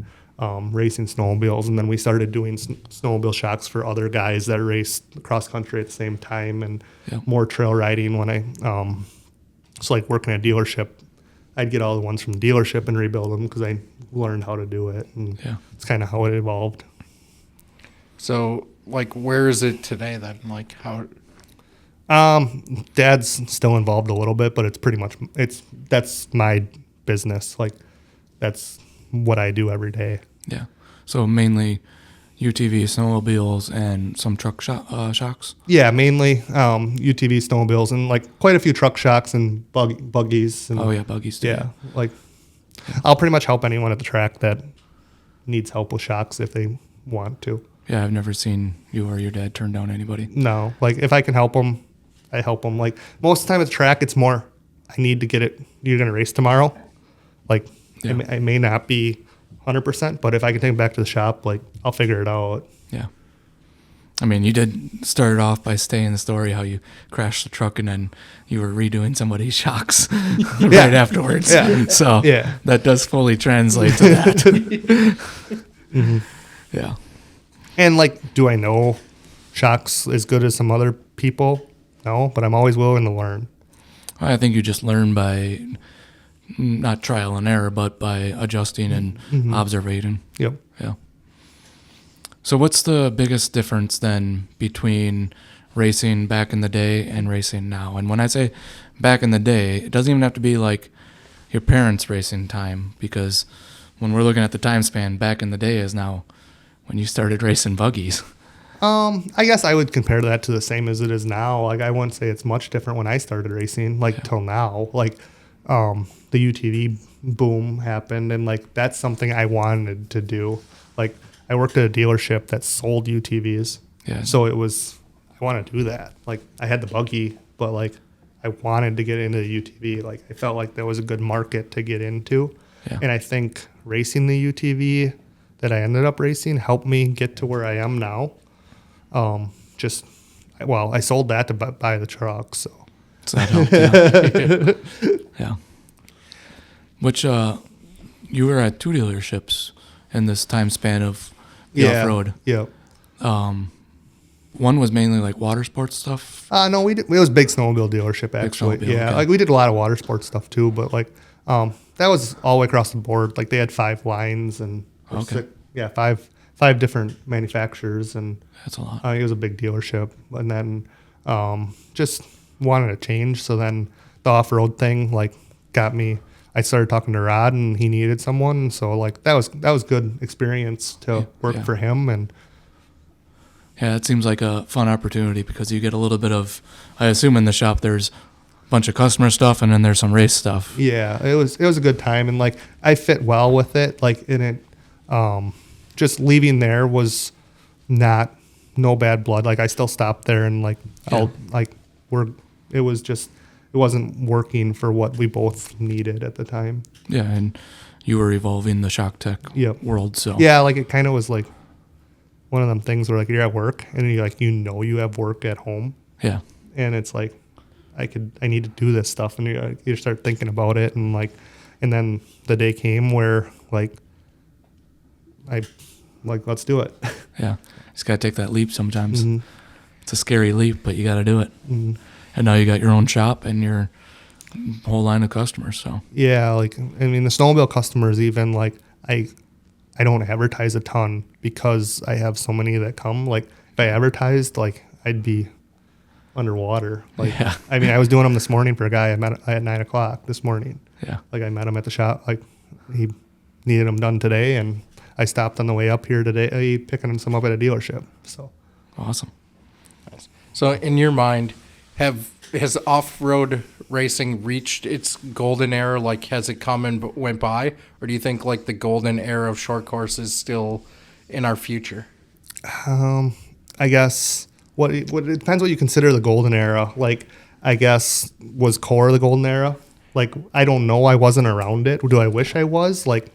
racing snowmobiles. And then we started doing snowmobile shocks for other guys that raced cross country at the same time, and more trail riding when I, so, like, working at a dealership, I'd get all the ones from the dealership and rebuild them because I learned how to do it. And it's kind of how it evolved.
So, like, where is it today then? Like, how?
Dad's still involved a little bit, but it's pretty much, that's my business. Like, that's what I do every day.
Yeah. So mainly UTV snowmobiles and some truck shocks.
Yeah, mainly UTV snowmobiles and, like, quite a few truck shocks and buggies. And,
Oh yeah, buggies too.
yeah, like, I'll pretty much help anyone at the track that needs help with shocks if they want to.
Yeah, I've never seen you or your dad turn down anybody.
No, like, if I can help them, I help them. Like, most of the time at the track, it's more, I need to get it. You're going to race tomorrow. Like, I may not be 100%, but if I can take it back to the shop, like, I'll figure it out.
Yeah. I mean, you did start it off by saying the story how you crashed the truck and then you were redoing somebody's shocks right afterwards.
Yeah.
So
Yeah.
that does fully translate to that.
Mm-hmm.
Yeah.
And, like, do I know shocks as good as some other people? No, but I'm always willing to learn.
I think you just learn by not trial and error, but by adjusting and observing.
Yep.
Yeah. So what's the biggest difference then between racing back in the day and racing now? And when I say back in the day, it doesn't even have to be like your parents' racing time, because when we're looking at the time span, back in the day is now when you started racing buggies.
I guess I would compare that to the same as it is now. Like, I wouldn't say it's much different when I started racing, like, till now. Like, the UTV boom happened, and, like, that's something I wanted to do. Like, I worked at a dealership that sold UTVs.
Yeah.
So it was, I want to do that. Like, I had the buggy, but, like, I wanted to get into the UTV. Like, I felt like there was a good market to get into.
Yeah.
And I think racing the UTV that I ended up racing helped me get to where I am now. I sold that to buy the truck, so.
So that helped, yeah. Yeah. Which, you were at 2 dealerships in this time span of the off-road.
Yeah.
One was mainly like water sports stuff.
No, it was a big snowmobile dealership, actually.
snowmobile,
Yeah,
okay.
like, we did a lot of water sports stuff too, but, like, that was all the way across the board. Like, they had 5 lines and
Okay.
five different manufacturers, and
That's a lot.
it was a big dealership. And then just wanted to change, so then the off-road thing, like, got me. I started talking to Rod, and he needed someone, so, like, that was good experience to work for him. And
Yeah, it seems like a fun opportunity because you get a little bit of, I assume in the shop there's a bunch of customer stuff and then there's some race stuff.
yeah, it was a good time, and, like, I fit well with it. Like, in it, just leaving there was no bad blood. Like, I still stopped there, and, like, it wasn't working for what we both needed at the time.
Yeah, and you were evolving the shock tech world, so.
Yeah, like, it kind of was like one of them things where, like, you're at work and you're like, you have work at home,
Yeah.
and it's like, I need to do this stuff, and you start thinking about it, and, like, and then the day came where, like, let's do it.
Yeah. Just got to take that leap sometimes. It's a scary leap, but you got to do it. And now you got your own shop and your whole line of customers, so.
Yeah, like, I mean, the snowmobile customers, even, like, I don't advertise a ton because I have so many that come. Like, if I advertised, like, I'd be underwater. Like,
Yeah.
I mean, I was doing them this morning for a guy I met at 9:00 this morning.
Yeah.
Like, I met him at the shop. Like, he needed them done today, and I stopped on the way up here today, picking some up at a dealership. So.
Awesome.
So, in your mind, has off-road racing reached its golden era? Like, has it come and went by, or do you think like the golden era of short course is still in our future?
I guess it depends what you consider the golden era. Like, I guess was core the golden era. Like, I don't know. I wasn't around it. Do I wish I was? Like,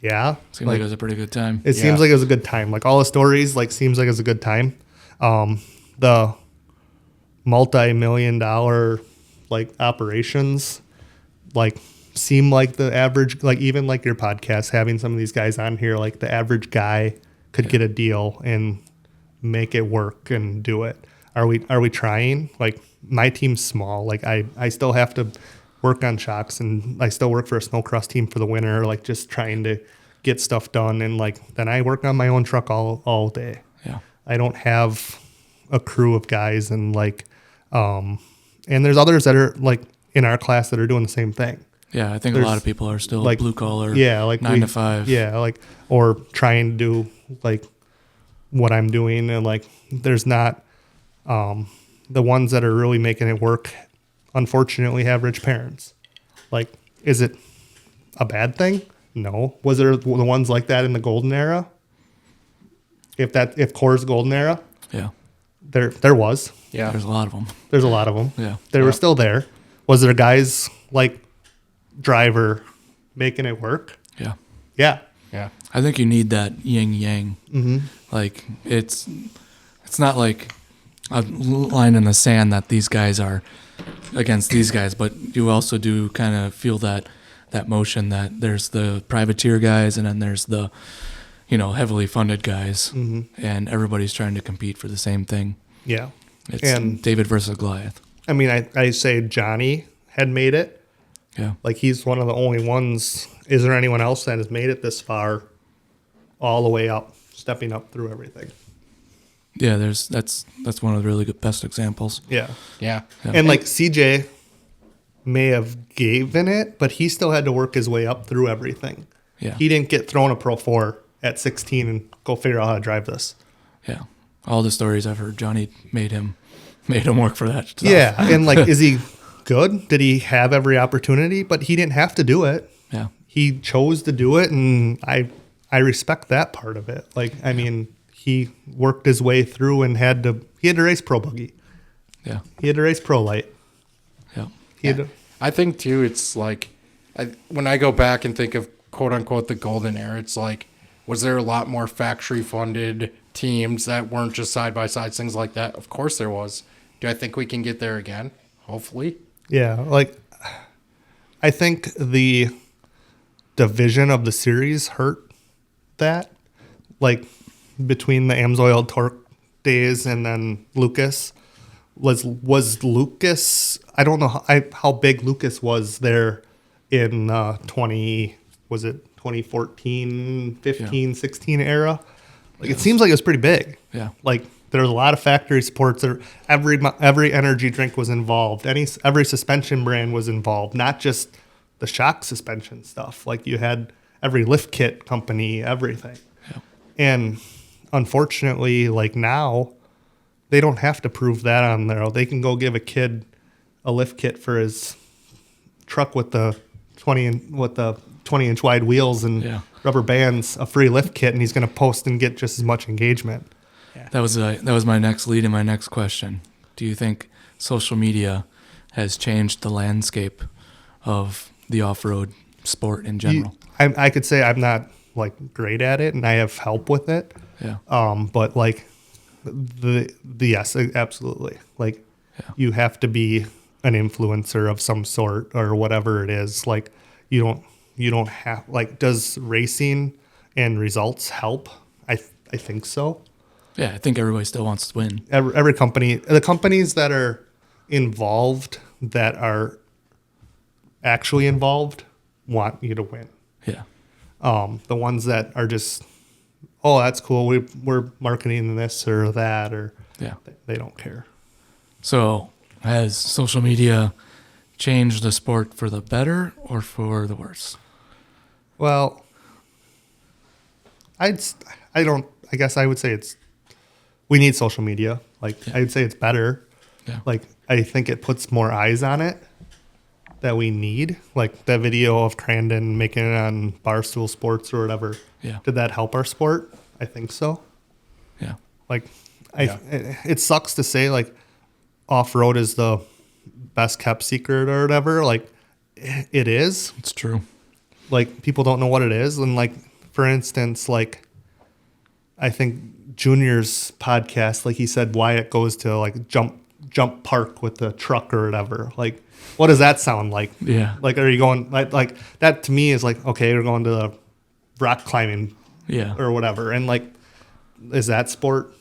yeah.
Seemed like it was a pretty good time.
It seems like it was a good time. Like all the stories, like seems like it was a good time. The multi-million-dollar like operations, like seem like the average. Like even like your podcast, having some of these guys on here, like the average guy could get a deal and make it work and do it. Are we trying? Like my team's small. Like I still have to work on shocks, and I still work for a snowcross team for the winter, like just trying to get stuff done. And like, then I work on my own truck all day.
Yeah.
I don't have a crew of guys, and like, and there's others that are like in our class that are doing the same thing.
Yeah. I think a lot of people are still
like
blue collar.
Yeah. Like
9 to 5.
Yeah. Like, or trying to do like what I'm doing. And like, there's not, the ones that are really making it work, unfortunately, have rich parents. Like, is it a bad thing? No. Was there the ones like that in the golden era? If Core's golden era,
Yeah.
there was.
Yeah.
There's a lot of them.
There's a lot of them.
Yeah.
They were still there. Was there guys like Driver making it work?
Yeah.
Yeah.
Yeah.
I think you need that yin yang. Mm-hmm. Like it's not like a line in the sand that these guys are against these guys, but you also do kind of feel that motion that there's the privateer guys and then there's the, heavily funded guys, and everybody's trying to compete for the same thing.
Yeah.
It's
And
David versus Goliath.
I mean, I say Johnny had made it.
Yeah.
Like he's one of the only ones. Is there anyone else that has made it this far, all the way up, stepping up through everything?
Yeah, that's one of the really good best examples.
Yeah.
Yeah.
And like CJ may have given it, but he still had to work his way up through everything.
Yeah.
He didn't get thrown a Pro 4 at 16 and go figure out how to drive this.
Yeah. All the stories I've heard, Johnny made him work for that stuff.
Yeah. And like, is he good? Did he have every opportunity? But he didn't have to do it.
Yeah.
He chose to do it, and I respect that part of it. Like, I mean, he worked his way through and had to race Pro Buggy.
Yeah.
He had to race Pro Light.
Yeah.
He had to,
I think too, it's like when I go back and think of quote unquote the golden era, it's like, was there a lot more factory funded teams that weren't just side by sides, things like that? Of course there was. Do I think we can get there again? Hopefully.
yeah, like I think the division of the series hurt that. Like between the Amsoil Torque days and then Lucas. Was Lucas? I don't know how big Lucas was there in 2014, 15, 16 era. Like it seems like it was pretty big.
Yeah.
Like there was a lot of factory sports. Every energy drink was involved. Every suspension brand was involved. Not just the shock suspension stuff. Like you had every lift kit company, everything.
Yeah.
And unfortunately, like now, they don't have to prove that on there. They can go give a kid a lift kit for his truck with the 20-inch wide wheels and rubber bands, a free lift kit, and he's going to post and get just as much engagement.
Yeah. That was my next lead and my next question. Do you think social media has changed the landscape of the off-road sport in general?
I could say I'm not like great at it, and I have help with it.
Yeah.
But like the yes, absolutely. Like you have to be an influencer of some sort or whatever it is. Like you don't have, like, does racing and results help? I think so.
Yeah, I think everybody still wants to win.
Every company, the companies that are involved, that are actually involved, want you to win.
Yeah.
The ones that are just, oh, that's cool, we're marketing this or that, or they don't care.
So has social media changed the sport for the better or for the worse?
Well, I guess I would say it's we need social media. Like I'd say it's better.
Yeah.
Like I think it puts more eyes on it that we need. Like that video of Crandon making it on Barstool Sports or whatever.
Yeah.
Did that help our sport? I think so.
Yeah.
Like it sucks to say like off-road is the best kept secret or whatever. Like it is.
It's true.
Like people don't know what it is. And like, for instance, like I think Junior's podcast, like he said, Wyatt goes to like jump park with the truck or whatever. Like, what does that sound like?
Yeah.
Like, are you going like that to me is like, okay, we're going to the rock climbing
Yeah.
or whatever. And like, is that sport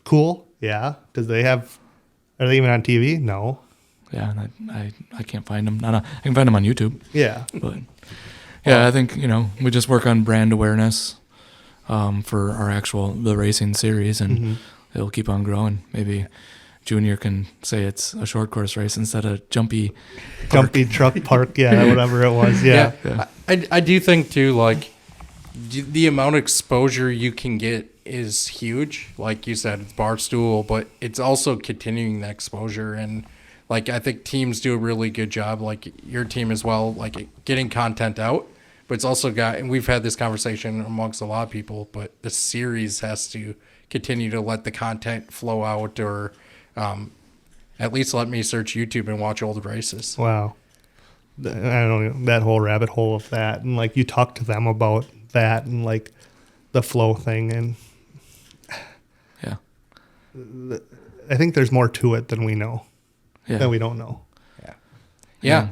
cool? Yeah. Are they even on TV? No.
Yeah. And I can't find them. I can find them on YouTube.
Yeah.
But yeah, I think, we just work on brand awareness for the racing series, and it'll keep on growing. Maybe Junior can say it's a short course race instead of jumpy
truck park. Yeah. Whatever it was. Yeah.
I do think too, like the amount of exposure you can get is huge. Like you said, it's Barstool, but it's also continuing the exposure. And like, I think teams do a really good job, like your team as well, like getting content out. But it's also and we've had this conversation amongst a lot of people, but the series has to continue to let the content flow out, or at least let me search YouTube and watch old races.
Wow. I don't know, that whole rabbit hole of that. And like you talk to them about that and like the flow thing. And
Yeah.
I think there's more to it than we know,
Yeah.
that we don't know.
Yeah.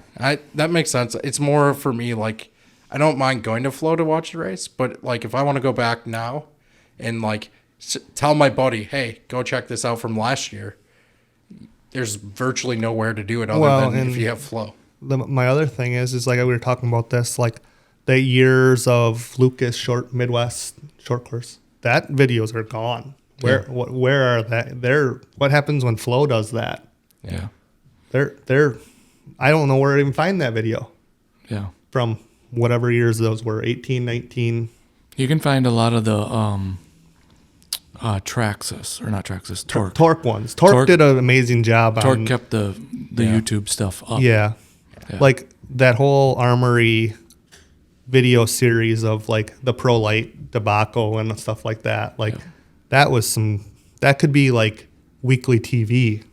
That makes sense. It's more for me, like, I don't mind going to Flow to watch the race, but like if I want to go back now and like tell my buddy, hey, go check this out from last year, there's virtually nowhere to do it other than if you have Flow.
My other thing is like we were talking about this, like the years of Lucas Midwest short course, that videos are gone. Where are that? What happens when Flow does that?
Yeah.
I don't know where to even find that video
Yeah.
from whatever years those were, 18, 19.
You can find a lot of the Traxxas, or not Traxxas, Torque.
Torque ones. Torque did an amazing job.
Torque kept the YouTube stuff up.
Yeah. Like that whole Armory video series of like the Pro Light debacle and stuff like that. Like that could be like weekly TV.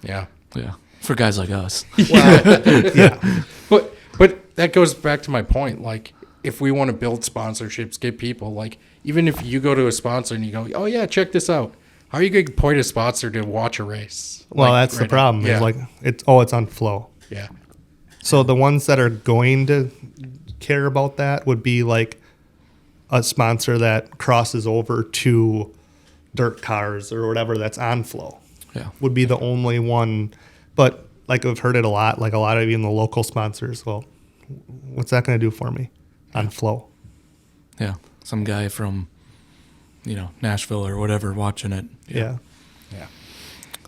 Yeah.
Yeah. For guys like us.
Yeah.
But that goes back to my point. Like, if we want to build sponsorships, get people, like, even if you go to a sponsor and you go, oh, yeah, check this out. How are you going to point a sponsor to watch a race?
Well,
like,
that's the problem.
Yeah.
Is like it's on Flow.
Yeah.
So the ones that are going to care about that would be like a sponsor that crosses over to dirt cars or whatever that's on Flow.
Yeah.
Would be the only one. But like I've heard it a lot, like a lot of even the local sponsors. Well, what's that going to do for me on Flow?
Yeah. Some guy from, Nashville or whatever watching it.
Yeah.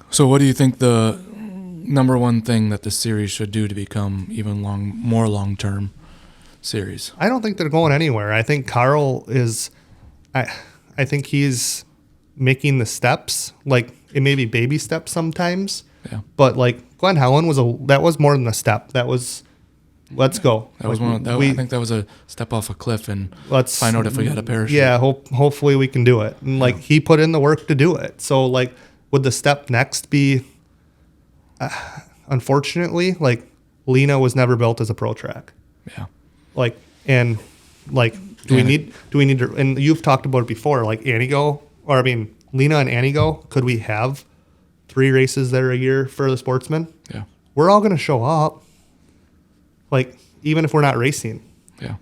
So what do you think the number one thing that the series should do to become even more long-term series?
I don't think they're going anywhere. I think Carl is, I think he's making the steps. Like it may be baby steps sometimes.
Yeah.
But like Glen Helen that was more than a step. That was, let's go.
That was I think that was a step off a cliff and
let's
find out if we got a parachute.
Yeah. Hopefully we can do it. And like he put in the work to do it. So like, would the step next be, unfortunately, like Lena was never built as a pro track.
Yeah.
Like, and like, do we need to, and you've talked about it before, like Lena and Anigo, could we have 3 races there a year for the sportsmen?
Yeah.
We're all going to show up. Like, even if we're not racing,
Yeah.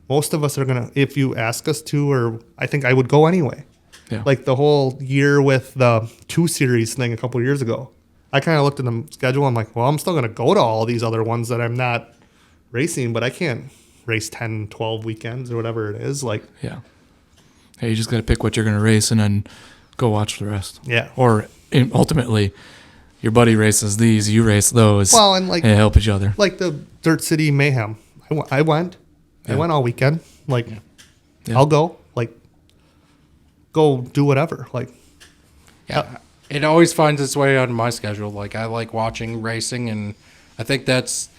most of us are going to, if you ask us to, or I think I would go anyway.
Yeah.
Like the whole year with the 2 series thing a couple of years ago, I kind of looked at the schedule. I'm like, well, I'm still going to go to all these other ones that I'm not racing, but I can't race 10, 12 weekends or whatever it is. Like,
Yeah. Hey, you just got to pick what you're going to race and then go watch the rest.
Yeah.
Or ultimately, your buddy races these, you race those.
Well, and like,
help each other.
like the Dirt City Mayhem. I went all weekend. Like,
Yeah.
I'll go. Like, go do whatever. Like,
Yeah, it always finds its way on my schedule. Like I like watching racing, and I think that's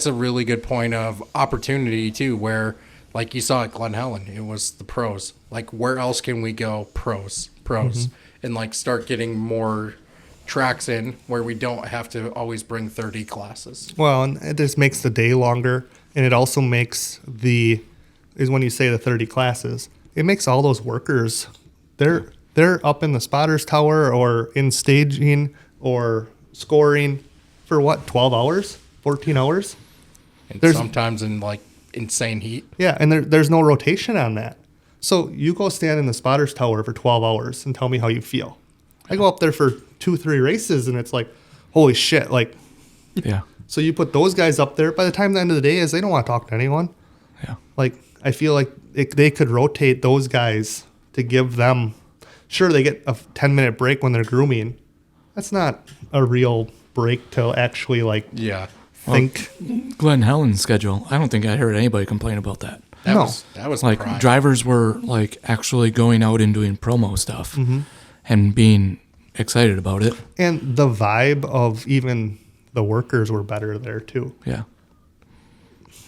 a really good point of opportunity too. Where like you saw at Glen Helen, it was the pros. Like where else can we go? Pros, and like start getting more tracks in where we don't have to always bring 30 classes.
Well, and it just makes the day longer, and it also makes is when you say the 30 classes, it makes all those workers, they're up in the spotters tower or in staging or scoring for what, 12 hours, 14 hours?
And sometimes in like insane heat.
Yeah, and there's no rotation on that. So you go stand in the spotters tower for 12 hours and tell me how you feel. I go up there for 2-3 races and it's like, holy shit, like,
Yeah.
so you put those guys up there. By the time the end of the day is, they don't want to talk to anyone.
Yeah.
Like, I feel like they could rotate those guys to give them, sure, they get a 10-minute break when they're grooming. That's not a real break to actually, like,
Yeah.
think.
Glen Helen's schedule, I don't think I heard anybody complain about that.
That was
Like
prime.
drivers were like actually going out and doing promo stuff and being excited about it.
And the vibe of even the workers were better there, too.
Yeah.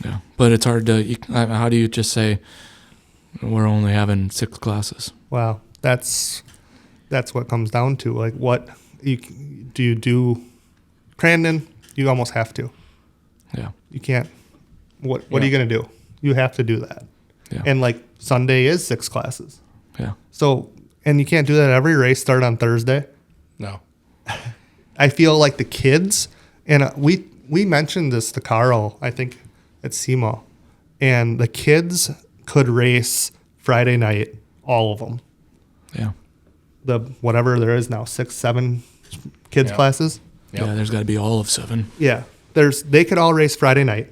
Yeah. But it's hard to, how do you just say we're only having 6 classes?
Wow. That's what comes down to. Like, what do you do? Crandon, you almost have to.
Yeah.
You can't. What are you going to do? You have to do that.
Yeah.
And like Sunday is 6 classes.
Yeah.
So, and you can't do that every race start on Thursday.
No.
I feel like the kids, and we mentioned this to Carl, I think at SEMA, and the kids could race Friday night, all of them.
Yeah.
The whatever there is now, 6, 7 kids
Yeah.
classes.
Yep.
Yeah. There's got to be all of 7.
Yeah. They could all race Friday night.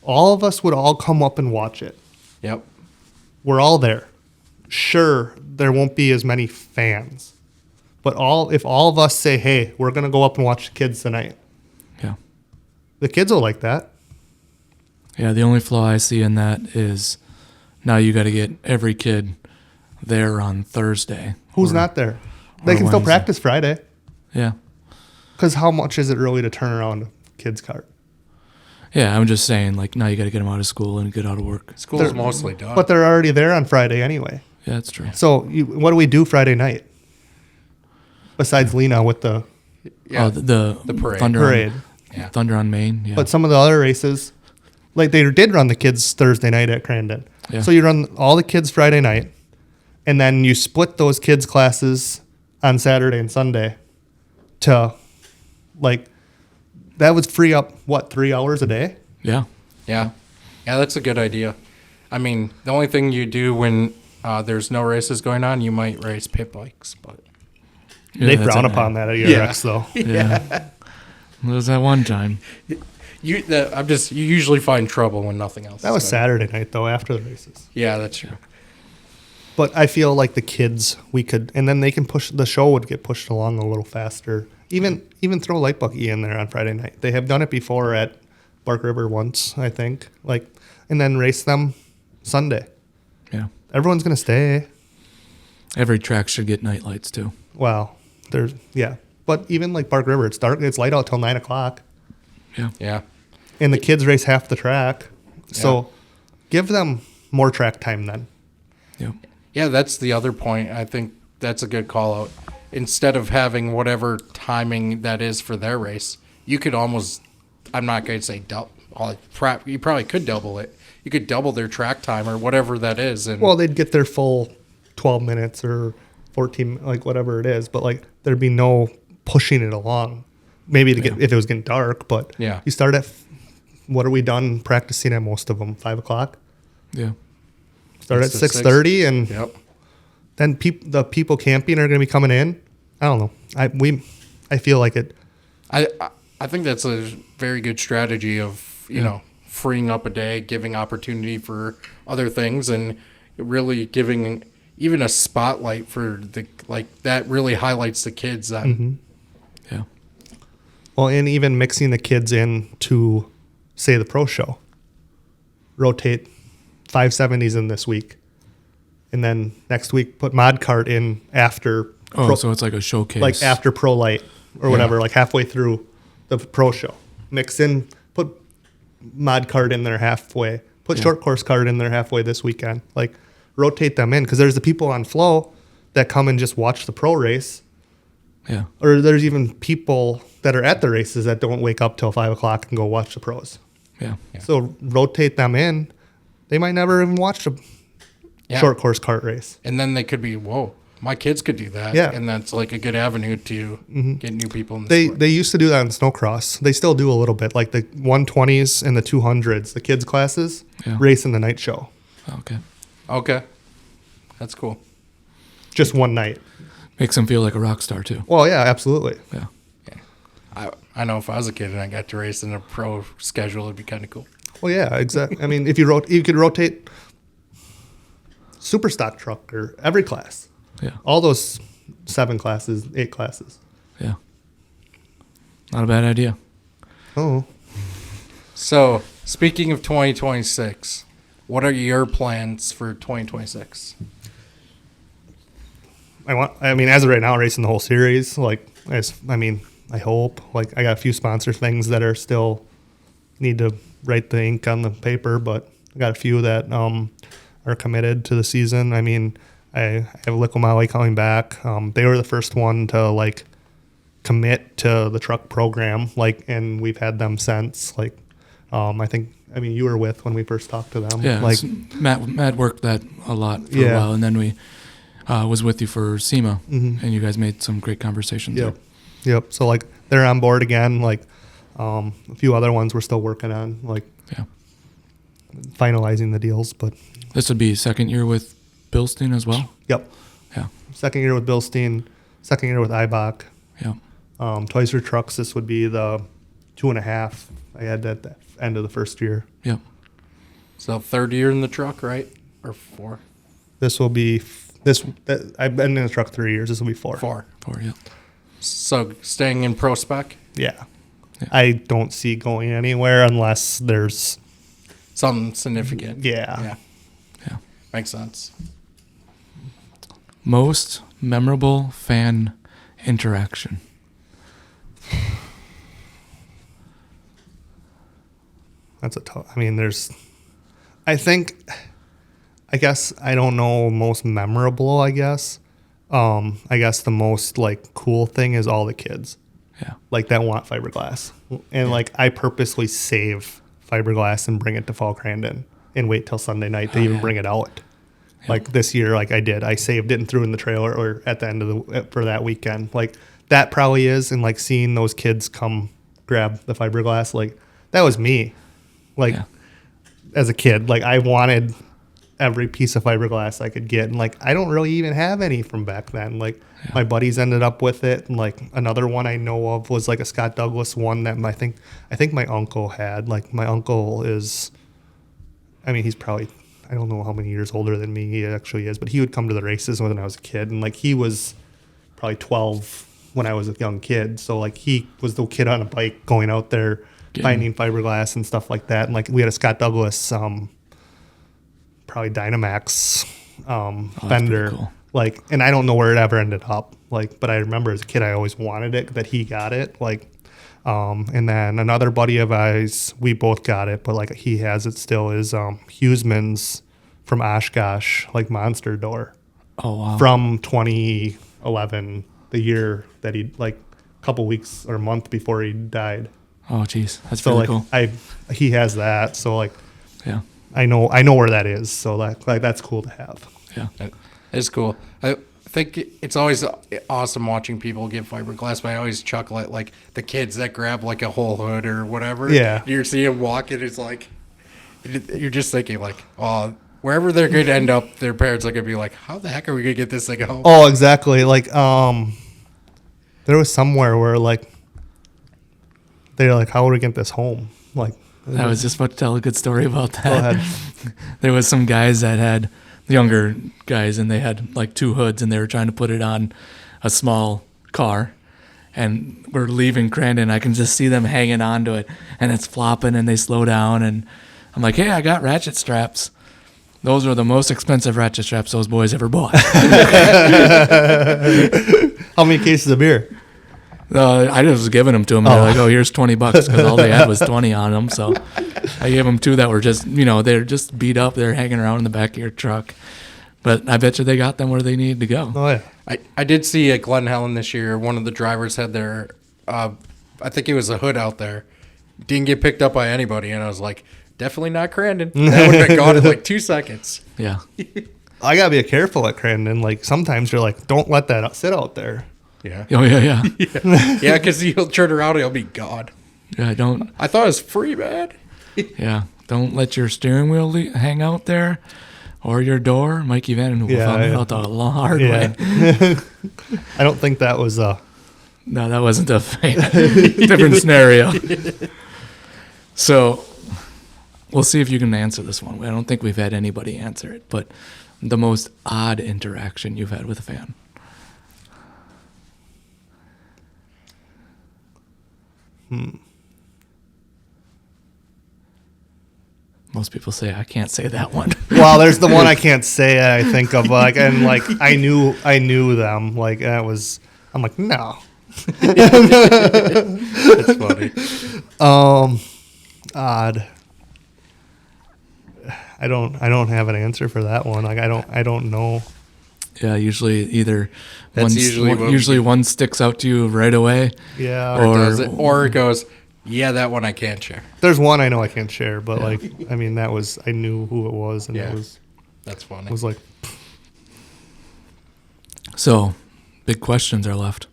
All of us would all come up and watch it.
Yep.
We're all there. Sure, there won't be as many fans. But if all of us say, hey, we're going to go up and watch the kids tonight,
Yeah.
the kids will like that.
Yeah. The only flaw I see in that is now you got to get every kid there on Thursday.
Who's
or-
not there? They
or
can still
Wednesday.
practice Friday.
Yeah.
Because how much is it really to turn around a kid's cart?
Yeah. I'm just saying, like, now you got to get them out of school and get out of work.
School's
They're-
mostly done.
But they're already there on Friday anyway.
Yeah, that's true.
So what do we do Friday night? Besides Lena with the
yeah.
Oh, the
parade.
Thunder
parade.
Yeah.
Thunder on Main. Yeah.
But some of the other races, like they did run the kids Thursday night at Crandon.
Yeah.
So you run all the kids Friday night, and then you split those kids classes on Saturday and Sunday to, like, that would free up, 3 hours a day?
yeah.
Yeah. Yeah, that's a good idea. I mean, the only thing you do when there's no races going on, you might race pit bikes, but
Yeah,
They
that's
frown
it.
upon that at
Yeah.
ERX, though.
Yeah. There was that one time.
you usually find trouble when nothing else.
That was
is going.
Saturday night, though, after the races.
Yeah, that's true.
But I feel like the kids, we could, and then they can push, the show would get pushed along a little faster. Even throw Light Bucky in there on Friday night. They have done it before at Bark River once, I think. And then race them Sunday.
Yeah.
Everyone's going to stay.
Every track should get night lights too.
Well, yeah. But even like Bark River, it's dark, it's light out till 9 o'clock.
Yeah.
Yeah.
And the kids race half the track. So give them more track time then.
Yep.
Yeah, that's the other point. I think that's a good call out. Instead of having whatever timing that is for their race, you could almost, I'm not going to say double, you probably could double it. You could double their track time or whatever that is. And
Well, they'd get their full 12 minutes or 14, like whatever it is. But like there'd be no pushing it along. Maybe to get if it was getting dark. But
Yeah.
you start at, what are we done practicing at most of them? 5 o'clock?
Yeah.
Start at
Six to
6:30 and
Yep.
then the people camping are going to be coming in. I don't know. I feel like it.
I think that's a very good strategy of, you know, freeing up a day, giving opportunity for other things, and really giving even a spotlight for that really highlights the kids on.
Yeah.
Well, and even mixing the kids in to, say, the pro show. Rotate 570s in this week. And then next week put Mod Kart in after
Oh, so it's like a showcase.
like after Pro Light or whatever, like halfway through the pro show. Mix in, put mod card in there halfway, put short course card in there halfway this weekend. Like rotate them in because there's the people on flow that come and just watch the pro race.
Yeah.
Or there's even people that are at the races that don't wake up till 5 o'clock and go watch the pros.
Yeah.
So rotate them in. They might never even watch a short course kart race.
And then they could be, whoa, my kids could do that.
Yeah.
And that's like a good avenue to get new people in the
They
sport.
they used to do that in snowcross. They still do a little bit, like the 120s and the 200s, the kids classes race in the night show.
Okay.
Okay. That's cool.
Just one night.
Makes them feel like a rock star too.
Well, yeah, absolutely.
Yeah.
I know if I was a kid and I got to race in a pro schedule, it'd be kind of cool.
Well, yeah, exactly. I mean, if you could rotate super stock truck or every class.
Yeah.
All those 7 classes, 8 classes.
Yeah. Not a bad idea.
Oh.
So, speaking of 2026, what are your plans for 2026?
I mean, as of right now, racing the whole series. Like, I hope. Like, I got a few sponsor things that are still need to write the ink on the paper, but I got a few that are committed to the season. I mean, I have Liqui-Moly coming back. They were the first one to like commit to the truck program, like, and we've had them since. Like, I mean, you were with when we first talked to them.
Yeah.
Like,
Matt worked that a lot for a while, and then we was with you for SEMA, and you guys made some great conversations.
Yep. Yep. So like they're on board again. Like a few other ones we're still working on, like finalizing the deals. But
this would be second year with Bilstein as well.
Yep.
Yeah.
Second year with Bilstein. Second year with Ibach.
Yeah.
Twice for trucks. This would be the 2.5 I had at the end of the first year.
Yeah.
So, third year in the truck, right? Or 4?
This will be I've been in the truck 3 years. This will be 4.
4.
4. Yeah.
So, staying in Pro-spec?
Yeah. I don't see going anywhere unless there's
Something significant.
Yeah.
Makes sense.
Most memorable fan interaction.
That's a tough. I mean, I guess I don't know most memorable. I guess the most like cool thing is all the kids.
Yeah.
Like that want fiberglass, and like I purposely save fiberglass and bring it to Fall Crandon and wait till Sunday night to even bring it out. Yeah. Like this year, like I saved it and threw it in the trailer or at the end of for that weekend. Like that probably is, and like seeing those kids come grab the fiberglass, like that was me. Like as a kid, like I wanted every piece of fiberglass I could get, and like I don't really even have any from back then. Like my buddies ended up with it, and like another one I know of was like a Scott Douglas one that I think my uncle had. Like my uncle is, I mean, he's probably, I don't know how many years older than me he actually is, but he would come to the races when I was a kid, and like he was probably 12 when I was a young kid. So like he was the kid on a bike going out there finding fiberglass and stuff like that. And like we had a Scott Douglas, probably Dynamax fender.
Cool.
Like, and I don't know where it ever ended up. Like, but I remember as a kid I always wanted it, that he got it. Like, and then another buddy of ours, we both got it, but like he has it still, is Huseman's from Oshkosh, like monster door.
Oh wow.
From 2011, the year that he, like a couple weeks or a month before he died.
Oh geez, that's
So
really
like
cool.
he has that. So like
Yeah.
I know where that is. So like that's cool to have.
Yeah.
It's cool. I think it's always awesome watching people get fiberglass, but I always chuckle at like the kids that grab like a whole hood or whatever.
Yeah.
You see them walking, it's like, you're just thinking like, oh, wherever they're going to end up, their parents are going to be like, how the heck are we going to get this thing home?
Oh, exactly. Like there was somewhere where like they're like, how would we get this home? Like
I was just about to tell a good story about that.
Go ahead.
There was some guys that had younger guys, and they had like 2 hoods, and they were trying to put it on a small car. And we're leaving Crandon. I can just see them hanging onto it, and it's flopping, and they slow down. And I'm like, hey, I got ratchet straps. Those are the most expensive ratchet straps those boys ever bought.
How many cases of beer?
I just was giving them to them. They're like, "Oh, here's $20," because all they had was 20 on them. So I gave them 2 that were just, they're just beat up. They're hanging around in the back of your truck. But I bet you they got them where they needed to go.
Oh yeah.
I did see at Glen Helen this year, one of the drivers had their, I think it was a hood out there. Didn't get picked up by anybody, and I was like, definitely not Crandon. That would have been gone in like 2 seconds.
Yeah.
I gotta be careful at Crandon. Like sometimes you're like, don't let that sit out there.
Yeah.
Oh yeah.
Yeah, because he'll turn around and he'll be gone.
Yeah. Don't.
I thought it was free, man.
Yeah. Don't let your steering wheel hang out there, or your door. Mikey Vandenhoef found it out the hard way.
I don't think that was
No, that wasn't a different scenario. So we'll see if you can answer this one. I don't think we've had anybody answer it, but the most odd interaction you've had with a fan. Most people say I can't say that one.
Well, there's the one I can't say. I think of I knew them. Like that was. I'm like no.
That's funny.
Odd. I don't have an answer for that one. Like I don't know.
Yeah, usually either
That's usually
one sticks out to you right away.
Yeah.
Or it goes, yeah, that one I can't share.
There's one I know I can't share, but I knew who it was, and
That's funny.
it was like.
So, big questions are left.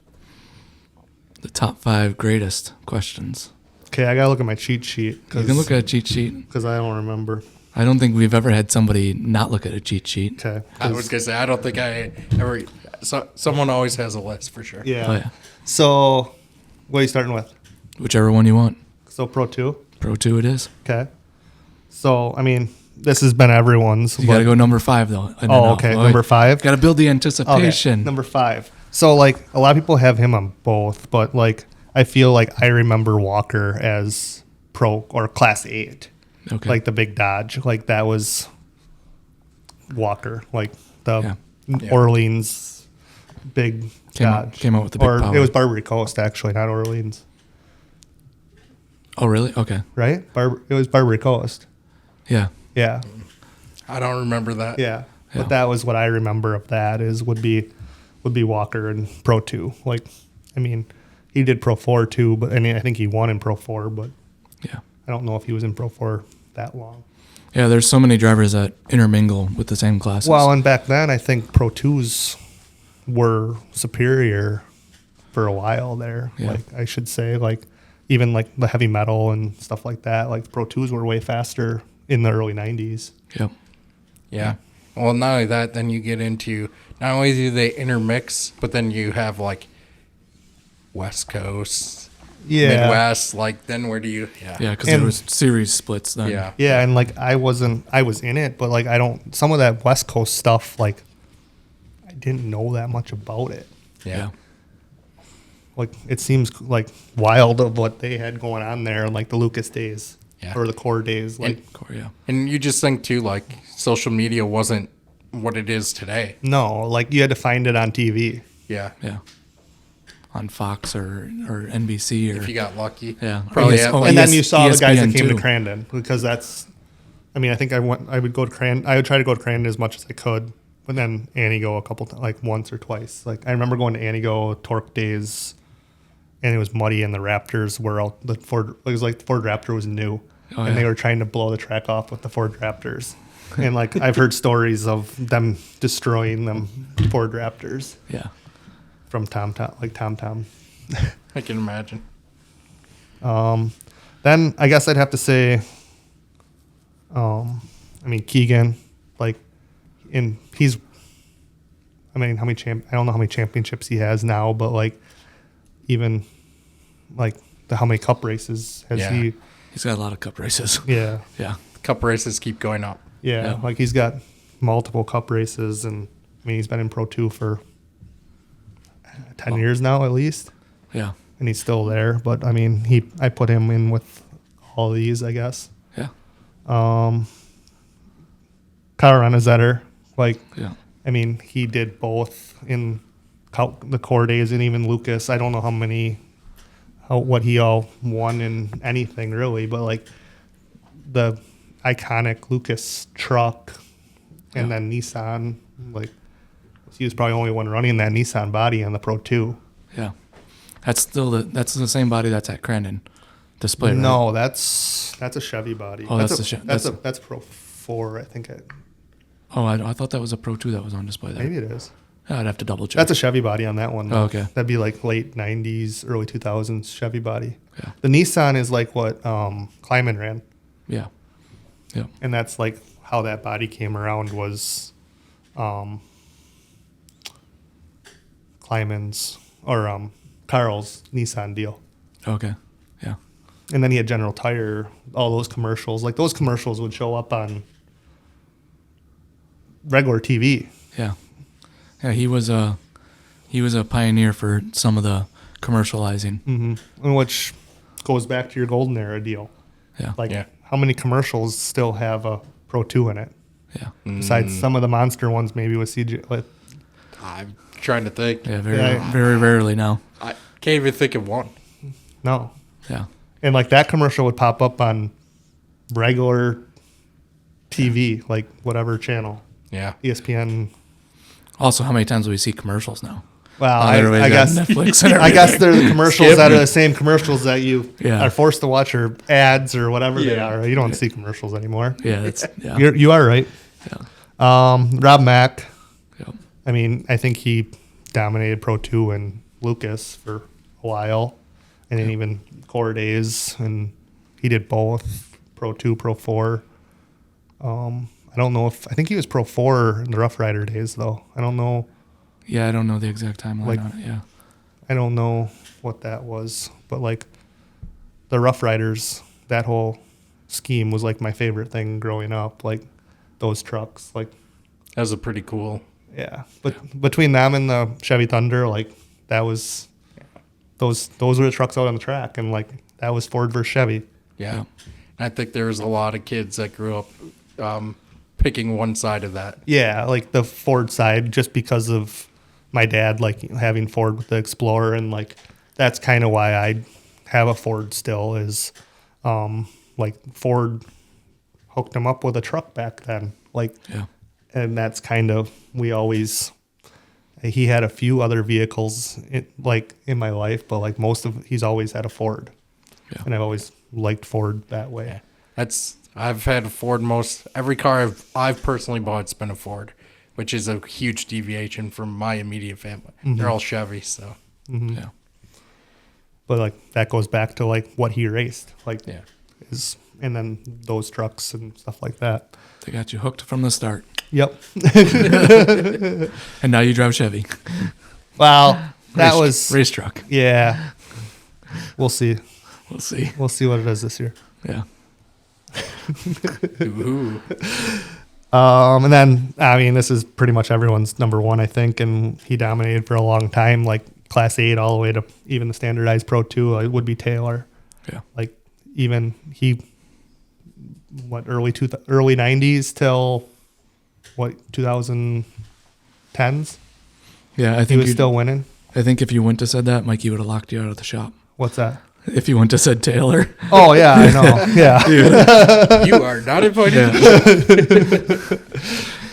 The top 5 greatest questions.
Okay, I gotta look at my cheat sheet.
You can look at a cheat sheet.
Because I don't remember.
I don't think we've ever had somebody not look at a cheat sheet.
Okay.
I was going to say, I don't think I ever... So, someone always has a list for sure.
Yeah.
Oh, yeah.
So, what are you starting with?
Whichever one you want.
So, Pro 2?
Pro 2 it is.
Okay. So, this has been everyone's.
You got to go number 5, though.
Okay. Number 5?
Got to build the anticipation.
Okay. Number 5. So, a lot of people have him on both, but, I feel like I remember Walker as Pro or Class 8.
Okay.
Like the big Dodge. Like, that was Walker. Like, the Orleans big Dodge.
Came out with the big power.
It was Barbary Coast, actually, not Orleans.
Oh, really? Okay.
Right? It was Barbary Coast.
Yeah.
Yeah.
I don't remember that.
Yeah. But that was what I remember of that would be Walker and Pro 2. He did Pro 4 too, but I think he won in Pro 4, but
Yeah.
I don't know if he was in Pro 4 that long.
Yeah, there's so many drivers that intermingle with the same classes.
Well, and back then I think Pro 2s were superior for a while there.
Yeah.
I should say, even the heavy metal and stuff like that. Pro 2s were way faster in the early 90s.
Yep.
Yeah. Well, not only that, then you get into, not only do they intermix, but then you have West Coast, Midwest, then where do you?
Yeah, because there was series splits then.
Yeah.
Yeah, and I was in it, but I don't, some of that West Coast stuff, I didn't know that much about it.
Yeah.
It seems wild of what they had going on there, the Lucas days or the core days.
And you just think too, social media wasn't what it is today.
No, you had to find it on TV.
Yeah.
Yeah. On Fox or NBC or
If you got lucky.
yeah,
Probably.
And then you saw the guys that came to
too.
Crandon, because that's, I think I would go to Crandon. I would try to go to Crandon as much as I could, but then Antigo a couple times, once or twice. I remember going to Antigo Torque days, and it was muddy, and the Raptors were out. The Ford, it was the Ford Raptor was new, and they were trying to blow the track off with the Ford Raptors. And I've heard stories of them destroying them Ford Raptors.
Yeah.
From Tom.
I can imagine.
Then I guess I'd have to say, Keegan, he's, how many I don't know how many championships he has now, but even how many cup races has he?
He's got a lot of cup races.
Yeah.
Yeah.
Cup races keep going up.
Yeah. He's got multiple cup races, and he's been in Pro 2 for 10 years now at least.
Yeah.
And he's still there, but I put him in with all these, I guess.
Yeah.
Kyle Kyle Renazetter, like,
Yeah.
I mean, he did both in the core days and even Lucas. I don't know what he all won in anything really, but like the iconic Lucas truck and then Nissan, like he was probably the only one running that Nissan body on the Pro 2.
Yeah. That's the same body that's at Crandon display, right?
No, that's a Chevy body.
Oh,
that's Pro 4, I think.
I thought that was a Pro 2 that was on display there.
Maybe it is.
I'd have to double check.
That's a Chevy body on that one.
Oh, okay.
That'd be like late 90s, early 2000s Chevy body.
Yeah.
The Nissan is like what Kleiman ran.
Yeah. Yeah.
And that's like how that body came around was Kleiman's or Carl's Nissan deal.
Okay. Yeah.
And then he had General Tire, all those commercials. Like those commercials would show up on regular TV.
Yeah. Yeah, he was a pioneer for some of the commercializing.
Mm-hmm. Which goes back to your golden era deal.
Yeah.
Like how many commercials still have a Pro 2 in it?
Yeah.
Besides some of the monster ones, maybe with CJ.
I'm trying to think.
Yeah, very rarely now.
I can't even think of one.
No.
Yeah.
And like that commercial would pop up on regular TV, like whatever channel,
Yeah.
ESPN.
Also, how many times do we see commercials now?
Well,
Everybody's
I
got
guess
Netflix and
I guess they're the commercials that are the same commercials that you
Yeah.
are forced to watch or ads or whatever they are. You don't see commercials anymore.
Yeah, that's yeah.
You are right.
Yeah.
Rob Mack.
Yeah.
I mean, I think he dominated Pro 2 and Lucas for a while, and then even core days, and he did both Pro 2, Pro 4. I don't know I think he was Pro 4 in the Rough Rider days, though. I don't know.
Yeah, I don't know the exact timeline on it. Yeah.
I don't know what that was, but like the Rough Riders, that whole scheme was like my favorite thing growing up. Like those trucks, like
That was a pretty cool.
yeah. But between them and the Chevy Thunder, like that was those were the trucks out on the track, and like that was Ford versus Chevy.
Yeah. I think there was a lot of kids that grew up picking one side of that.
Yeah, like the Ford side, just because of my dad like having Ford with the Explorer, and like that's kind of why I have a Ford still is like Ford hooked him up with a truck back then, like
Yeah.
and that's kind of he had a few other vehicles in my life, but like he's always had a Ford.
Yeah.
And I've always liked Ford that way.
I've had a Ford every car I've personally bought's been a Ford, which is a huge deviation from my immediate family. They're all Chevy, so
Yeah.
But like that goes back to like what he raced, like
yeah.
and then those trucks and stuff like that.
They got you hooked from the start.
Yep.
And now you drive Chevy.
Well, that was
race truck.
yeah. We'll see.
We'll see.
We'll see what it is this year.
Yeah.
Ooh.
And then, I mean, this is pretty much everyone's number one, I think, and he dominated for a long time, like Class 8 all the way to even the standardized Pro 2. It would be Taylor.
Yeah.
Like even early 90s till 2010s.
Yeah, I
He
think
was still winning.
I think if you wouldn't have said that, Mikey would have locked you out of the shop.
What's that?
If you wouldn't have said Taylor.
Oh yeah, I know. Yeah.
You are not invited.
Yeah.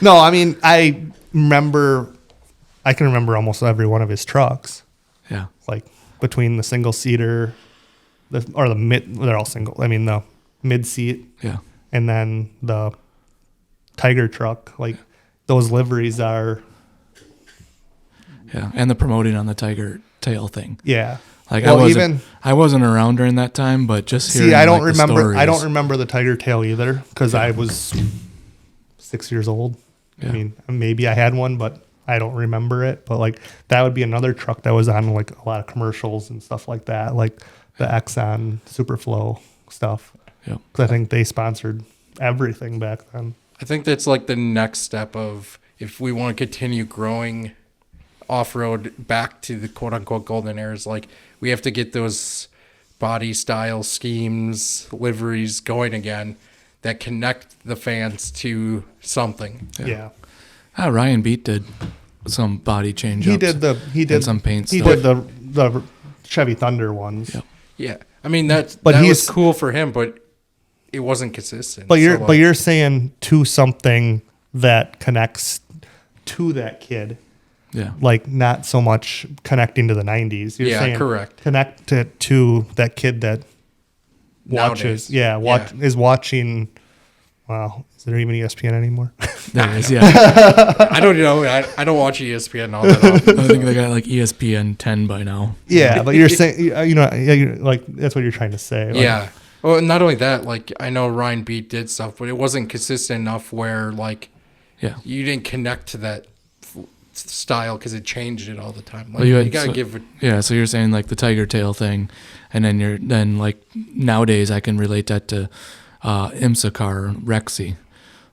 No, I mean, I can remember almost every one of his trucks.
Yeah.
Like between the single seater, the mid, they're all single. I mean the mid seat,
Yeah.
and then the Tiger truck. Like those liveries are,
Yeah. And the promoting on the Tiger tail thing.
yeah.
Like
Well,
I wasn't around during that time, but just hearing
I don't
like, the
remember. I don't
stories.
remember the Tiger tail either because I was 6 years old.
Yeah.
I mean, maybe I had one, but I don't remember it. But like that would be another truck that was on like a lot of commercials and stuff like that, like the Exxon Superflow stuff.
Yeah.
Because I think they sponsored everything back then.
I think that's like the next step of if we want to continue growing off-road back to the quote-unquote golden eras, like we have to get those body style schemes, liveries going again. that connect the fans to something.
Yeah.
Ryan Beat did some body change.
He did
some paint
He
stuff.
did the Chevy Thunder ones.
Yep.
Yeah, I mean that
But
was
he's-
cool for him, but it wasn't consistent.
But
So,
you're saying to something that connects to that kid,
Yeah.
like not so much connecting to the 90s. You're
Yeah,
saying
correct.
connect it to that kid that watches.
Nowadays.
Is watching. Wow, is there even ESPN anymore?
There it is. Yeah.
I don't know. I don't watch ESPN all that often.
I think they got like ESPN 10 by now.
Yeah, but you're saying you're like that's what you're trying to say. Like,
Yeah. Well, not only that, like I know Ryan Beat did stuff, but it wasn't consistent enough where like
Yeah.
you didn't connect to that style because it changed it all the time. Like,
Well,
you,
had-
gotta
so-
give it.
Yeah, so you're saying like the tiger tail thing, and then like nowadays I can relate that to IMSA car Rexy,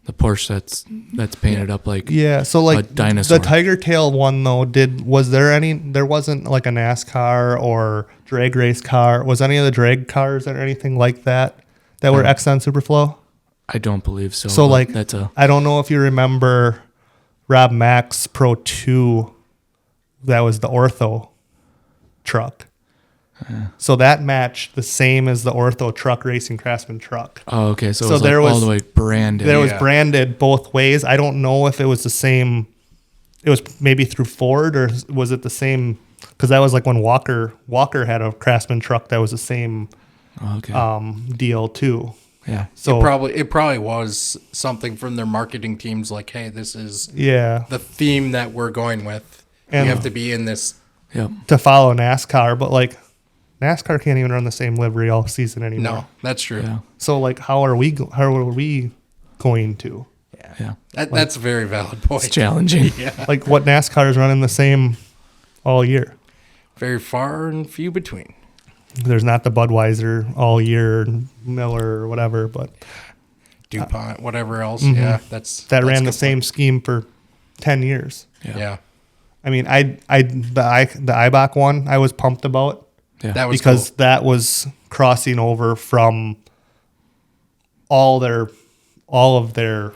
the Porsche that's painted up like
Yeah, so like
a dinosaur.
the Tiger Tail one though, there wasn't like a NASCAR or drag race car. Was any of the drag cars or anything like that were Exxon Superflow?
I don't believe so.
So
but
like
that's a
I don't know if you remember Rob Mack's Pro 2, that was the Ortho truck. So that matched the same as the Ortho truck racing Craftsman truck.
oh okay. So,
So
it was
there
like all
was-
the way branded.
There was
Yeah.
branded both ways. I don't know if it was the same. It was maybe through Ford, or was it the same? Because that was like when Walker had a Craftsman truck that was the same
Oh, okay.
deal too.
yeah.
So
It probably was something from their marketing teams. Like, hey, this is
yeah,
the theme that we're going with.
And-
you have to be in this.
Yep.
to follow NASCAR, but like NASCAR can't even run the same livery all season anymore.
No, that's true.
Yeah.
So like, how are we going to?
Yeah.
That's a very valid point.
It's challenging.
Like what NASCAR is running the same all year.
Very far and few between.
There's not the Budweiser all year, Miller or whatever, but
DuPont, whatever else. Yeah, that's
that
that's
ran the
good
same
point.
scheme for 10 years.
Yeah,
I mean, the IBOC one I was pumped about
Yeah.
that was
because
cool.
that was crossing over from all of their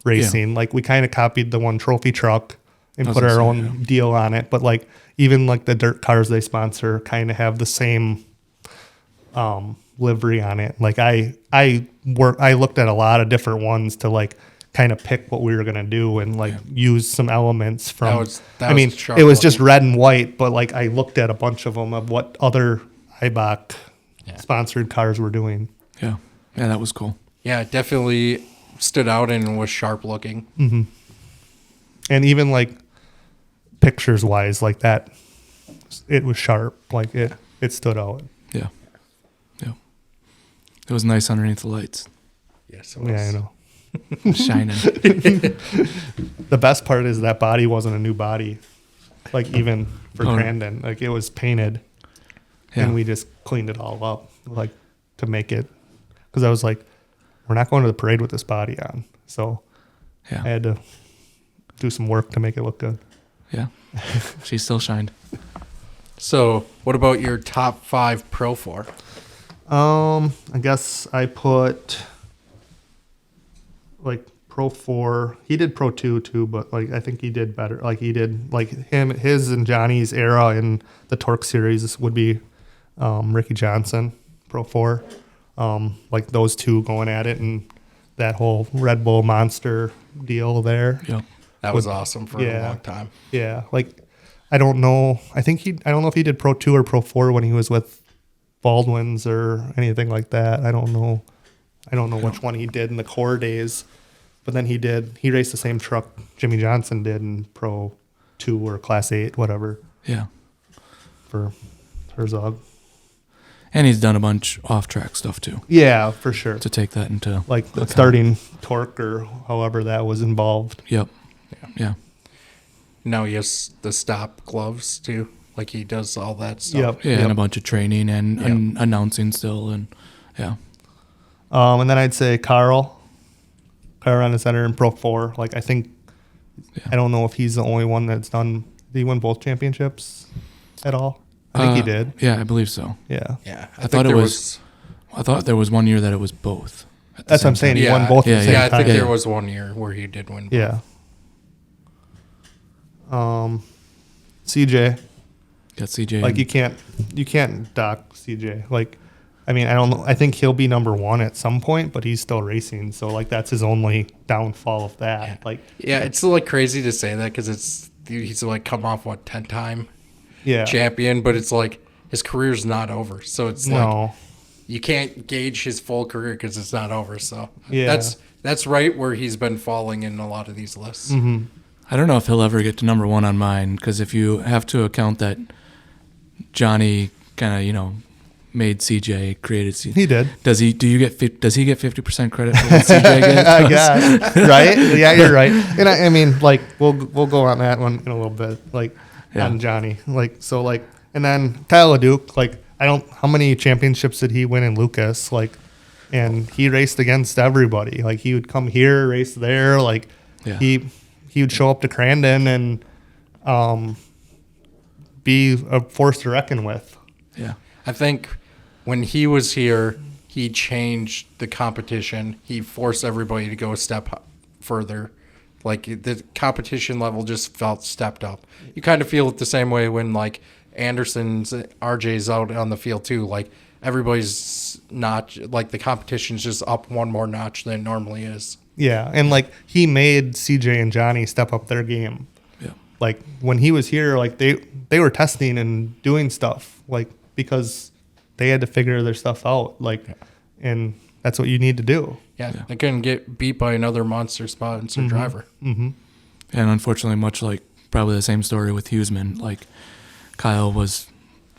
racing. Like we kind of copied the one trophy truck and
I was
put our
gonna
own deal on it, but like even like the dirt cars they sponsor kind of have the same livery on it. Like I looked at a lot of different ones to like kind of pick what we were gonna do and like use some elements from.
That
I mean,
was sharp
it was just
looking.
red and white, but like I looked at a bunch of them of what other IBOC sponsored cars were doing.
Yeah. Yeah. That was cool.
Yeah, it definitely stood out and was sharp looking.
And even like pictures wise, like that, it was sharp. Like it stood out.
Yeah. Yeah. It was nice underneath the lights,
Yes,
Yeah, I know.
shining.
The best part is that body wasn't a new body. Like even for
Oh.
Crandon, like it was painted,
Yeah.
and we just cleaned it all up, like to make it. Because I was like, we're not going to the parade with this body on, so
Yeah.
I had to do some work to make it look good.
Yeah. She still shined.
So, what about your top 5 Pro 4?
I guess I put like Pro 4. He did Pro 2 too, but like I think he did better. Like he did like his and Johnny's era in the Torque series would be Ricky Johnson, Pro 4. Like those two going at it and that whole Red Bull monster deal there.
Yep.
That was awesome for a
Yeah.
long time.
Yeah, like I don't know. I don't know if he did Pro 2 or Pro 4 when he was with Baldwin's or anything like that. I don't know. Which one he did in the core days. But then he raced the same truck Jimmy Johnson did in Pro 2 or Class 8, whatever,
Yeah.
for Herzog.
And he's done a bunch off-track stuff too,
Yeah, for sure.
to take that into
Like the
account.
starting torque or however that was involved.
Yep. Yeah.
Now he has the stop gloves too. Like he does all that stuff.
Yep.
Yeah, and a bunch of training and announcing still, and yeah.
And then I'd say Carl on the center in Pro 4. Like I think, I don't know if he's the only one that's done. Did he win both championships at all? I think he did.
Yeah, I believe so.
Yeah.
Yeah.
I thought it was. I thought there was one year that it was both
That's what I'm saying. He
Yeah.
won both at the same
Yeah, I
time.
think there was one year where he did win.
Yeah. CJ,
Got CJ.
like you can't dock CJ. Like, I mean, I don't know. I think he'll be number one at some point, but he's still racing. So like that's his only downfall of that. Like,
Yeah, it's like crazy to say that because he's like come off 10-time
yeah,
champion, but it's like his career's not over. So it's like
no,
you can't gauge his full career because it's not over. So
Yeah.
that's right where he's been falling in a lot of these lists.
Mm-hmm.
I don't know if he'll ever get to number one on mine because if you have to account that Johnny kind of made CJ, created CJ.
he did.
Does he? Does he get 50% credit for what CJ gets?
I guess, right? Yeah, you're right. And I mean, like, we'll go on that one in a little bit, like,
Yeah.
on Johnny. Like, so, like, and then Kyle LeDuc, like, how many championships did he win in Lucas? Like, and he raced against everybody. Like, he would come here, race there. Like,
Yeah.
he would show up to Crandon and be a force to reckon with.
Yeah.
I think when he was here, he changed the competition. He forced everybody to go a step further. Like the competition level just felt stepped up. You kind of feel it the same way when like Anderson's RJ's out on the field too. Like everybody's notch, like the competition's just up one more notch than it normally is.
Yeah, and like he made CJ and Johnny step up their game.
Yeah.
Like when he was here, like they were testing and doing stuff, like because they had to figure their stuff out. Like, and that's what you need to do.
Yeah, they couldn't get beat by another monster sponsor driver.
Mm-hmm.
And unfortunately, much like probably the same story with Huseman, like Kyle was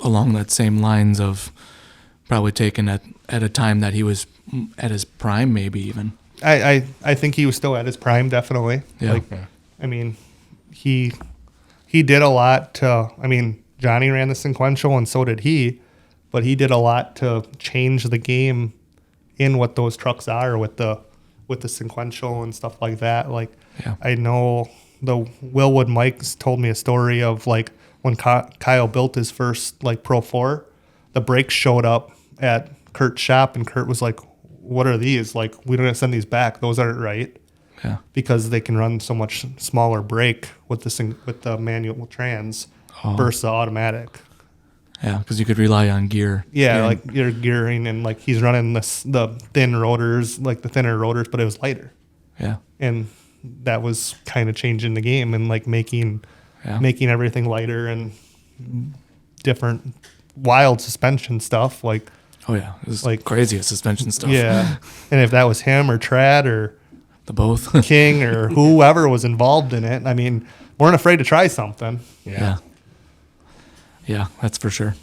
along that same lines of probably taken at a time that he was at his prime, maybe even.
I think he was still at his prime, definitely.
Yeah.
Like, I mean, he did a lot to. I mean, Johnny ran the sequential, and so did he. But he did a lot to change the game in what those trucks are with the sequential and stuff like that. Like,
Yeah.
I know the Willwood Mike's told me a story of like when Kyle built his first like Pro 4, the brakes showed up at Kurt's shop, and Kurt was like, "What are these? Like, we're gonna send these back. Those aren't right."
Yeah.
Because they can run so much smaller brake with the manual trans versus the automatic.
Yeah, because you could rely on gear.
Yeah, like you're gearing and like he's running the thin rotors, like the thinner rotors, but it was lighter,
Yeah.
and that was kind of changing the game and like making everything lighter and different wild suspension stuff. Like,
Oh yeah, it was
Like-
like crazy suspension stuff.
yeah, and if that was him or Trad or
The both.
King or whoever was involved in it, I mean, weren't afraid to try something.
Yeah. Yeah, that's for sure.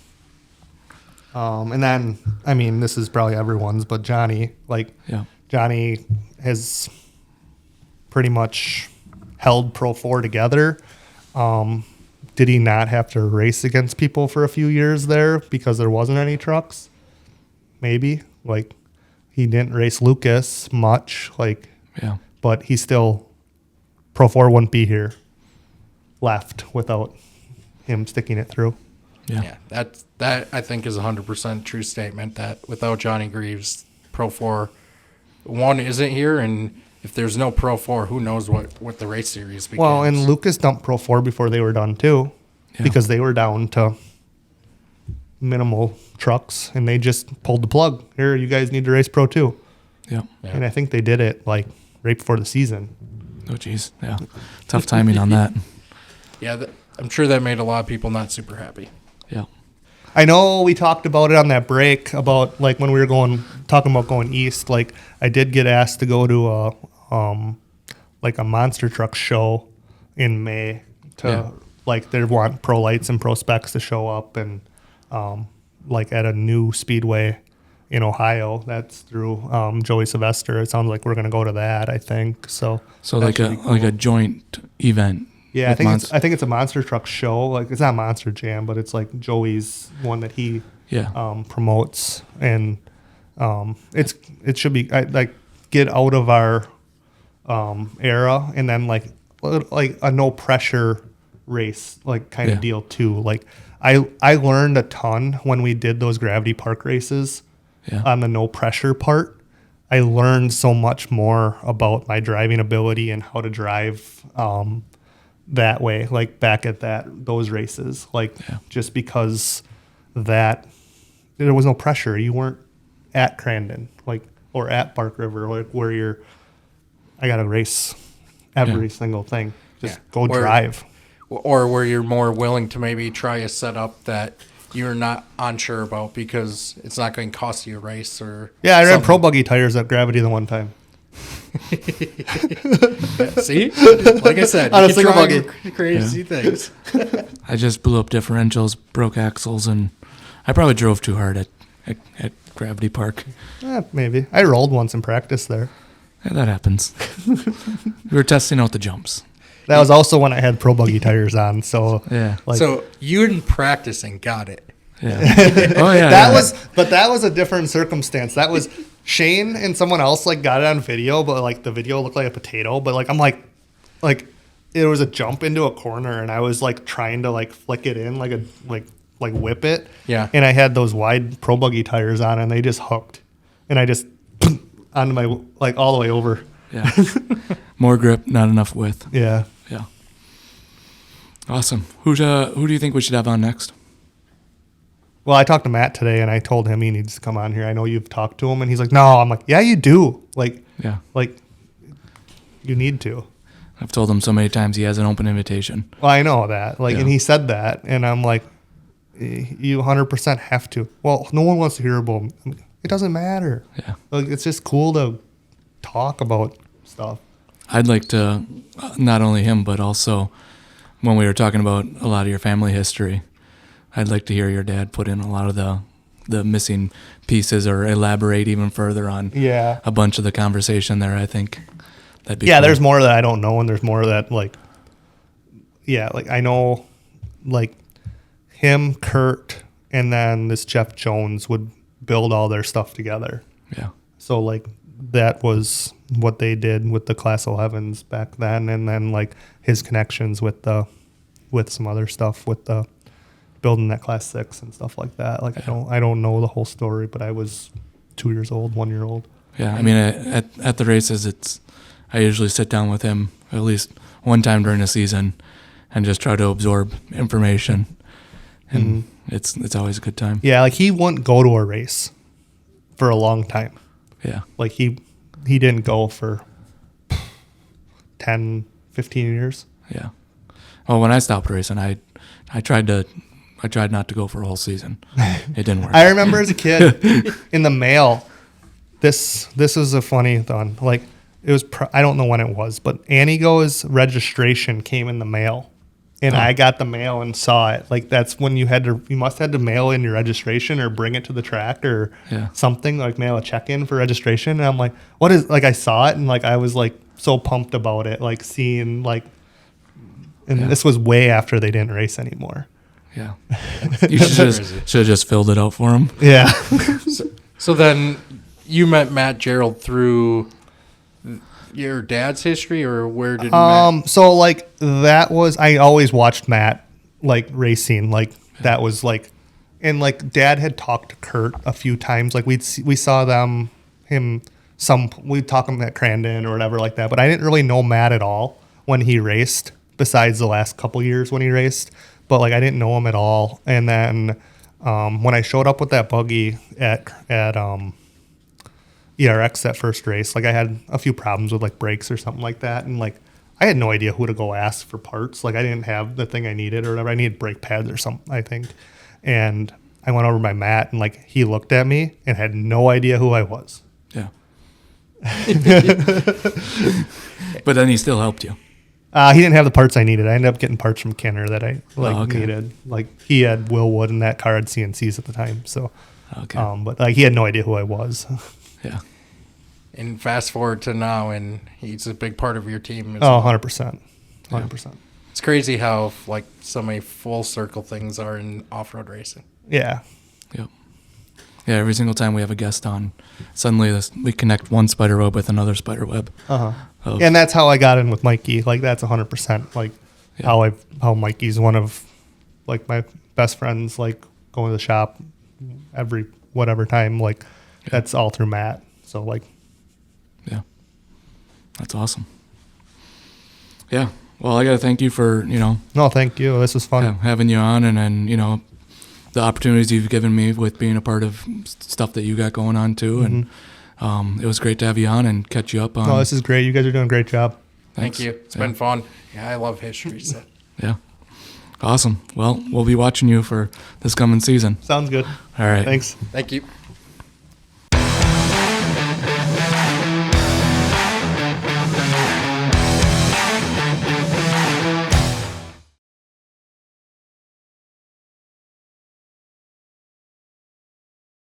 And then, I mean, this is probably everyone's, but Johnny, like,
Yeah.
Johnny has pretty much held Pro 4 together. Did he not have to race against people for a few years there because there wasn't any trucks? Maybe. Like, he didn't race Lucas much, like,
Yeah.
but he still, Pro 4 wouldn't be here left without him sticking it through.
Yeah.
Yeah, that I think is a 100% true statement that without Johnny Greaves, Pro 4 1 isn't here, and if there's no Pro 4, who knows what the race series becomes.
Well, and Lucas dumped Pro 4 before they were done too,
Yeah.
because they were down to minimal trucks, and they just pulled the plug. Here, you guys need to race Pro 2.
Yeah.
Yeah.
And I think they did it like right before the season.
Oh geez. Yeah. Tough timing on that.
Yeah, I'm sure that made a lot of people not super happy.
Yeah.
I know we talked about it on that break about like when we were talking about going east. Like I did get asked to go to a monster truck show in May to like they want pro lights and pro specs to show up and like at a new speedway in Ohio. That's through Joey Sylvester. It sounds like we're gonna go to that. I think so.
So
That
like
should
a
be cool.
like a joint event.
Yeah,
with
I think it's a monster truck show. Like it's not Monster Jam, but it's like Joey's one that he promotes, and it should be like get out of our era, and then like a no pressure race like kind of deal too. Like I learned a ton when we did those Gravity Park races on the no pressure part. I learned so much more about my driving ability and how to drive that way, like back at those races, like just because that there was no pressure. You weren't at Crandon, like, or at Park River, like where I got to race every single thing. Just go drive.
Or where you're more willing to maybe try a setup that you're not unsure about because it's not going to cost you a race or
I ran pro buggy tires at Gravity the one time.
See? Like I said,
On
you
a single
can try
buggy.
crazy things.
I just blew up differentials, broke axles, and I probably drove too hard at Gravity Park.
Maybe. I rolled once in practice there.
Yeah, that happens. We were testing out the jumps.
That was also when I had pro buggy tires on. So
Yeah.
like,
So you in practicing got it.
Yeah. Oh yeah.
that was a different circumstance. That was Shane and someone else like got it on video, but like the video looked like a potato. But like I'm like it was a jump into a corner, and I was like trying to like flick it in like whip it.
Yeah.
And I had those wide pro buggy tires on, and they just hooked, and I just onto my like all the way over.
Yeah. More grip, not enough width.
Yeah.
Yeah. Awesome. Who do you think we should have on next?
Well, I talked to Matt today, and I told him he needs to come on here. I know you've talked to him, and he's like, "No." I'm like, "Yeah, you do. Like, you need to."
I've told him so many times he has an open invitation.
Well, I know that. Like,
Yeah.
and he said that, and I'm like, "You 100% have to." Well, no one wants to hear about him. It doesn't matter.
Yeah.
Like, it's just cool to talk about stuff.
I'd like to, not only him, but also when we were talking about a lot of your family history, I'd like to hear your dad put in a lot of the missing pieces or elaborate even further on a bunch of the conversation there. I think that'd be cool.
There's more that I don't know, and there's more that like I know like him, Kurt, and then this Jeff Jones would build all their stuff together.
Yeah.
So like that was what they did with the Class 11s back then, and then like his connections with some other stuff with the building that Class 6 and stuff like that. Like I don't know the whole story, but I was 2 years old, 1 year old.
Yeah, I mean at the races, I usually sit down with him at least one time during the season and just try to absorb information, and it's always a good time.
Yeah, like he wouldn't go to a race for a long time.
Yeah.
Like he didn't go for 10, 15 years.
Yeah. Well, when I stopped racing, I tried not to go for a whole season. It didn't work.
I remember as a kid in the mail. This is a funny thing. Like it was. I don't know when it was, but Anigo's registration came in the mail, and I got the mail and saw it. Like that's when you must have to mail in your registration or bring it to the track or something, like mail a check-in for registration. And I'm like, what is, like I saw it and like I was like so pumped about it, like seeing like, and this was way after they didn't race anymore.
Yeah. You should have just filled it out for him.
Yeah.
So then you met Matt Gerald through your dad's history, or where did Matt?
So like that was, I always watched Matt like racing, like that was like, and like Dad had talked to Kurt a few times, like we saw we'd talk him at Crandon or whatever like that, but I didn't really know Matt at all when he raced, besides the last couple years when he raced, but like I didn't know him at all. And then when I showed up with that buggy at ERX that first race, like I had a few problems with like brakes or something like that, and like I had no idea who to go ask for parts. Like I didn't have the thing I needed or whatever. I needed brake pads or something, I think. And I went over by Matt, and like he looked at me and had no idea who I was.
Yeah. But then he still helped you.
He didn't have the parts I needed. I ended up getting parts from Kenner that I needed. Like he had Willwood, and that car had CNCs at the time. So, but like he had no idea who I was.
Yeah.
And fast forward to now, and he's a big part of your team.
100%. 100%.
It's crazy how like so many full circle things are in off-road racing.
Yeah.
Yep. Yeah, every single time we have a guest on, suddenly we connect one spider web with another spider web.
And that's how I got in with Mikey. Like that's 100%. Like how Mikey's one of like my best friends. Like going to the shop every whatever time. Like that's all through Matt. So like
That's awesome. Yeah. Well, I got to thank you for,
No, thank you. This was fun.
having you on, and then, the opportunities you've given me with being a part of stuff that you got going on too. And it was great to have you on and catch you up on.
No, this is great. You guys are doing a great job.
Thank you. It's been fun. Yeah, I love history. So.
Yeah. Awesome. Well, we'll be watching you for this coming season.
Sounds good.
All right.
Thanks.
Thank you.